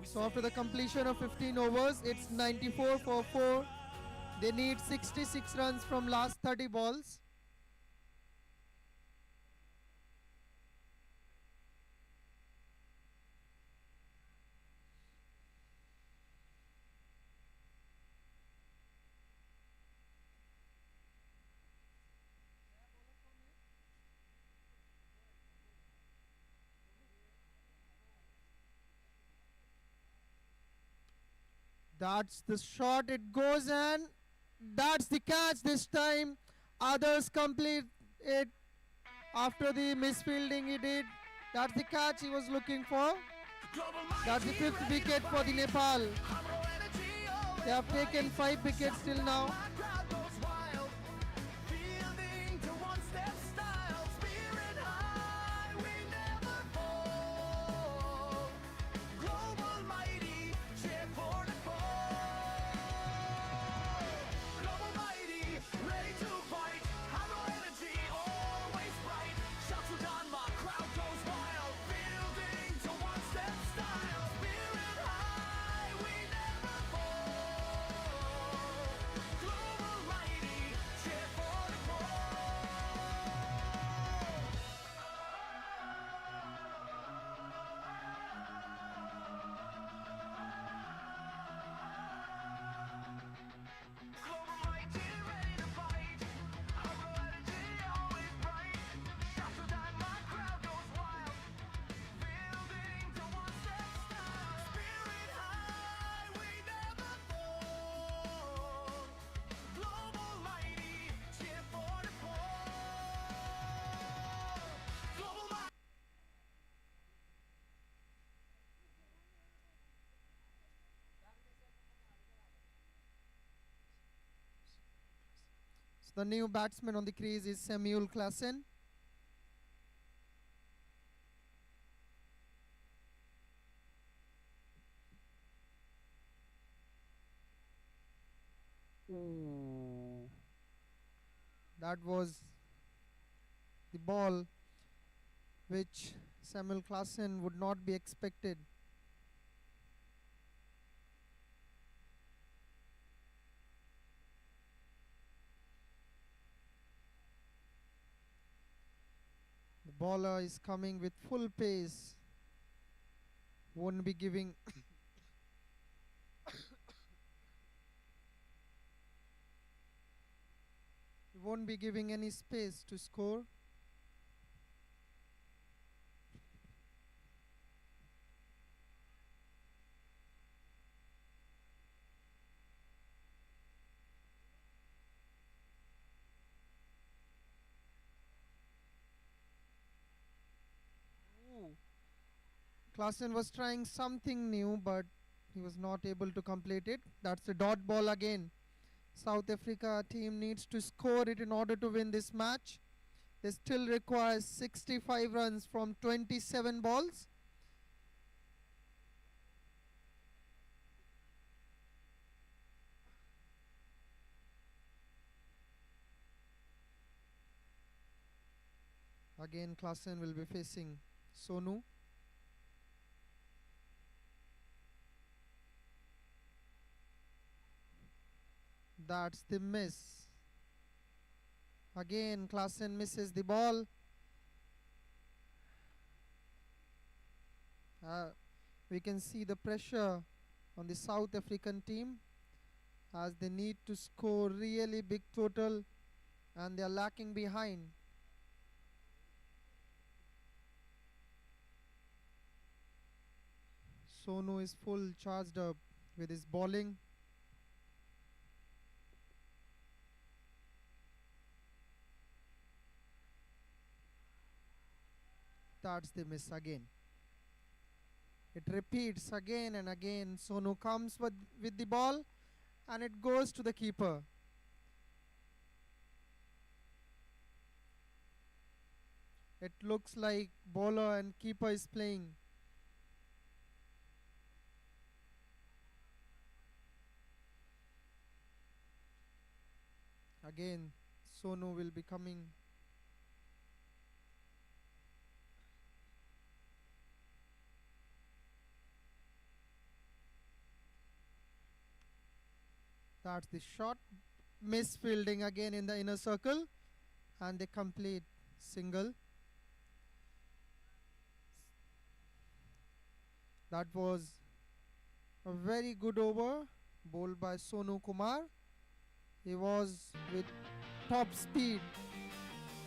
S5: So after the completion of 15 overs, it's 94 for 4. They need 66 runs from last 30 balls. That's the shot, it goes, and that's the catch this time. Others complete it after the misfielding he did. That's the catch he was looking for. That's the 5th wicket for the Nepal. They have taken 5 wickets till now. The new batsman on the crease is Samuel Klassen. Ooh. That was the ball which Samuel Klassen would not be expected. The bowler is coming with full pace. Won't be giving won't be giving any space to score. Klassen was trying something new, but he was not able to complete it. That's a dot ball again. South Africa team needs to score it in order to win this match. They still require 65 runs from 27 balls. Again, Klassen will be facing Sonu. That's the miss. Again, Klassen misses the ball. We can see the pressure on the South African team as they need to score really big total and they are lacking behind. Sonu is full charged up with his bowling. That's the miss again. It repeats again and again. Sonu comes with the ball and it goes to the keeper. It looks like bowler and keeper is playing. Again, Sonu will be coming. That's the shot. Miss fielding again in the inner circle. And they complete single. That was a very good over bowled by Sonu Kumar. He was with top speed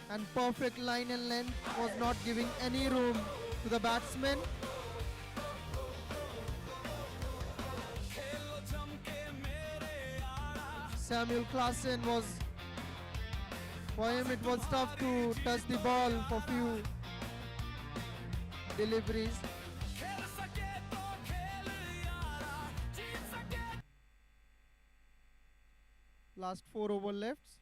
S5: and perfect line and length, was not giving any room to the batsman. Samuel Klassen was, for him it was tough to touch the ball for few deliveries. Last 4 over left.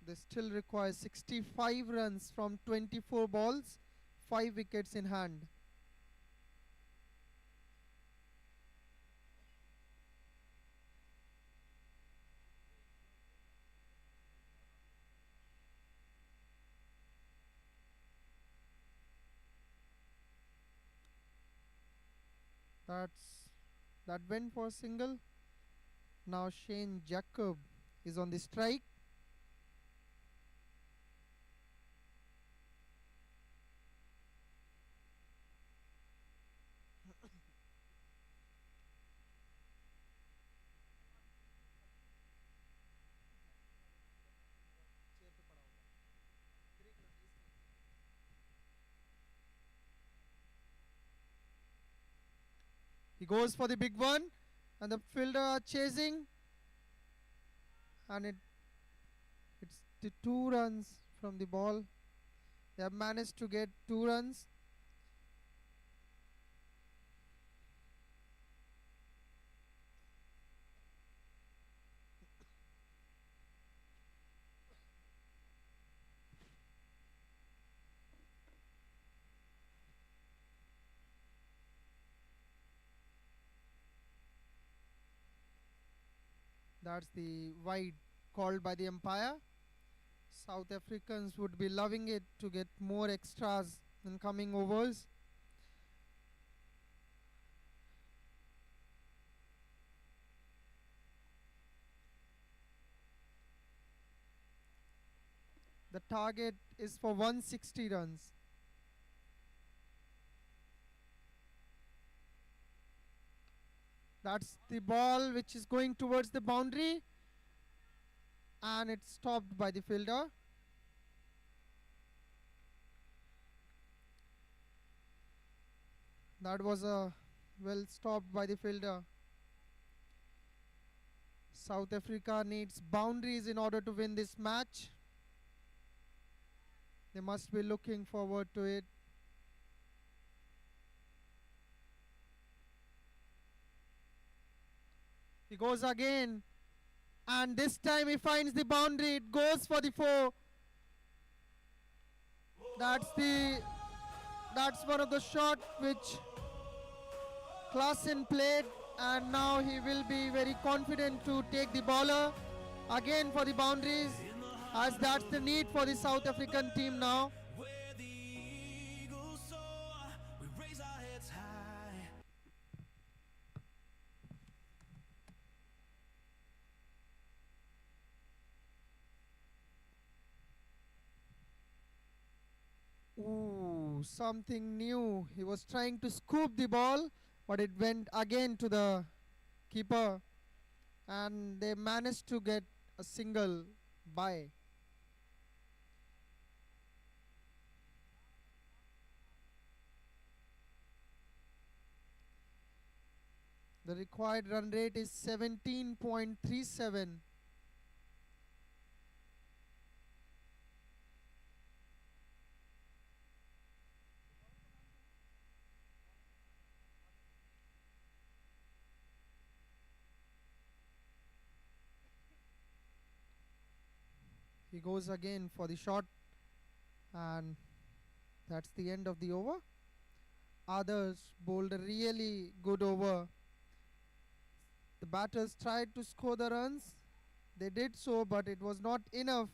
S5: They still require 65 runs from 24 balls, 5 wickets in hand. That went for a single. Now Shane Jacob is on the strike. He goes for the big one and the fielder are chasing, and it's the 2 runs from the ball. They have managed to get 2 runs. That's the wide called by the umpire. South Africans would be loving it to get more extras in coming overs. The target is for 160 runs. That's the ball which is going towards the boundary, and it's stopped by the fielder. That was well stopped by the fielder. South Africa needs boundaries in order to win this match. They must be looking forward to it. He goes again, and this time he finds the boundary. It goes for the 4. That's one of the shots which Klassen played, and now he will be very confident to take the bowler again for the boundaries, as that's the need for the South African team now.
S2: Where the eagles soar, we raise our heads high.
S5: Ooh, something new. He was trying to scoop the ball, but it went again to the keeper, and they managed to get a single by. The required run rate is 17.37. He goes again for the shot, and that's the end of the over. Others bowled a really good over. The batters tried to score the runs. They did so, but it was not enough.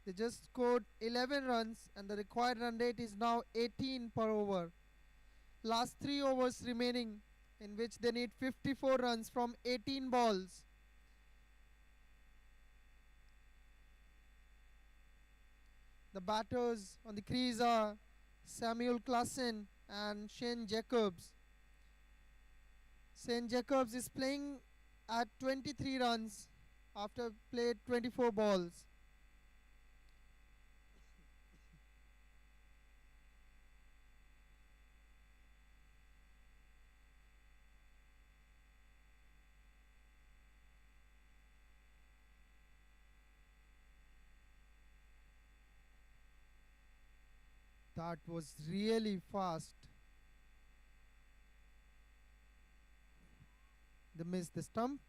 S5: They just scored 11 runs, and the required run rate is now 18 per over. Last 3 overs remaining, in which they need 54 runs from 18 balls. The batters on the crease are Samuel Klassen and Shane Jacobs. Shane Jacobs is playing at 23 runs after played 24 balls. That was really fast. They missed the stump.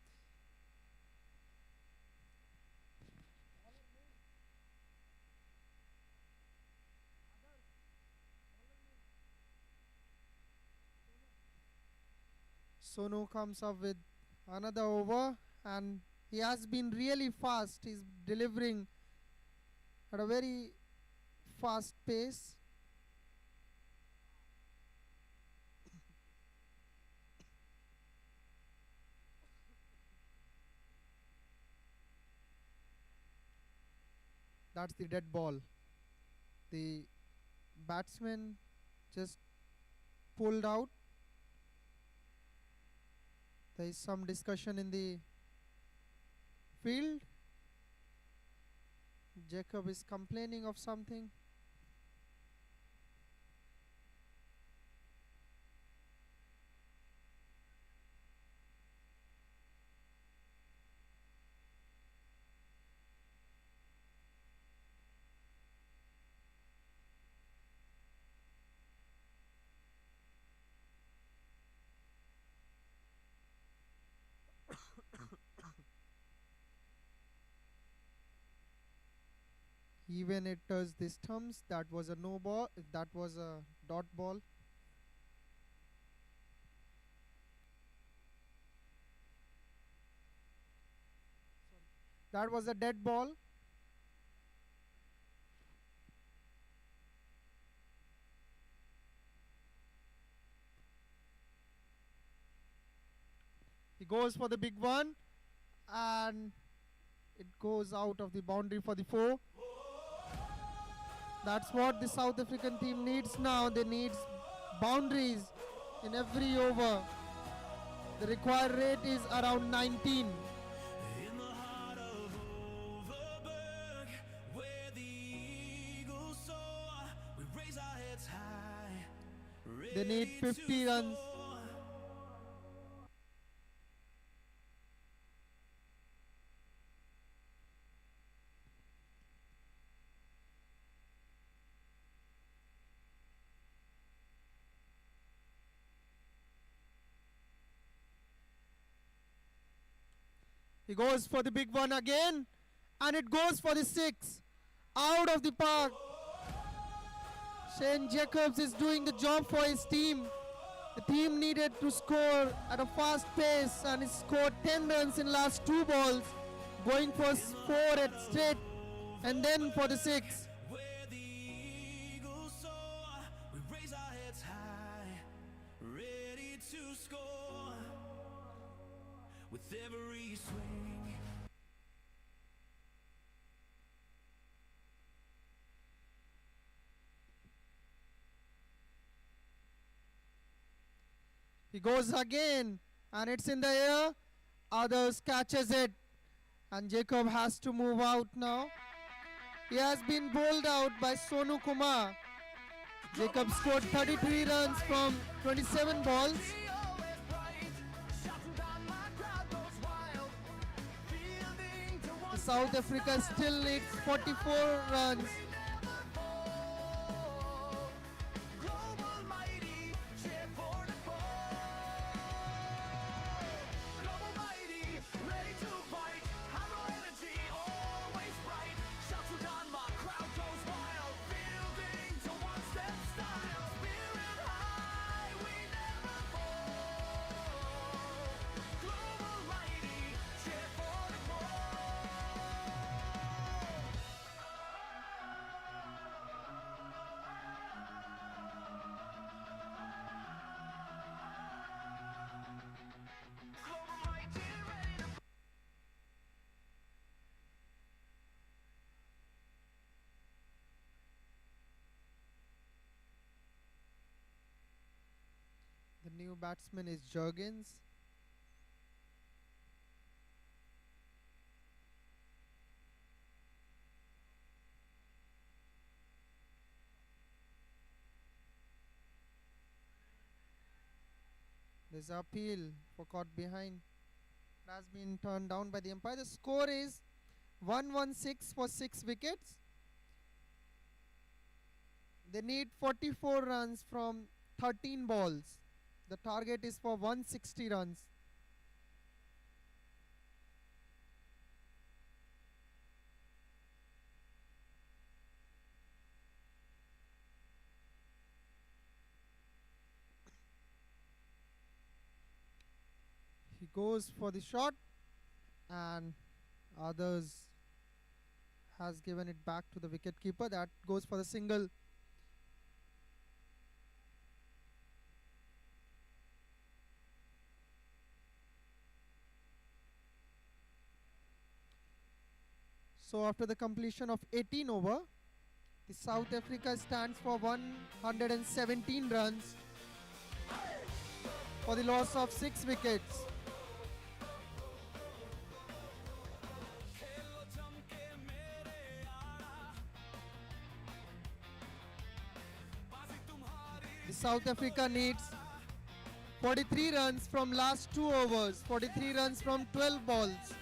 S5: Sonu comes up with another over, and he has been really fast. He's delivering at a very fast pace. That's the dead ball. The batsman just pulled out. There is some discussion in the field. Jacob is complaining of something. Even it touched the stumps. That was a no ball. That was a dot ball. That was a dead ball. He goes for the big one, and it goes out of the boundary for the 4. That's what the South African team needs now. They need boundaries in every over. The required rate is around 19.
S2: In the heart of Overberg, where the eagles soar, we raise our heads high.
S5: They need 50 runs. He goes for the big one again, and it goes for the 6. Out of the park. Shane Jacobs is doing the job for his team. The team needed to score at a fast pace, and he scored 10 runs in last 2 balls, going for 4 at straight, and then for the 6.
S2: Where the eagles soar, we raise our heads high, ready to score with every swing.
S5: He goes again, and it's in the air. Others catches it, and Jacob has to move out now. He has been bowled out by Sonu Kumar. Jacob scored 33 runs from 27 balls. South Africa still needs 44 runs. The new batsman is Jurgens. There's appeal for caught behind. It has been turned down by the umpire. The score is 116 for 6 wickets. They need 44 runs from 13 balls. The target is for 160 runs. He goes for the shot and others has given it back to the wicketkeeper. That goes for the single. So after the completion of 18 over, the South Africa stands for 117 runs for the loss of 6 wickets. The South Africa needs 43 runs from last 2 overs, 43 runs from 12 balls.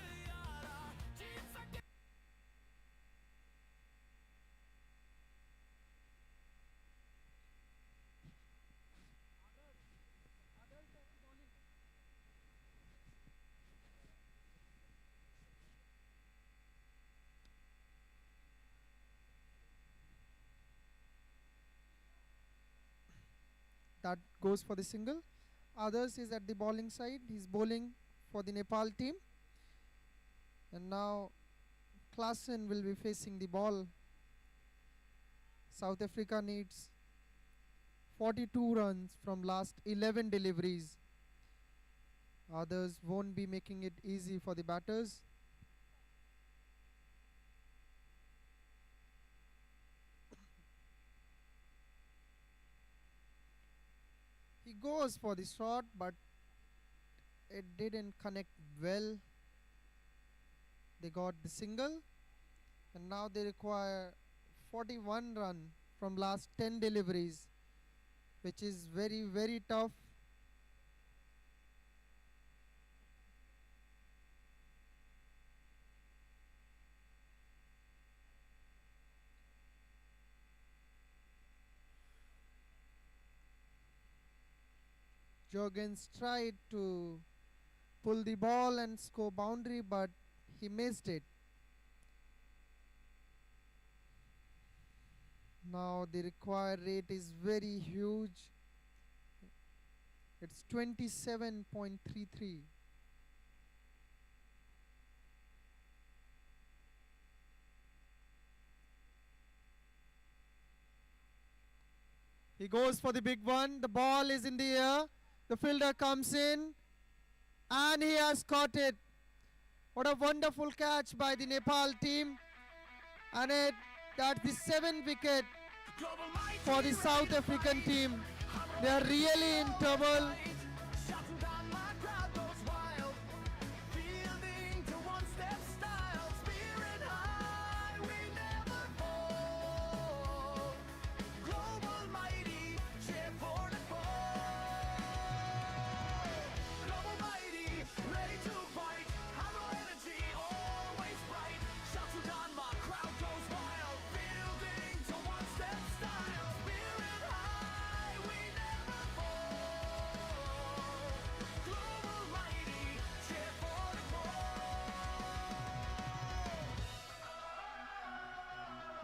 S5: That goes for the single. Others is at the bowling side. He's bowling for the Nepal team. And now Klaasen will be facing the ball. South Africa needs 42 runs from last 11 deliveries. Others won't be making it easy for the batters. He goes for the shot, but it didn't connect well. They got the single, and now they require 41 run from last 10 deliveries, which is very, very tough. Jurgens tried to pull the ball and score boundary, but he missed it. Now the required rate is very huge. It's 27.33. He goes for the big one. The ball is in the air. The fielder comes in and he has caught it. What a wonderful catch by the Nepal team. And that's the 7th wicket for the South African team. They are really in trouble.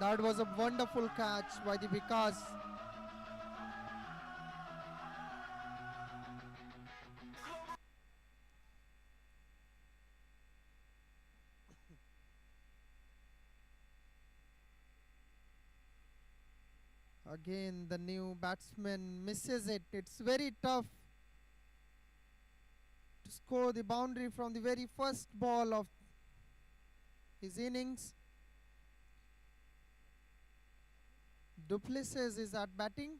S5: That was a wonderful catch by the Vikas. Again, the new batsman misses it. It's very tough to score the boundary from the very first ball of his innings. Du Plessis is at batting.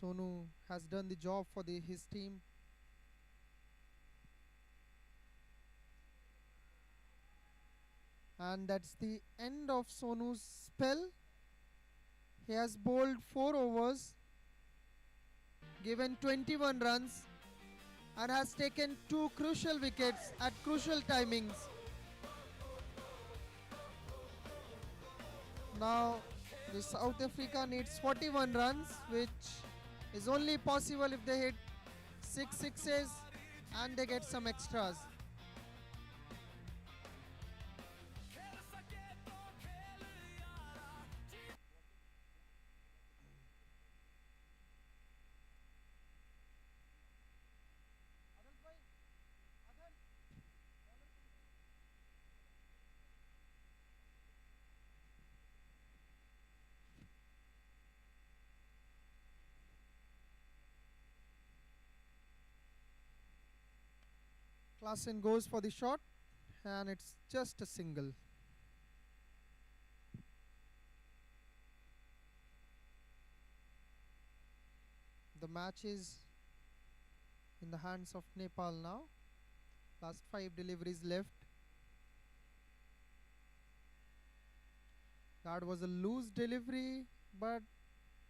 S5: Sonu has done the job for his team. And that's the end of Sonu's spell. He has bowled 4 overs, given 21 runs, and has taken 2 crucial wickets at crucial timings. Now, the South Africa needs 41 runs, which is only possible if they hit 6 sixes and they get some extras. Klassen goes for the shot, and it's just a single. The match is in the hands of Nepal now. Last 5 deliveries left. That was a loose delivery, but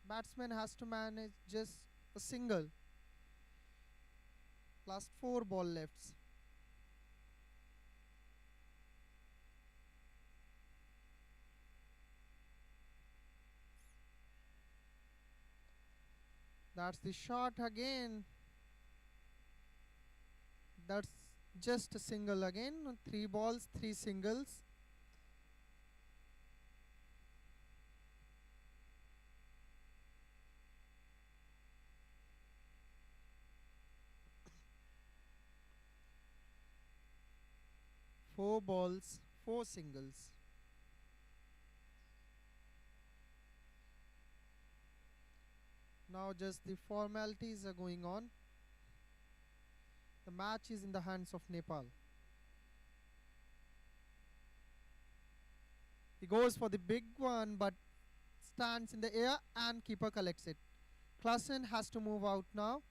S5: batsman has to manage just a single. Last 4 ball lefts. That's the shot again. That's just a single again. 3 balls, 3 singles. Four balls, 4 singles. Now just the formalities are going on. The match is in the hands of Nepal. He goes for the big one, but stands in the air and keeper collects it. Klassen has to move out now.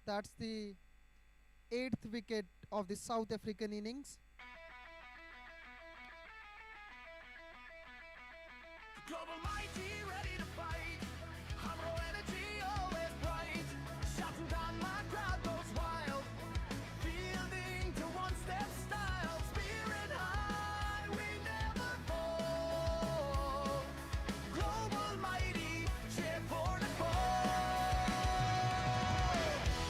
S5: That's the 8th wicket of the South African innings.
S2: Global mighty, ready to fight. Humble energy, always bright. Shouting down, my crowd goes wild. Fielding to one-step style. Spirit high, we never fall. Global mighty, cheer for the ball.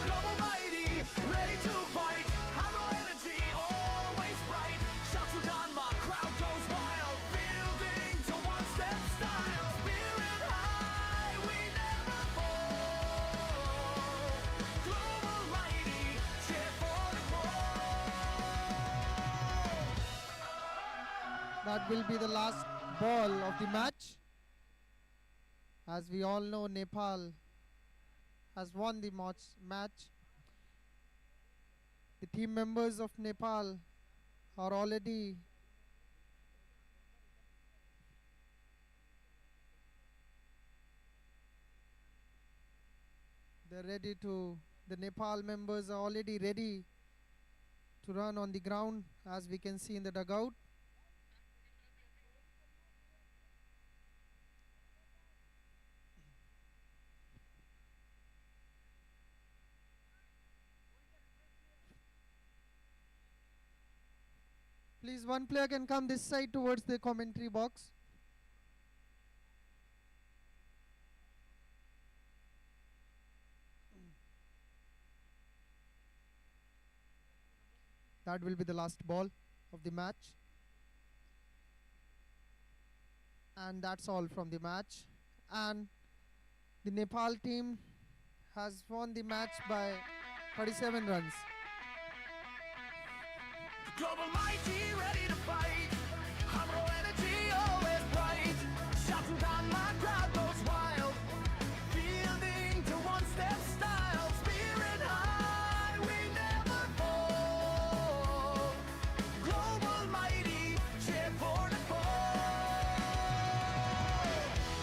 S2: Global mighty, ready to fight. Humble energy, always bright. Shouting down, my crowd goes wild. Fielding to one-step style. Spirit high, we never fall. Global mighty, cheer for the ball.
S5: That will be the last ball of the match. As we all know, Nepal has won the match. The team members of Nepal are already the Nepal members are already ready to run on the ground, as we can see in the dugout. Please, one player can come this side towards the commentary box. That will be the last ball of the match. And that's all from the match. And the Nepal team has won the match by 37 runs.
S2: Global mighty, ready to fight. Humble energy, always bright. Shouting down, my crowd goes wild. Fielding to one-step style. Spirit high, we never fall. Global mighty, cheer for the ball.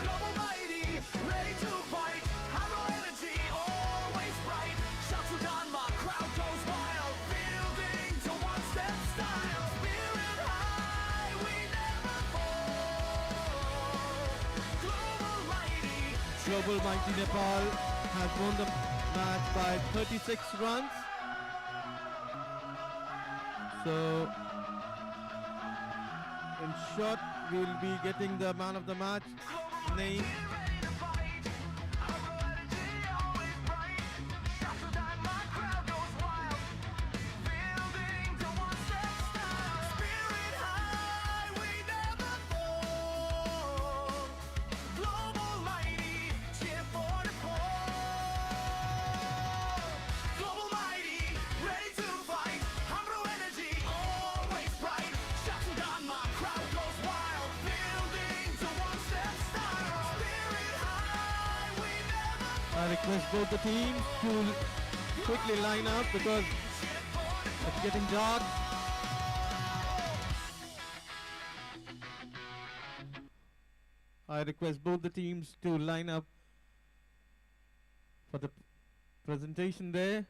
S2: Global mighty, ready to fight. Humble energy,
S4: Global Mighty Nepal has won the match by 36 runs. So, in short, we'll be getting the man of the match name. I request both the teams to quickly line up because it's getting dark. I request both the teams to line up for the presentation there.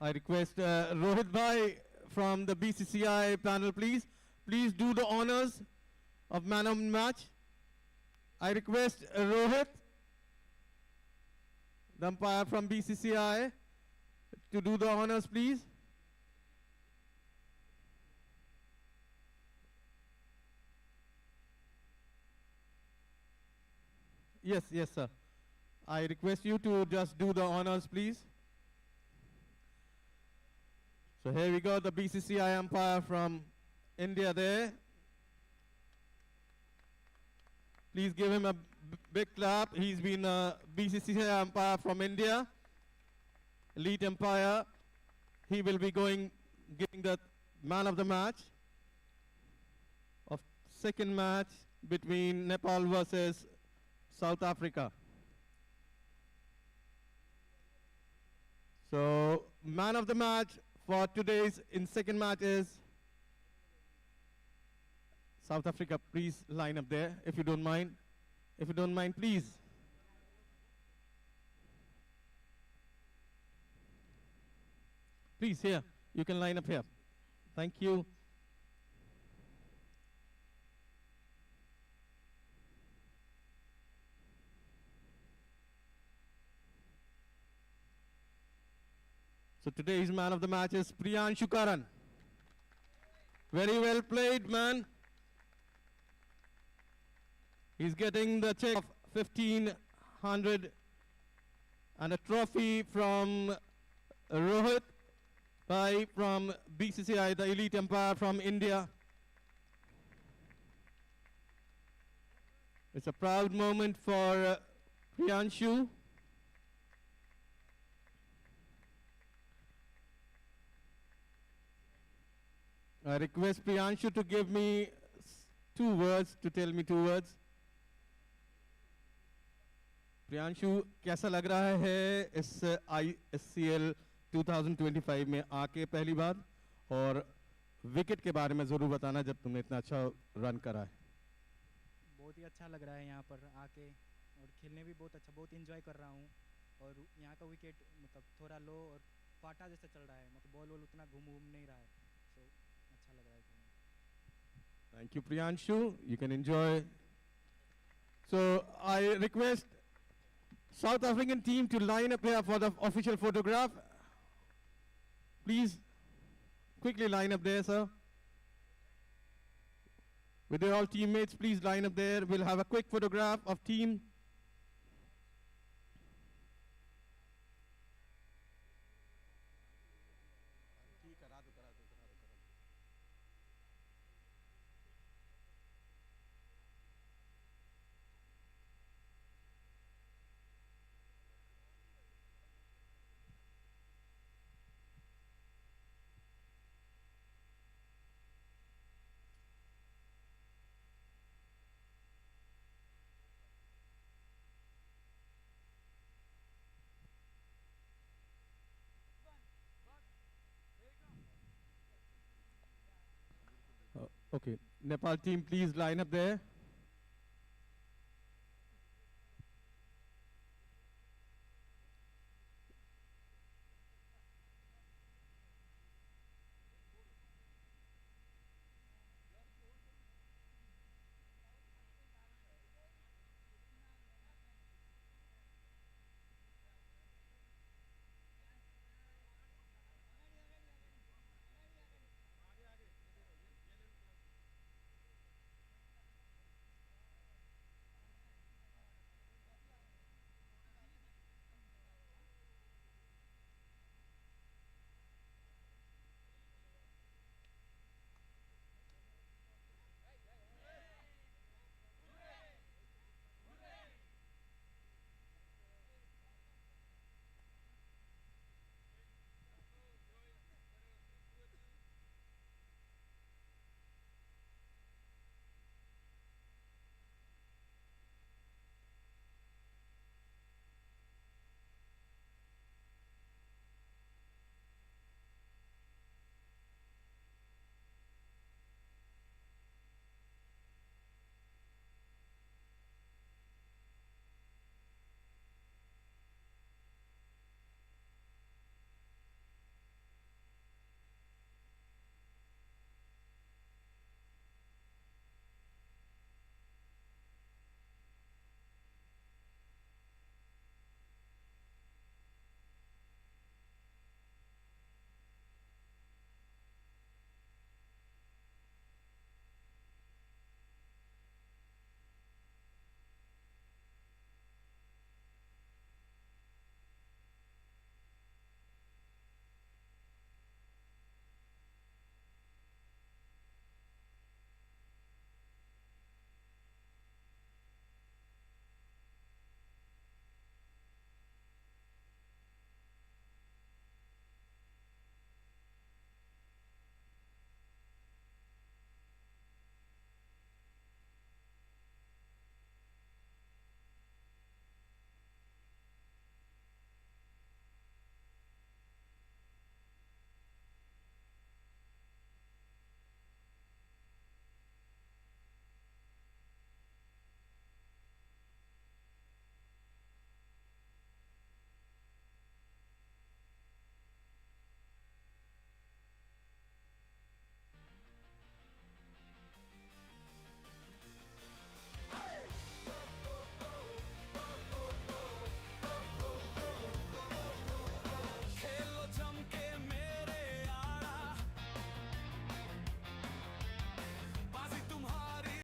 S4: I request Rohit Bhai from the BCCI panel, please. Please do the honors of man of the match. I request Rohit, the umpire from BCCI, to do the honors, please. Yes, yes, sir. I request you to just do the honors, please. So here we go, the BCCI umpire from India there. Please give him a big clap. He's been a BCCI umpire from India, elite umpire. He will be giving the man of the match of second match between Nepal versus South Africa. So man of the match for today's second match is South Africa. Please line up there if you don't mind. If you don't mind, please. Please, here. You can line up here. Thank you. So today's man of the match is Priyanshu Karan. Very well played, man. He's getting the check of 1,500 and a trophy from Rohit Bhai from BCCI, the elite umpire from India. It's a proud moment for Priyanshu. I request Priyanshu to give me 2 words, to tell me 2 words. Priyanshu कैसा लग रहा है इस ISCL 2025 में आके पहली बार, और wicket के बारे में ज़रूर बताना जब तुमने इतना अच्छा रन करा है।
S6: बहुत ही अच्छा लग रहा है यहाँ पर आके, और खेलने भी बहुत अच्छा, बहुत एंजॉय कर रहा हूँ। और यहाँ का विकेट मतलब थोड़ा लो और सपाटा जैसा चल रहा है, मतलब बॉल वॉल उतना घूम नहीं रहा है, so अच्छा लग रहा है खेलने में।
S4: Thank you, Priyanshu. You can enjoy. So I request South African team to line up here for the official photograph. Please quickly line up there, sir. With their all teammates, please line up there. We'll have a quick photograph of team. Okay, Nepal team, please line up there.